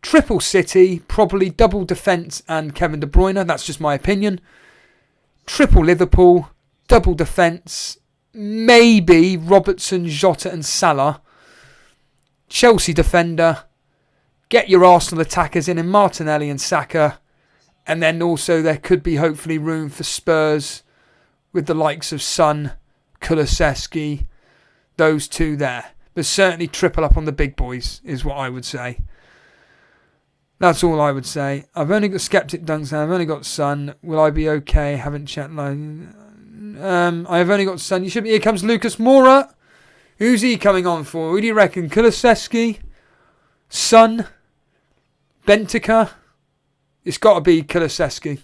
S2: triple City, probably double defence and Kevin De Bruyne, that's just my opinion. Triple Liverpool, double defence, maybe Robertson, Jota and Salah. Chelsea defender, get your Arsenal attackers in Martinelli and Saka. And then also there could be hopefully room for Spurs with the likes of Son, Kulusevski, those two there. But certainly triple up on the big boys is what I would say. That's all I would say. I've only got Skeptic Dunks now. I've only got Son. Will I be okay? Haven't checked line. I've only got Son. You should be. Here comes Lucas Moura. Who's he coming on for? Who do you reckon? Kulusevski? Son? Benteke? It's got to be Kulusevski.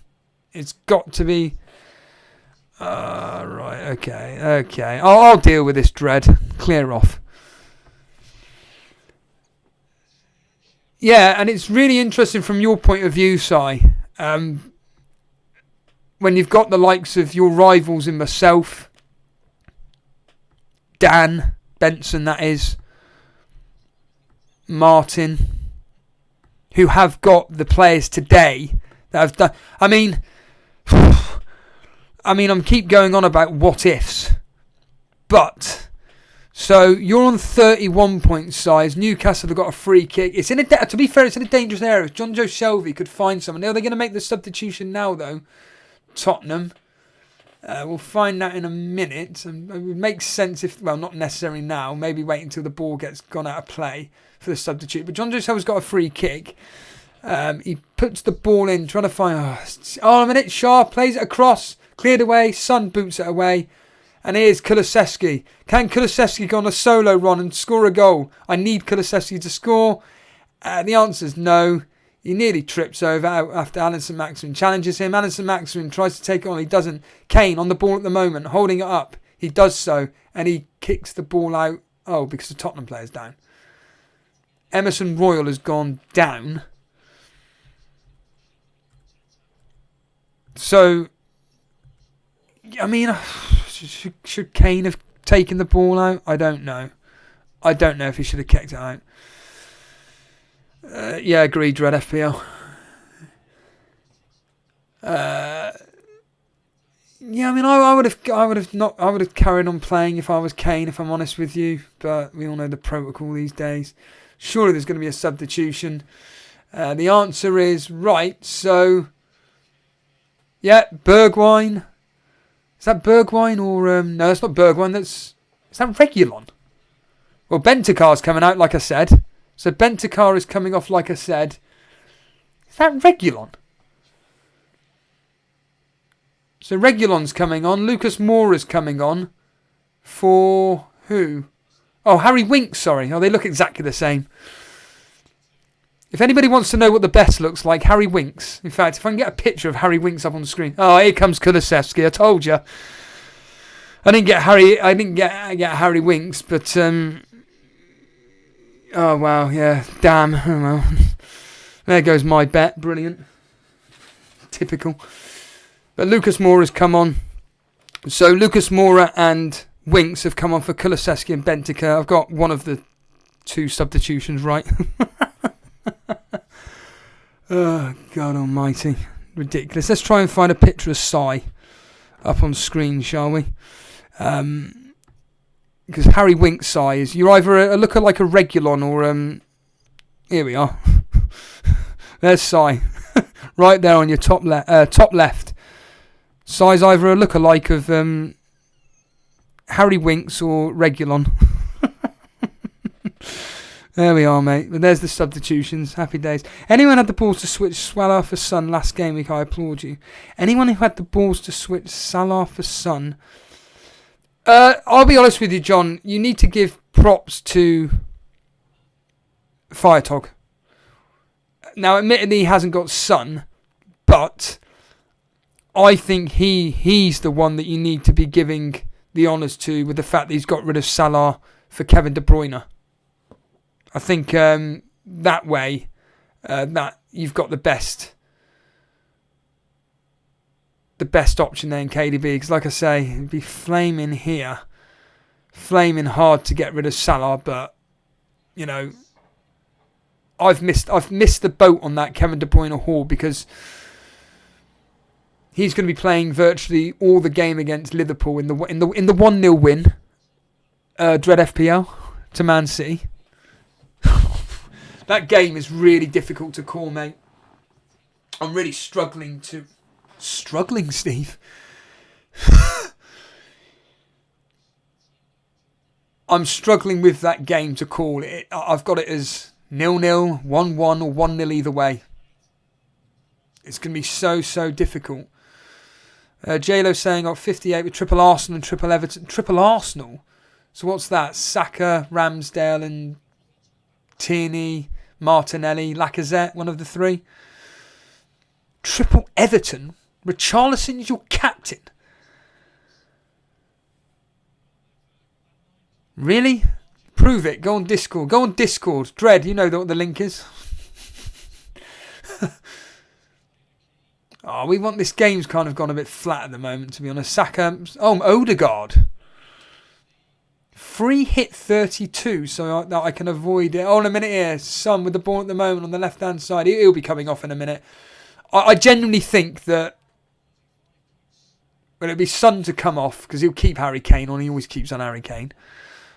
S2: It's got to be. Right. Okay. I'll deal with this, Dread. Clear off. Yeah, and it's really interesting from your point of view, Si. When you've got the likes of your rivals in myself, Dan, Benson that is, Martin, who have got the players today that have done... I mean, I'm keep going on about what ifs, but... So you're on 31 point size. Newcastle have got a free kick. It's to be fair, it's in a dangerous area. If John Joe Shelby could find someone. Are they going to make the substitution now though? Tottenham. We'll find that in a minute. And it would make sense if, well, not necessarily now. Maybe wait until the ball gets gone out of play for the substitute. But John Joe Shelby's got a free kick. He puts the ball in, trying to find. Oh, a minute. Shaw plays it across, cleared away. Son boots it away. And here's Kulusevski. Can Kulusevski go on a solo run and score a goal? I need Kulusevski to score. The answer is no. He nearly trips over after Alison Maximin challenges him. Alison Maximin tries to take it on. He doesn't. Kane on the ball at the moment, holding it up. He does so. And he kicks the ball out. Oh, because the Tottenham player's down. Emerson Royal has gone down. So, I mean... Should Kane have taken the ball out? I don't know. I don't know if he should have kicked it out. Yeah, agreed, Dread FPL. Yeah, I mean, I would have carried on playing if I was Kane, if I'm honest with you. But we all know the protocol these days. Surely there's going to be a substitution. The answer is right. So, yeah, Bergwijn. Is that Bergwijn or... no, that's not Bergwijn. Is that Reguilon? Well, Bentacar's coming out, like I said. So Bentacar is coming off, like I said. Is that Reguilon? So Reguilon's coming on. Lucas Moura's coming on. For who? Oh, Harry Winks, sorry. Oh, they look exactly the same. If anybody wants to know what the best looks like, Harry Winks. In fact, if I can get a picture of Harry Winks up on the screen. Oh, here comes Kulusevski. I told you. I didn't get Harry Winks, but oh wow, yeah, damn. Oh well. There goes my bet. Brilliant. Typical. But Lucas Moura's come on. So Lucas Moura and Winks have come on for Kulusevski and Benteke. I've got one of the two substitutions right. Oh, God almighty. Ridiculous. Let's try and find a picture of Sai up on screen, shall we? Because Harry Winks Sai is... You're either a looker like a Regulon or... Here we are. There's Sai. Right there on your top left. Sai's either a lookalike of Harry Winks or Regulon. There we are, mate. But there's the substitutions. Happy days. Anyone had the balls to switch Salah for Son last game week? I applaud you. Anyone who had the balls to switch Salah for Son? I'll be honest with you, John. You need to give props to Firetog. Now, admittedly, he hasn't got Son, but I think he's the one that you need to be giving the honours to with the fact that he's got rid of Salah for Kevin De Bruyne. I think that way, that you've got the best option there in KDB. Because, like I say, it'd be flaming hard to get rid of Salah. But you know, I've missed the boat on that Kevin De Bruyne haul because he's going to be playing virtually all the game against Liverpool in the 1-0 win. Dread FPL to Man City. That game is really difficult to call, mate. I'm really struggling, Steve? I'm struggling with that game to call it. I've got it as 0-0, 1-1 or 1-0 either way. It's going to be so difficult. J-Lo saying got 58 with triple Arsenal and triple Everton. Triple Arsenal? So what's that? Saka, Ramsdale and Tierney, Martinelli, Lacazette, one of the three. Triple Everton? Richarlison is your captain? Really? Prove it. Go on Discord. Dread, you know what the link is. Oh, this game's kind of gone a bit flat at the moment, to be honest. Saka. Oh, Odegaard. Free hit 32, so that I can avoid it. Oh, in a minute here. Son with the ball at the moment on the left-hand side. He'll be coming off in a minute. I genuinely think that... Well, it'll be Son to come off, because he'll keep Harry Kane on. He always keeps on Harry Kane.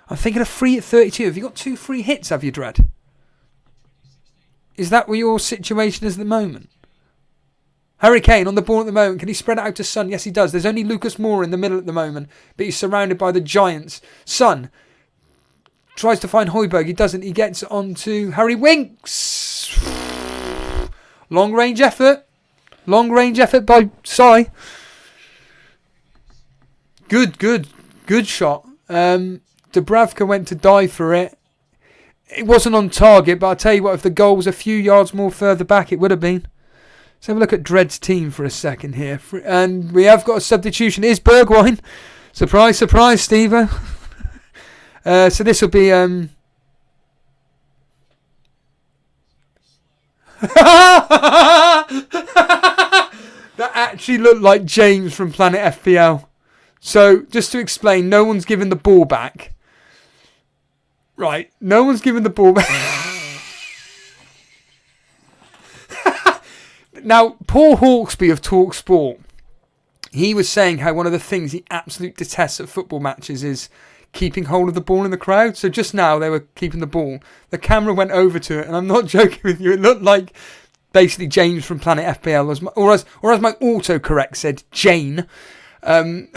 S2: I'm thinking of free hit 32. Have you got 2 free hits, have you, Dread? Is that what your situation is at the moment? Harry Kane on the ball at the moment. Can he spread it out to Son? Yes, he does. There's only Lucas Moura in the middle at the moment, but he's surrounded by the giants. Son tries to find Højbjerg. He doesn't. He gets on to Harry Winks. Long range effort by Sai. Good shot. Dubravka went to die for it. It wasn't on target, but I'll tell you what, if the goal was a few yards more further back, it would have been. Let's have a look at Dread's team for a second here. And we have got a substitution. It is Bergwijn. Surprise, Steve. So this will be... That actually looked like James from Planet FPL. So, just to explain, no one's given the ball back. Right, no one's given the ball back. Now, Paul Hawksby of TalkSport, he was saying how one of the things he absolutely detests at football matches is keeping hold of the ball in the crowd. So just now they were keeping the ball. The camera went over to it, and I'm not joking with you. It looked like basically James from Planet FPL, or as my autocorrect said, Jane. I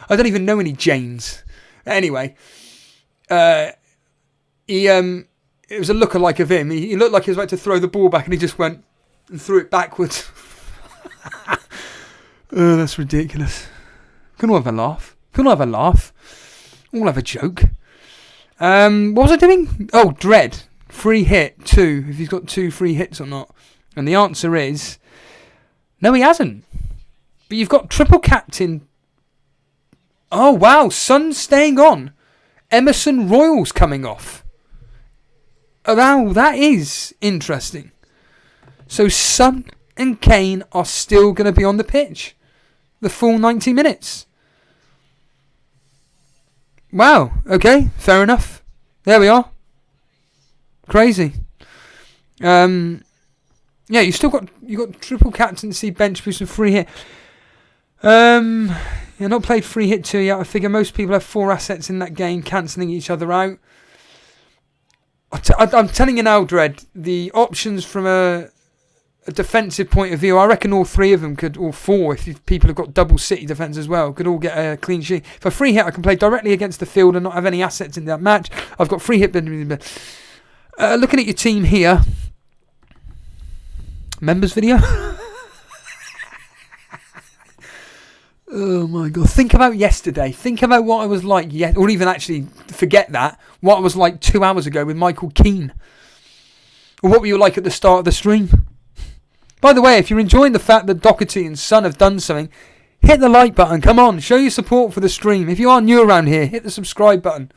S2: don't even know any Janes. Anyway, it was a lookalike of him. He looked like he was about to throw the ball back, and he just went and threw it backwards. Oh, that's ridiculous. Can all have a laugh. All have a joke. What was I doing? Oh, Dread. Free hit 2. If he's got 2 free hits or not. And the answer is, no, he hasn't. But you've got triple captain. Oh, wow. Son's staying on. Emerson Royals coming off. Oh, wow, that is interesting. So Son and Kane are still going to be on the pitch. The full 90 minutes. Wow, okay, fair enough. There we are. Crazy. Yeah, you got triple captaincy, bench boost and free hit. You're not played free hit 2 yet. I figure most people have 4 assets in that game, cancelling each other out. I'm telling you now, Dread, the options from a defensive point of view, I reckon all 3 of them could, or 4, if people have got double City defence as well, could all get a clean sheet. If I free hit, I can play directly against the field and not have any assets in that match. I've got free hit. Looking at your team here. Members video? Oh my god. Think about yesterday. Think about what I was like, or even actually, forget that, what I was like 2 hours ago with Michael Keane. Or what were you like at the start of the stream? By the way, if you're enjoying the fact that Doherty and Son have done something, hit the like button. Come on, show your support for the stream. If you are new around here, hit the subscribe button.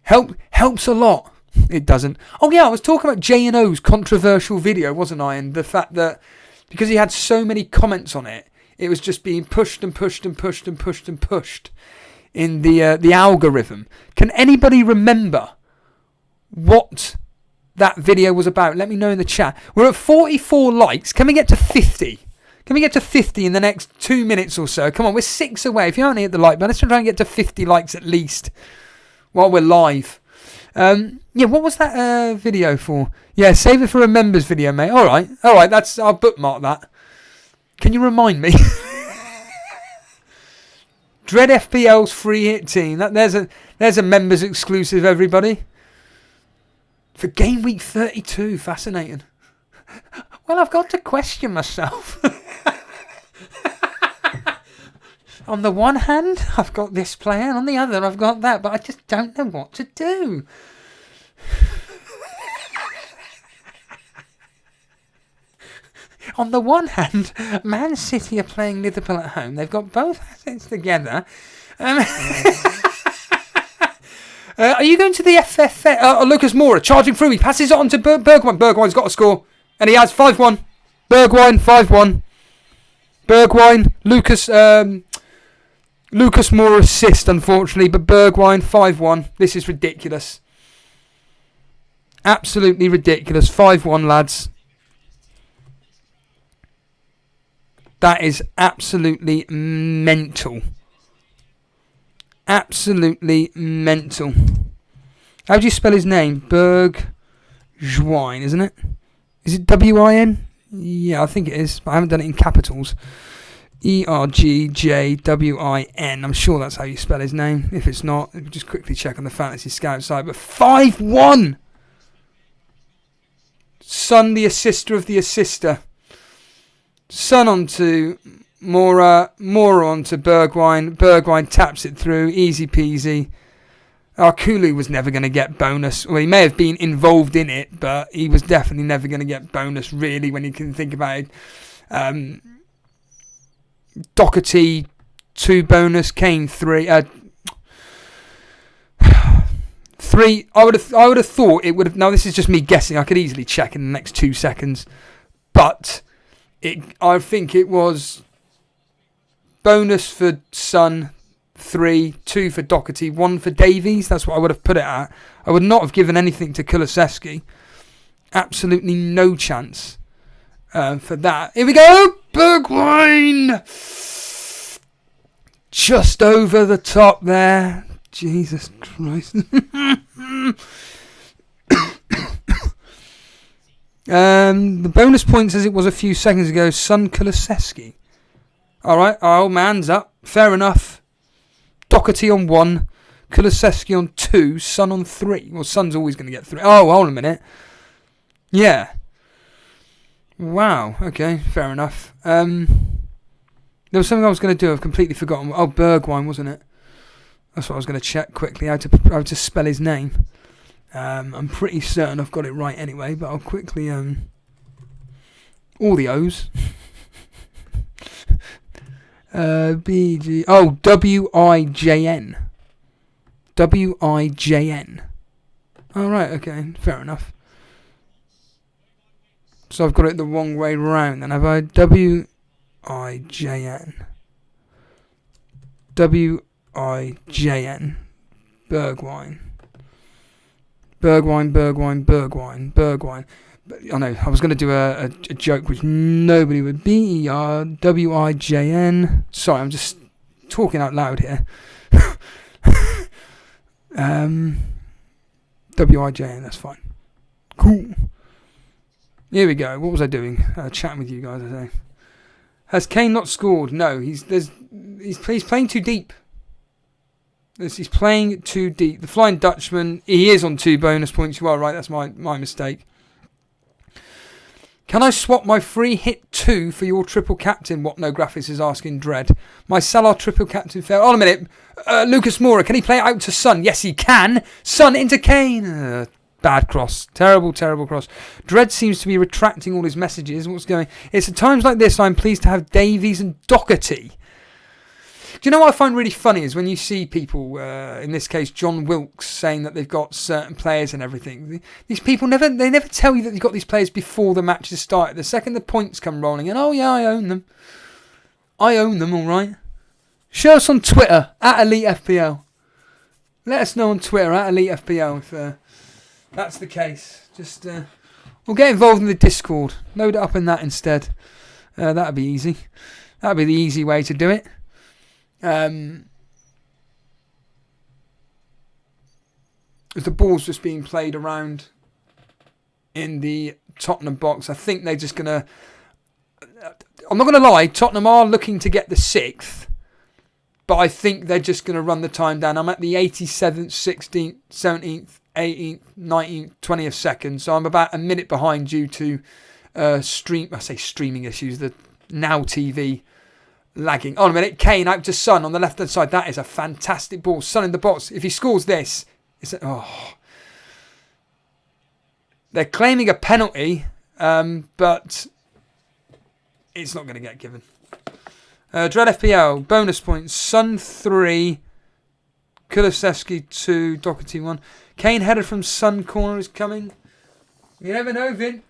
S2: Helps a lot. It doesn't. Oh yeah, I was talking about J&O's controversial video, wasn't I? And the fact that because he had so many comments on it, it was just being pushed and pushed and pushed and pushed and pushed in the algorithm. Can anybody remember what that video was about? Let me know in the chat. We're at 44 likes. Can we get to 50? Can we get to 50 in the next 2 minutes or so? Come on, we're 6 away. If you haven't hit the like button, let's try and get to 50 likes at least while we're live. Yeah, what was that video for? Yeah, save it for a members video, mate. All right. I'll bookmark that. Can you remind me? Dread FPL's free hit team. There's a members exclusive, everybody. For game week 32, fascinating. Well, I've got to question myself. On the one hand, I've got this player, and on the other, I've got that, but I just don't know what to do. On the one hand, Man City are playing Liverpool at home. They've got both assets together. Are you going to the FFF? Lucas Moura charging through. He passes it on to Bergwijn. Bergwijn's got a score. And he has 5-1. Bergwijn, 5-1. Bergwijn. Lucas Moura assist, unfortunately. But Bergwijn, 5-1. This is ridiculous. Absolutely ridiculous. 5-1, lads. That is absolutely mental. Absolutely mental. How do you spell his name? Bergwijn, isn't it? Is it W-I-N? Yeah, I think it is, but I haven't done it in capitals. E-R-G-J-W-I-N. I'm sure that's how you spell his name. If it's not, just quickly check on the Fantasy Scout site. But 5-1! Son, the assister of the assister. Son onto Moura onto Bergwijn. Bergwijn taps it through, easy peasy. Kulu was never going to get bonus. Well, he may have been involved in it, but he was definitely never going to get bonus, really, when you can think about it. Doherty, 2 bonus. Kane, 3. 3. I would have thought it would have... Now, this is just me guessing. I could easily check in the next 2 seconds. But I think it was bonus for Son, 3, 2 for Doherty, 1 for Davies. That's what I would have put it at. I would not have given anything to Kulusevski. Absolutely no chance for that. Here we go. Bergwijn. Just over the top there. Jesus Christ. The bonus point says it was a few seconds ago. Son Kulusevski. Alright, our old man's up. Fair enough. Doherty on 1. Kulusevski on 2. Son on 3. Well, Son's always going to get 3. Oh, hold on a minute. Yeah. Wow. Okay, fair enough. There was something I was going to do. I've completely forgotten. Oh, Bergwijn, wasn't it? That's what I was going to check quickly, how to spell his name. I'm pretty certain I've got it right anyway, but I'll quickly... all the O's. W-I-J-N. W-I-J-N. Oh, right, okay, fair enough. So I've got it the wrong way round, then have I? W-I-J-N. W-I-J-N. Bergwijn. Bergwijn. I know, I was going to do a joke which nobody would. B-E-R-W-I-J-N. Sorry, I'm just talking out loud here. W-I-J-N, that's fine. Cool. Here we go. What was I doing? Chatting with you guys, I think. Has Kane not scored? No, he's playing too deep. He's playing too deep. The Flying Dutchman, he is on 2 bonus points. You are right, that's my mistake. Can I swap my free hit 2 for your triple captain? What no graphics is asking Dread. My Salah triple captain failed. On a minute. Lucas Moura, can he play it out to Son? Yes, he can. Son into Kane. Bad cross. Terrible cross. Dread seems to be retracting all his messages. What's going? It's at times like this I'm pleased to have Davies and Doherty. Do you know what I find really funny is when you see people, in this case John Wilkes, saying that they've got certain players and everything. These people never tell you that they've got these players before the match has started. The second the points come rolling, and oh yeah, I own them. I own them, all right. Show us on Twitter at Elite FPL. Let us know on Twitter at Elite FPL if that's the case. Just we'll get involved in the Discord. Load it up in that instead. That'd be easy. That'd be the easy way to do it. As the ball's just being played around in the Tottenham box, I think they're just going to... I'm not going to lie, Tottenham are looking to get the 6th, but I think they're just going to run the time down. I'm at the 87th, 16th, 17th, 18th, 19th, 20th second, so I'm about a minute behind due to streaming issues, the Now TV lagging. On a minute, Kane out to Son on the left-hand side. That is a fantastic ball. Son in the box. If he scores this, they're claiming a penalty, but it's not going to get given. Dread FPL, bonus points. Son 3, Kulusevski 2, Doherty 1. Kane headed from Son corner is coming. You never know, Vin.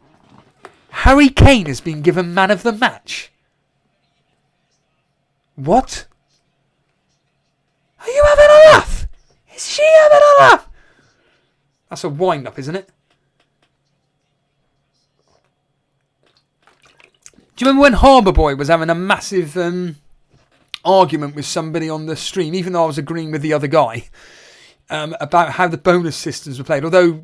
S2: Harry Kane has been given man of the match. What? Are you having a laugh? Is she having a laugh? That's a wind-up, isn't it? Do you remember when Harbour Boy was having a massive argument with somebody on the stream, even though I was agreeing with the other guy, about how the bonus systems were played? On a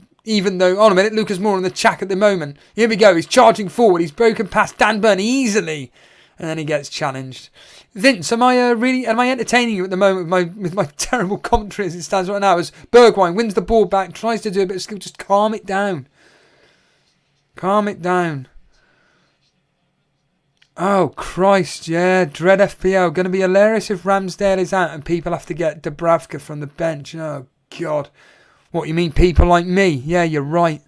S2: minute, Lucas Moura in the chat at the moment. Here we go. He's charging forward. He's broken past Dan Burn easily. And then he gets challenged. Vince, am I entertaining you at the moment with my terrible commentary as it stands right now? As Bergwijn wins the ball back, tries to do a bit of skill, just calm it down. Calm it down. Oh Christ, yeah, Dread FPL. Going to be hilarious if Ramsdale is out and people have to get Dubravka from the bench. Oh God. What, you mean people like me? Yeah, you're right.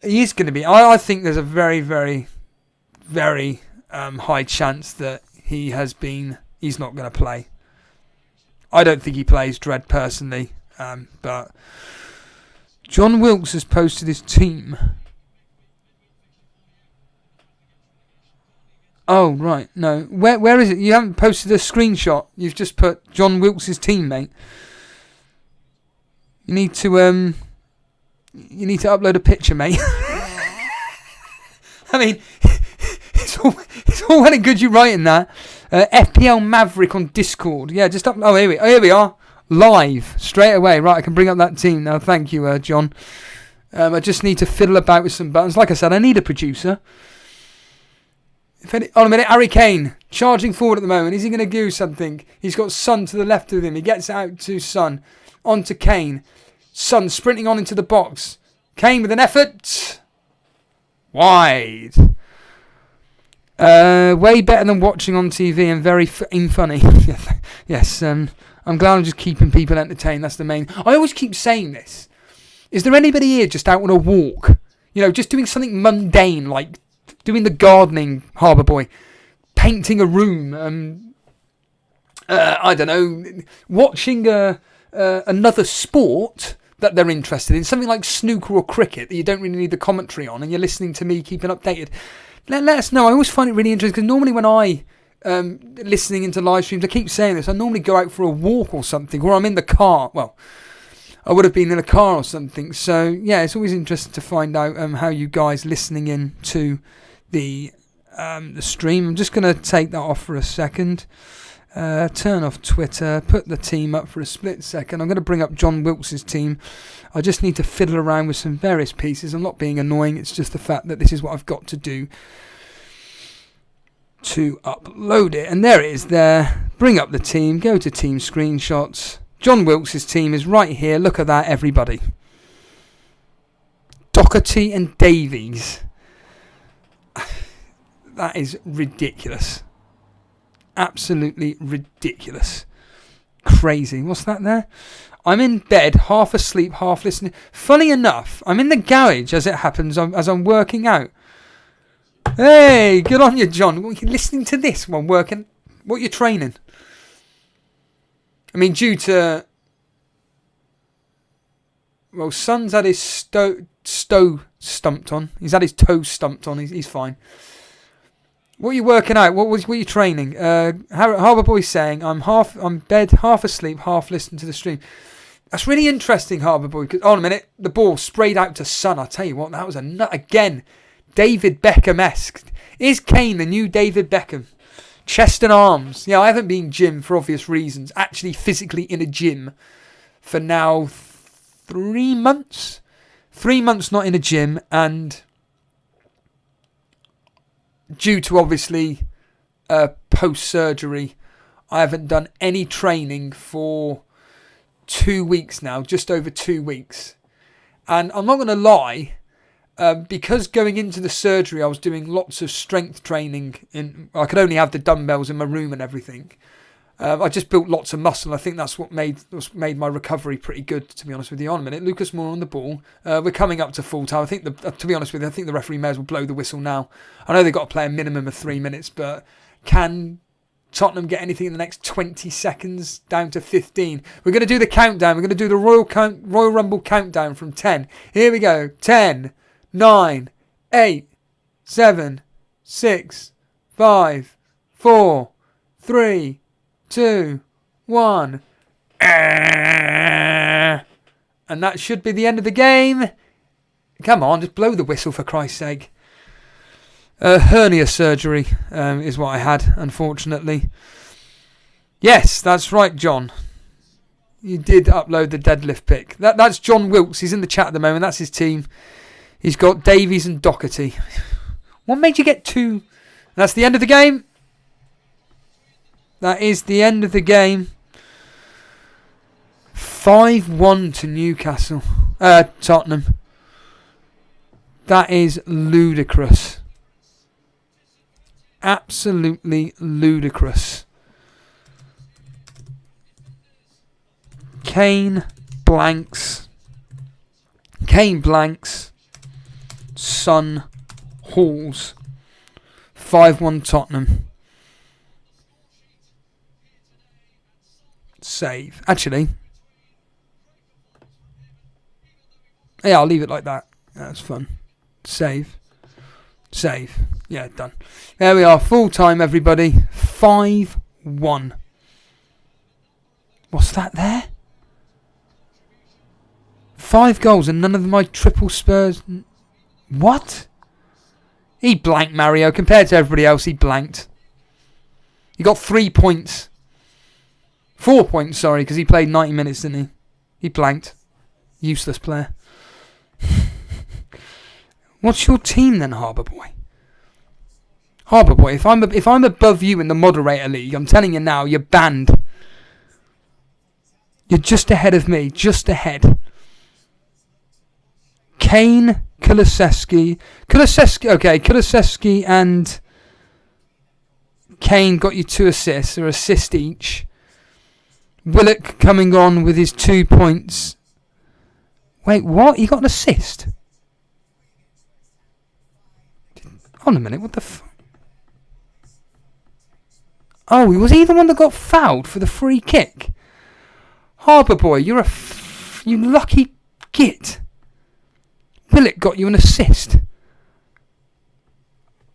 S2: He is going to be. I think there's a very, very, very high chance that he's not going to play. I don't think he plays, Dread, personally. But John Wilkes has posted his team. Oh, right. No. Where is it? You haven't posted a screenshot. You've just put John Wilkes' team, mate. You need to upload a picture, mate. I mean, it's all well and good you writing that. FPL Maverick on Discord. Yeah, just up. Oh, here we are. Live. Straight away. Right, I can bring up that team now. Thank you, John. I just need to fiddle about with some buttons. Like I said, I need a producer. On a minute, Harry Kane charging forward at the moment. Is he going to do something? He's got Son to the left of him. He gets out to Son. On to Kane. Son sprinting on into the box. Kane with an effort. Wide. Way better than watching on TV and very funny. Yes, I'm glad I'm just keeping people entertained. That's the main. I always keep saying this. Is there anybody here just out on a walk? You know, just doing something mundane like doing the gardening, Harbour Boy, painting a room. I don't know, watching another sport that they're interested in, something like snooker or cricket that you don't really need the commentary on, and you're listening to me keeping updated. Let us know. I always find it really interesting because normally when I listening into live streams, I keep saying this, I normally go out for a walk or something, or I'm in the car. Well, I would have been in a car or something. So yeah, it's always interesting to find out how you guys listening in to the stream. I'm just going to take that off for a second. Turn off Twitter, put the team up for a split second. I'm going to bring up John Wilkes' team. I just need to fiddle around with some various pieces. I'm not being annoying, it's just the fact that this is what I've got to do to upload it. And there it is there. Bring up the team, go to team screenshots. John Wilkes' team is right here. Look at that, everybody. Doherty and Davies. That is ridiculous. Absolutely ridiculous. Crazy. What's that there? I'm in bed, half asleep, half listening. Funny enough, I'm in the garage as it happens, as I'm working out. Hey, good on you, John. What, you're listening to this while working? What are you training? I mean, due to... Well, Son's had his toe stumped on. He's had his toe stumped on. He's fine. What are you working out? What are you training? Harbour Boy's saying, I'm bed, half asleep, half listening to the stream. That's really interesting, Harbour Boy. Hold on a minute. The ball sprayed out to Son. I'll tell you what, that was a nut again. David Beckham-esque. Is Kane the new David Beckham? Chest and arms. Yeah, I haven't been gym for obvious reasons. Actually, physically in a gym for now 3 months. 3 months not in a gym, and due to obviously post-surgery, I haven't done any training for 2 weeks now, just over 2 weeks. And I'm not going to lie, because going into the surgery I was doing lots of strength training. I could only have the dumbbells in my room and everything. I just built lots of muscle. I think that's what made my recovery pretty good, to be honest with you. On a minute, Lucas Moore on the ball. We're coming up to full time. I think to be honest with you, I think the referee may as well blow the whistle now. I know they've got to play a minimum of 3 minutes, but can Tottenham get anything in the next 20 seconds down to 15? We're going to do the countdown. We're going to do the Royal Rumble countdown from 10. Here we go. 10, 9, 8, 7, 6, 5, 4, 3, 2, 1. And that should be the end of the game. Come on, just blow the whistle for Christ's sake. Hernia surgery is what I had, unfortunately. Yes, that's right, John. You did upload the deadlift pic. That's John Wilkes. He's in the chat at the moment. That's his team. He's got Davies and Doherty. What made you get two? That's the end of the game. That is the end of the game. 5-1 to Newcastle. Tottenham. That is ludicrous. Absolutely ludicrous. Kane blanks. Son HAULS. 5-1 Tottenham. Save. Actually. Yeah, I'll leave it like that. That's fun. Save. Yeah, done. There we are. Full time, everybody. 5-1. What's that there? 5 goals and none of my triple Spurs. What? He blanked, Mario. Compared to everybody else, he blanked. He got 3 points. 4 points, sorry, because he played 90 minutes, didn't he? He blanked. Useless player. What's your team then, Harbour Boy? Harbour Boy, if I'm above you in the moderator league, I'm telling you now, you're banned. You're just ahead of me, just ahead. Kane, Kulusevski, and Kane got you 2 assists, or assist each. Willock coming on with his 2 points. Wait, what? He got an assist? Hold on a minute, what the fuck? Oh, was he the one that got fouled for the free kick? Harbour boy, you're you lucky git. Willock got you an assist.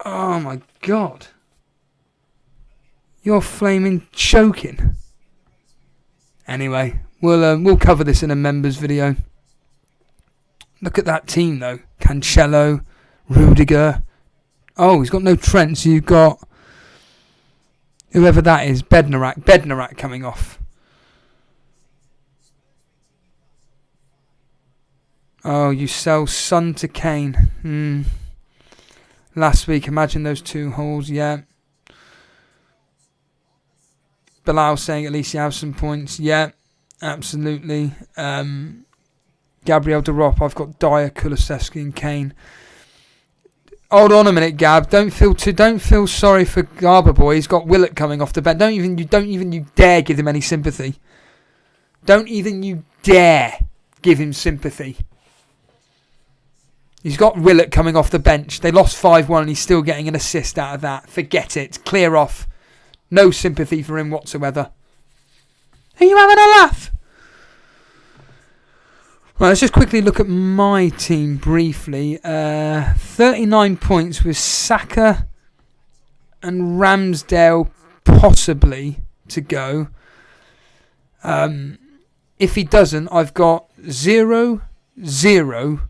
S2: Oh my god. You're flaming choking. Anyway, we'll cover this in a members video. Look at that team though. Cancelo, Rudiger. Oh, he's got no Trent, so you've got whoever that is, Bednarak coming off. Oh, you sell Son to Kane. Last week, imagine those 2 holes, yeah. Bilal saying at least you have some points. Yeah, absolutely. Gabriel Derop, I've got Dyer, Kulusevski and Kane. Hold on a minute, Gab. Don't feel sorry for Garber boy. He's got Willock coming off the bench. Don't even you dare give him any sympathy. Don't even you dare give him sympathy. He's got Willock coming off the bench. They lost 5-1 and he's still getting an assist out of that. Forget it. Clear off. No sympathy for him whatsoever. Are you having a laugh? Right, let's just quickly look at my team briefly. 39 points with Saka and Ramsdale possibly to go. If he doesn't, I've got 0, 0,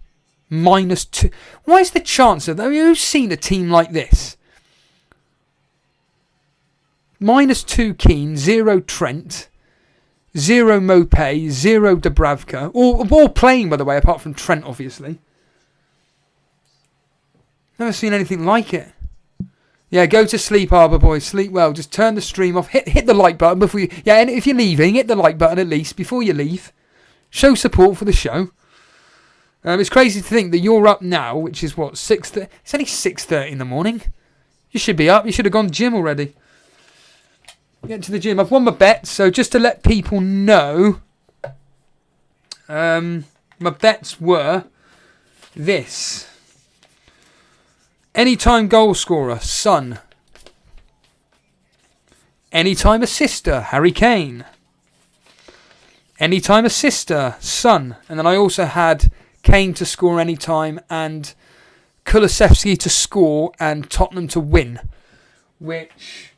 S2: -2. Why is the chance of that? I mean, who's seen a team like this? -2 Keane, 0 Trent, 0 Mopé, 0 Dubravka. All playing, by the way, apart from Trent, obviously. Never seen anything like it. Yeah, go to sleep, Arbor boy. Sleep well. Just turn the stream off. Hit the like button before you... Yeah, and if you're leaving, hit the like button at least before you leave. Show support for the show. It's crazy to think that you're up now, which is what, 6:30? It's only 6:30 in the morning. You should be up. You should have gone to gym already. Get to the gym. I've won my bet, so just to let people know, my bets were this. Anytime goal scorer, Son. Anytime assister, Harry Kane. Anytime assister, Son. And then I also had Kane to score anytime and Kulusevski to score and Tottenham to win. Which...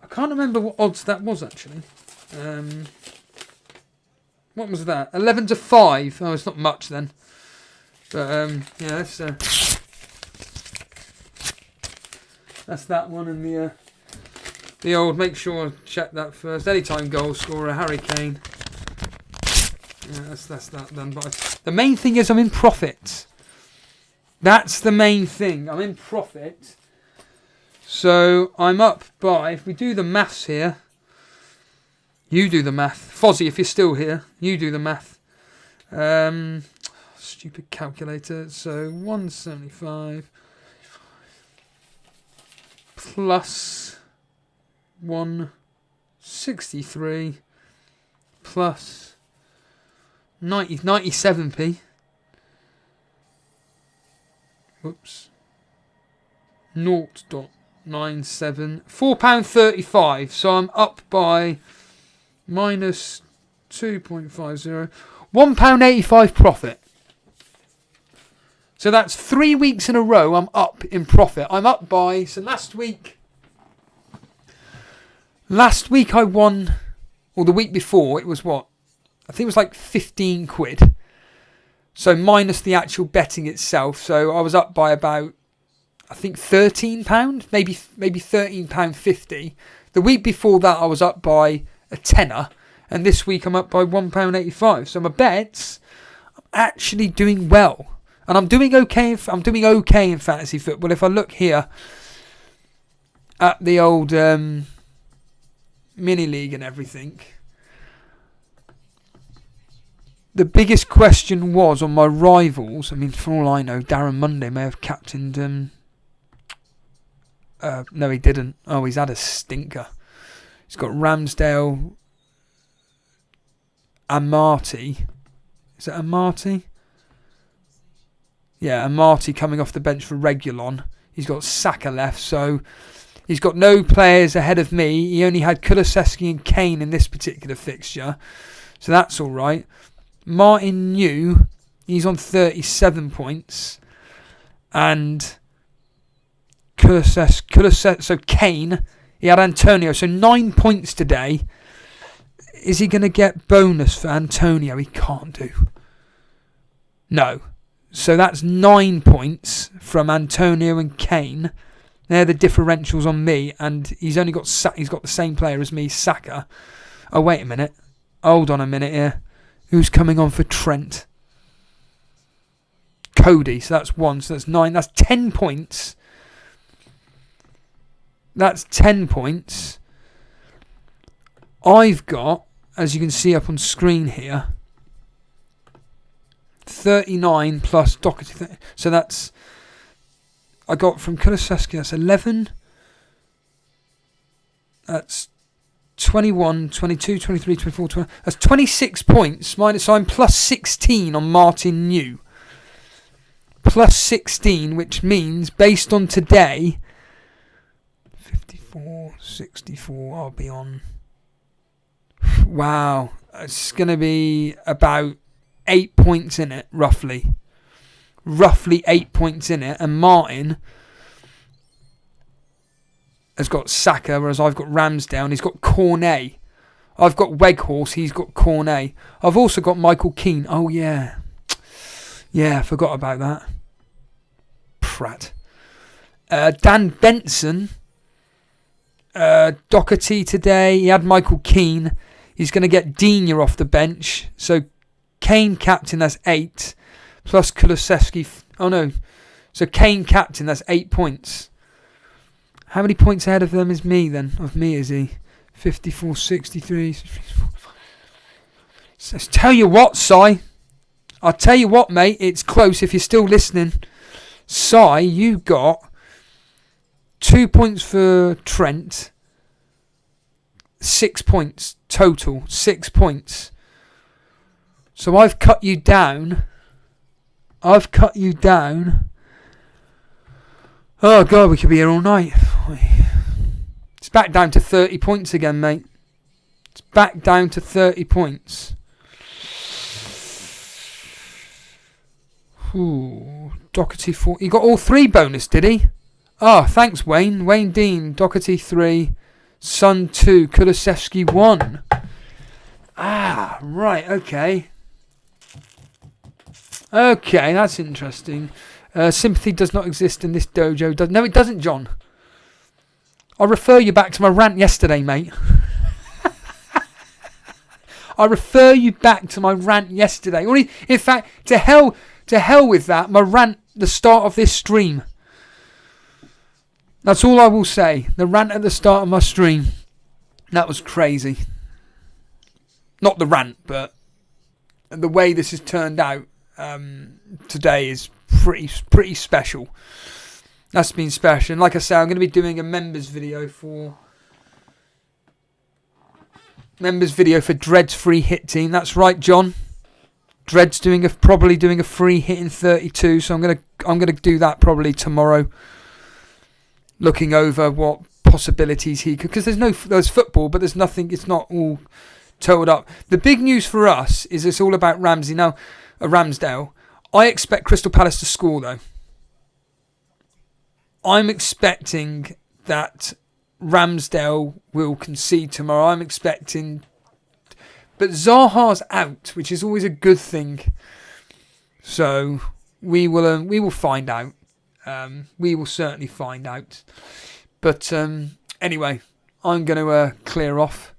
S2: I can't remember what odds that was actually. What was that? 11-5. Oh, it's not much then. But yeah, that's that one, and the old. Make sure to check that first. Anytime goal scorer, Harry Kane. Yeah, that's that done. But the main thing is I'm in profit. That's the main thing. I'm in profit. So I'm up by, if we do the maths here, you do the math. Fozzie, if you're still here, you do the math. Stupid calculator. So 175 plus 163 plus 97p. Whoops. 0.97. £4.35. So I'm up by minus 2.50. £1.85 profit. So that's 3 weeks in a row I'm up in profit. I'm up by... So last week I won... Or the week before, it was what? I think it was like 15 quid. So minus the actual betting itself. So I was up by about... I think £13, maybe £13.50. The week before that, I was up by a tenner, and this week I'm up by £1.85. So my bets, I'm actually doing well, and I'm doing okay. I'm doing okay in fantasy football. If I look here at the old mini league and everything, the biggest question was on my rivals. I mean, for all I know, Darren Monday may have captained No, he didn't. Oh, he's had a stinker. He's got Ramsdale, Amati. Is it Amati? Yeah, Amati coming off the bench for Regulon. He's got Saka left, so he's got no players ahead of me. He only had Kulusevski and Kane in this particular fixture, so that's all right. Martin New, he's on 37 points, and Kulusevski, so Kane, he had Antonio, so 9 points today. Is he going to get bonus for Antonio? He can't do. No. So that's 9 points from Antonio and Kane. They're the differentials on me, and he's only got he's got the same player as me, Saka. Oh, wait a minute. Hold on a minute here. Who's coming on for Trent? Cody. So that's 1. So that's 9. That's 10 points. That's 10 points. I've got, as you can see up on screen here, 39 plus Doherty. So that's, I got from Kulusevski, that's 11. That's 21, 22, 23, 24, 20. That's 26 points. So I'm plus 16 on Martin New. Plus 16, which means, based on today, 54, 64, I'll be on. Wow. It's going to be about 8 points in it, roughly. Roughly 8 points in it. And Martin has got Saka, whereas I've got Ramsdale, and he's got Cornet. I've got Weghorst, he's got Cornet. I've also got Michael Keane. Oh, yeah. Yeah, I forgot about that. Prat. Dan Benson. Doherty today. He had Michael Keane. He's going to get Digne off the bench. So Kane captain, that's 8. Plus Kulusevski. Oh no. So Kane captain, that's 8 points. How many points ahead of them is me then? Of me is he? 54, 63. So tell you what, Si. I'll tell you what, mate. It's close if you're still listening. Si, you got 2 points for Trent. 6 points total. 6 points. So I've cut you down. Oh God, we could be here all night. It's back down to 30 points again, mate. It's back down to 30 points. Ooh, Doherty 4. He got all 3 bonus, did he? Oh, thanks, Wayne. Wayne Dean, Doherty 3, Son 2, Kulusevski 1. Ah, right, okay. Okay, that's interesting. Sympathy does not exist in this dojo. No, it doesn't, John. I'll refer you back to my rant yesterday, mate. I refer you back to my rant yesterday. Or in fact, to hell with that. My rant, the start of this stream. That's all I will say. The rant at the start of my stream. That was crazy. Not the rant, but the way this has turned out today is pretty special. That's been special. And like I say, I'm going to be doing a members video for Dread's free hit team. That's right, John. Dread's probably doing a free hit in 32, so I'm gonna do that probably tomorrow. Looking over what possibilities he could, because there's football, but there's nothing. It's not all totaled up. The big news for us is it's all about Ramsdale. I expect Crystal Palace to score though. I'm expecting that Ramsdale will concede tomorrow. I'm expecting, but Zaha's out, which is always a good thing. So we will find out. We will certainly find out. But anyway, I'm going to clear off.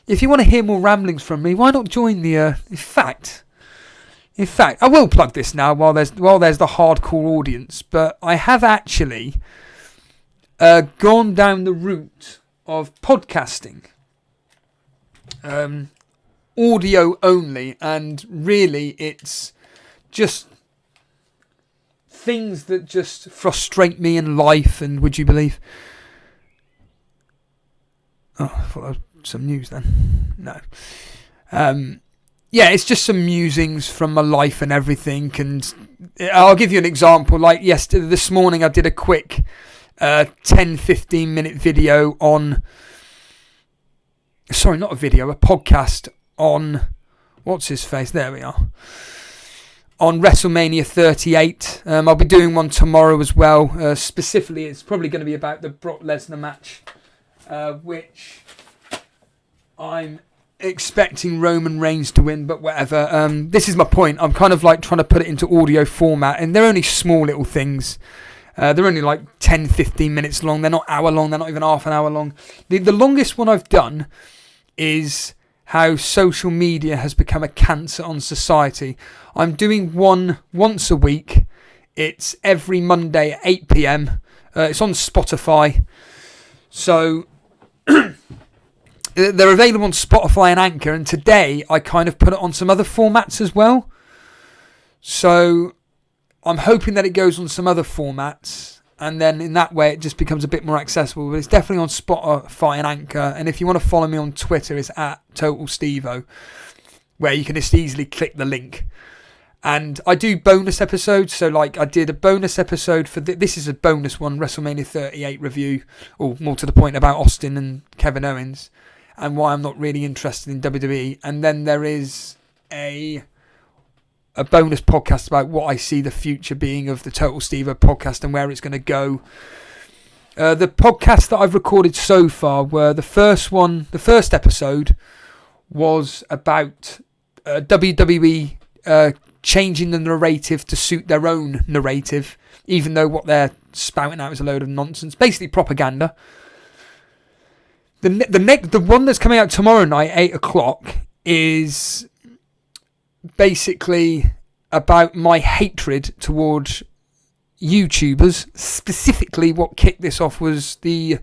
S2: If you want to hear more ramblings from me, why not join the? In fact, I will plug this now while there's the hardcore audience. But I have actually gone down the route of podcasting, audio only, and really it's just things that just frustrate me in life, and would you believe... Oh, I thought that was some news then. No. Yeah, it's just some musings from my life and everything, and I'll give you an example. Like this morning I did a quick 10-15 minute video on... Sorry, not a video, a podcast on... What's his face? There we are. On WrestleMania 38. I'll be doing one tomorrow as well. Specifically, it's probably going to be about the Brock Lesnar match, which I'm expecting Roman Reigns to win, but whatever. This is my point. I'm kind of like trying to put it into audio format, and they're only small little things. They're only like 10-15 minutes long. They're not hour long. They're not even half an hour long. The longest one I've done is how social media has become a cancer on society. I'm doing one once a week. It's every Monday at 8 p.m. It's on Spotify. So they're available on Spotify and Anchor. And today I kind of put it on some other formats as well. So I'm hoping that it goes on some other formats. And then in that way, it just becomes a bit more accessible. But it's definitely on Spotify and Anchor. And if you want to follow me on Twitter, it's at TotalStevo, where you can just easily click the link. And I do bonus episodes. So like I did a bonus episode for... This is a bonus one, WrestleMania 38 review. Or more to the point, about Austin and Kevin Owens. And why I'm not really interested in WWE. And then there is a bonus podcast about what I see the future being of the Total Stevo podcast and where it's going to go. The podcasts that I've recorded so far were the first episode was about WWE changing the narrative to suit their own narrative, even though what they're spouting out is a load of nonsense, basically propaganda. The one that's coming out tomorrow night, 8 o'clock, is basically about my hatred towards YouTubers. Specifically, what kicked this off was the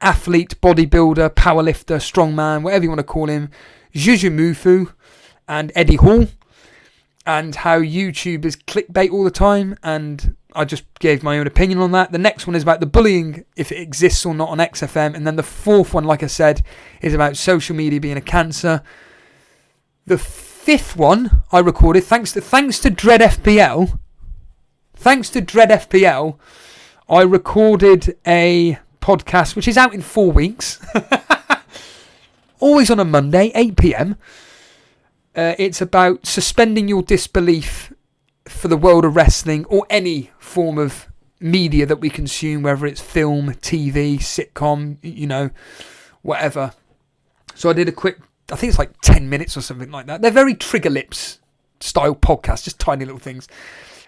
S2: athlete, bodybuilder, powerlifter, strongman, whatever you want to call him, Juju Mufu and Eddie Hall, and how YouTubers clickbait all the time, and I just gave my own opinion on that. The next one is about the bullying, if it exists or not, on XFM, and then the fourth one, like I said, is about social media being a cancer. The fifth one I recorded, thanks to Dread FPL. Thanks to Dread FPL, I recorded a podcast which is out in 4 weeks. Always on a Monday, 8 p.m. It's about suspending your disbelief for the world of wrestling or any form of media that we consume, whether it's film, TV, sitcom, whatever. So I did a quick, I think it's like 10 minutes or something like that. They're very Trigger Lips style podcasts, just tiny little things.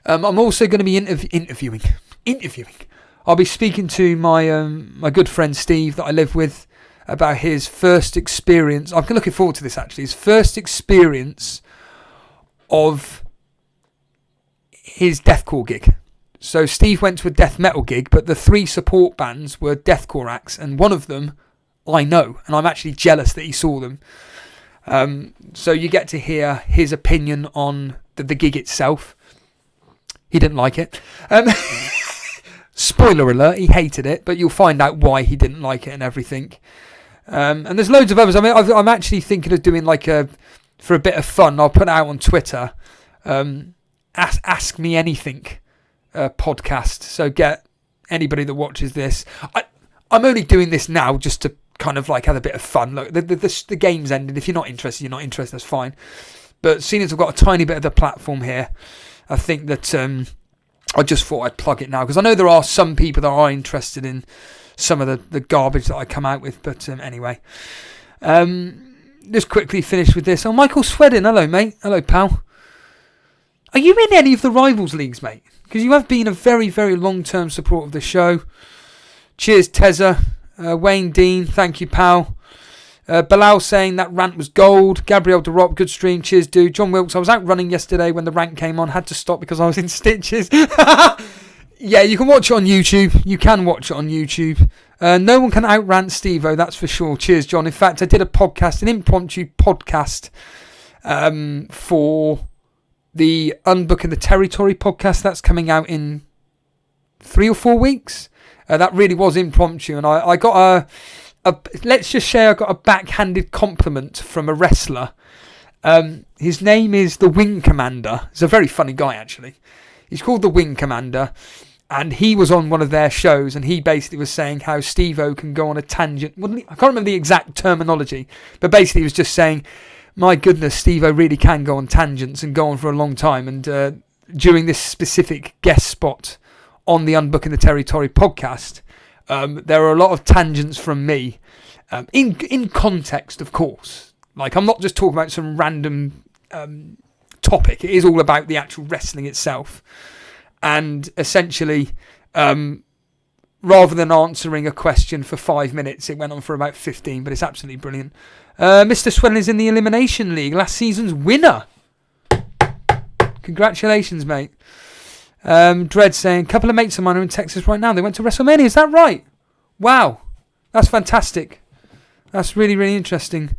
S2: I'm also going to be interviewing. I'll be speaking to my good friend Steve that I live with about his first experience. I'm looking forward to this actually. His first experience of his deathcore gig. So Steve went to a death metal gig, but the 3 support bands were deathcore acts, and one of them I know, and I'm actually jealous that he saw them. So you get to hear his opinion on the gig itself. He didn't like it. Spoiler alert, he hated it, but you'll find out why he didn't like it and everything. And there's loads of others. I mean, I'm actually thinking of doing for a bit of fun, I'll put it out on Twitter, Ask Me Anything podcast. So get anybody that watches this. I'm only doing this now just to kind of like have a bit of fun. Look, the game's ended. If you're not interested, you're not interested. That's fine. But seeing as I've got a tiny bit of the platform here, I think that I just thought I'd plug it now, because I know there are some people that are interested in some of the garbage that I come out with. But anyway, just quickly finish with this. Oh, Michael Swedden, hello mate, hello pal. Are you in any of the rivals leagues, mate? Because you have been a very, very long-term supporter of the show. Cheers, Tezza. Wayne Dean, thank you, pal. Bilal saying that rant was gold. Gabriel DeRop, good stream. Cheers, dude. John Wilkes, I was out running yesterday when the rant came on. Had to stop because I was in stitches. Yeah, you can watch it on YouTube. You can watch it on YouTube. No one can outrant Steve-O, that's for sure. Cheers, John. In fact, I did a podcast, an impromptu podcast for the Unbooking the Territory podcast. That's coming out in 3 or 4 weeks. That really was impromptu, and I got let's just say I got a backhanded compliment from a wrestler. His name is the Wing Commander. He's a very funny guy, actually. He's called the Wing Commander, and he was on one of their shows, and he basically was saying how Steve-O can go on a tangent. I can't remember the exact terminology, but basically he was just saying, my goodness, Steve-O really can go on tangents and go on for a long time. And during this specific guest spot on the Unbooking the Territory podcast, there are a lot of tangents from me, in context, of course. Like, I'm not just talking about some random topic. It is all about the actual wrestling itself. And essentially, rather than answering a question for 5 minutes, it went on for about 15, but it's absolutely brilliant. Mr. Swellen is in the Elimination League, last season's winner. Congratulations, mate. Dread saying, a couple of mates of mine are in Texas right now. They went to WrestleMania. Is that right? Wow. That's fantastic. That's really, really interesting.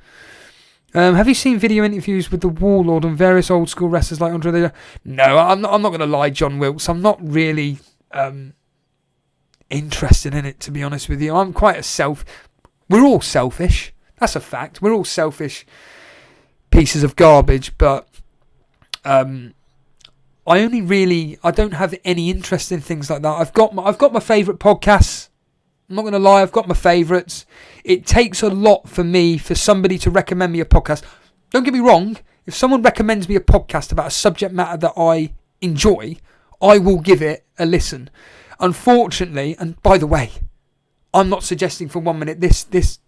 S2: Have you seen video interviews with the Warlord and various old school wrestlers like Andre? No, I'm not going to lie, John Wilkes. I'm not really interested in it, to be honest with you. I'm quite we're all selfish. That's a fact. We're all selfish pieces of garbage, but I don't have any interest in things like that. I've got my favourite podcasts. I'm not going to lie, I've got my favourites. It takes a lot for me for somebody to recommend me a podcast. Don't get me wrong, if someone recommends me a podcast about a subject matter that I enjoy, I will give it a listen. Unfortunately, and by the way, I'm not suggesting for 1 minute this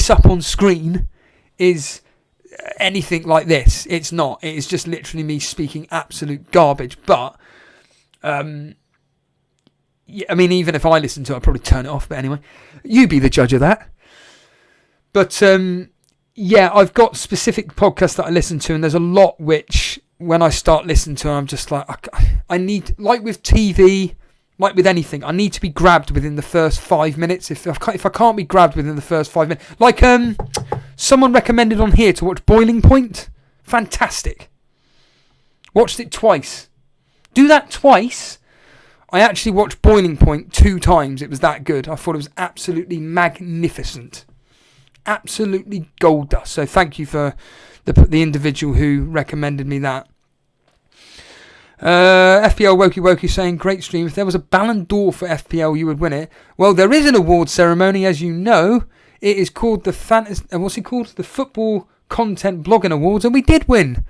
S2: up on screen is anything like this. It's not. It is just literally me speaking absolute garbage. But yeah, I mean, even if I listen to it, I'd probably turn it off. But anyway, you be the judge of that. But yeah, I've got specific podcasts that I listen to, and there's a lot which, when I start listening to, I'm just like, I need, like with TV, like with anything, I need to be grabbed within the first 5 minutes. If I can't be grabbed within the first 5 minutes, like someone recommended on here to watch Boiling Point, fantastic. Watched it twice. Do that twice. I actually watched Boiling Point 2 times. It was that good. I thought it was absolutely magnificent. Absolutely gold dust. So thank you for the individual who recommended me that. FPL Wokey Wokey saying, great stream. If there was a Ballon d'Or for FPL, you would win it. Well, there is an award ceremony, as you know. It is called the what's it called? The Football Content Blogging Awards, and we did win.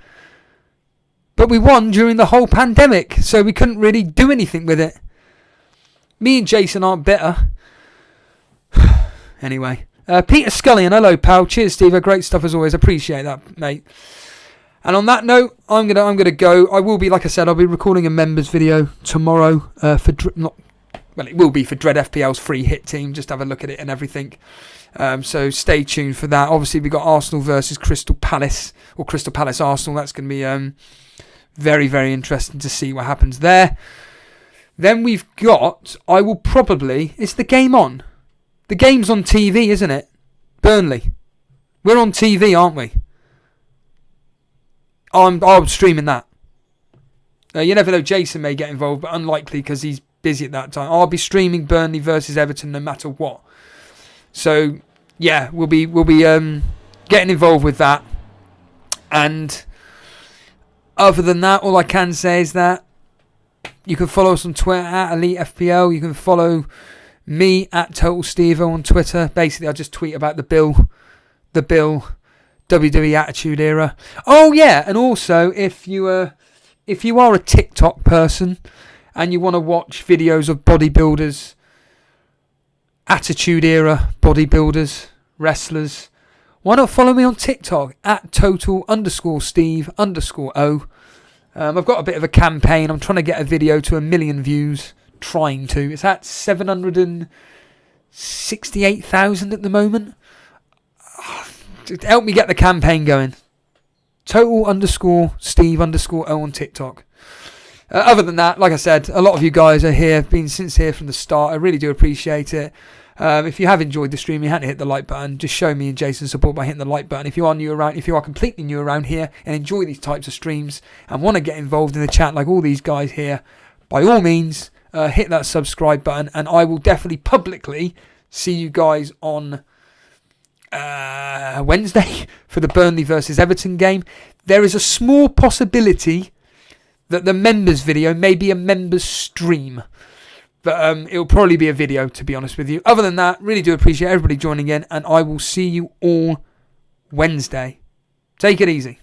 S2: But we won during the whole pandemic, so we couldn't really do anything with it. Me and Jason aren't better. Anyway. Peter Scullion, hello pal. Cheers, Steve. Great stuff as always. Appreciate that, mate. And on that note, I'm gonna go. I will be, like I said, I'll be recording a members video tomorrow. It will be for Dread FPL's free hit team. Just have a look at it and everything. So stay tuned for that. Obviously, we got Arsenal versus Crystal Palace, or Crystal Palace Arsenal. That's going to be very, very interesting to see what happens there. Then we've got, it's the game on. The game's on TV, isn't it? Burnley. We're on TV, aren't we? I'm streaming that. You never know, Jason may get involved, but unlikely because he's busy at that time. I'll be streaming Burnley versus Everton no matter what. So, yeah, we'll be getting involved with that. And other than that, all I can say is that you can follow us on Twitter at Elite FPL. You can follow me at Total Stevo on Twitter. Basically, I just tweet about the Bill WWE Attitude Era. Oh yeah, and also if you are a TikTok person and you want to watch videos of bodybuilders, Attitude Era bodybuilders, wrestlers, why not follow me on TikTok at Total_Steve_O. I've got a bit of a campaign. I'm trying to get a video to 1 million views. Trying to. It's at 768,000 at the moment. Help me get the campaign going. Total_Steve_O on TikTok. Other than that, like I said, a lot of you guys are here, been since here from the start. I really do appreciate it. If you have enjoyed the stream, you had to hit the like button. Just show me and Jason support by hitting the like button. If you are completely new around here and enjoy these types of streams and want to get involved in the chat like all these guys here, by all means, hit that subscribe button, and I will definitely publicly see you guys on Wednesday for the Burnley versus Everton game. There is a small possibility that the members video may be a members stream, but it'll probably be a video, to be honest with you. Other than that, really do appreciate everybody joining in, and I will see you all Wednesday. Take it easy.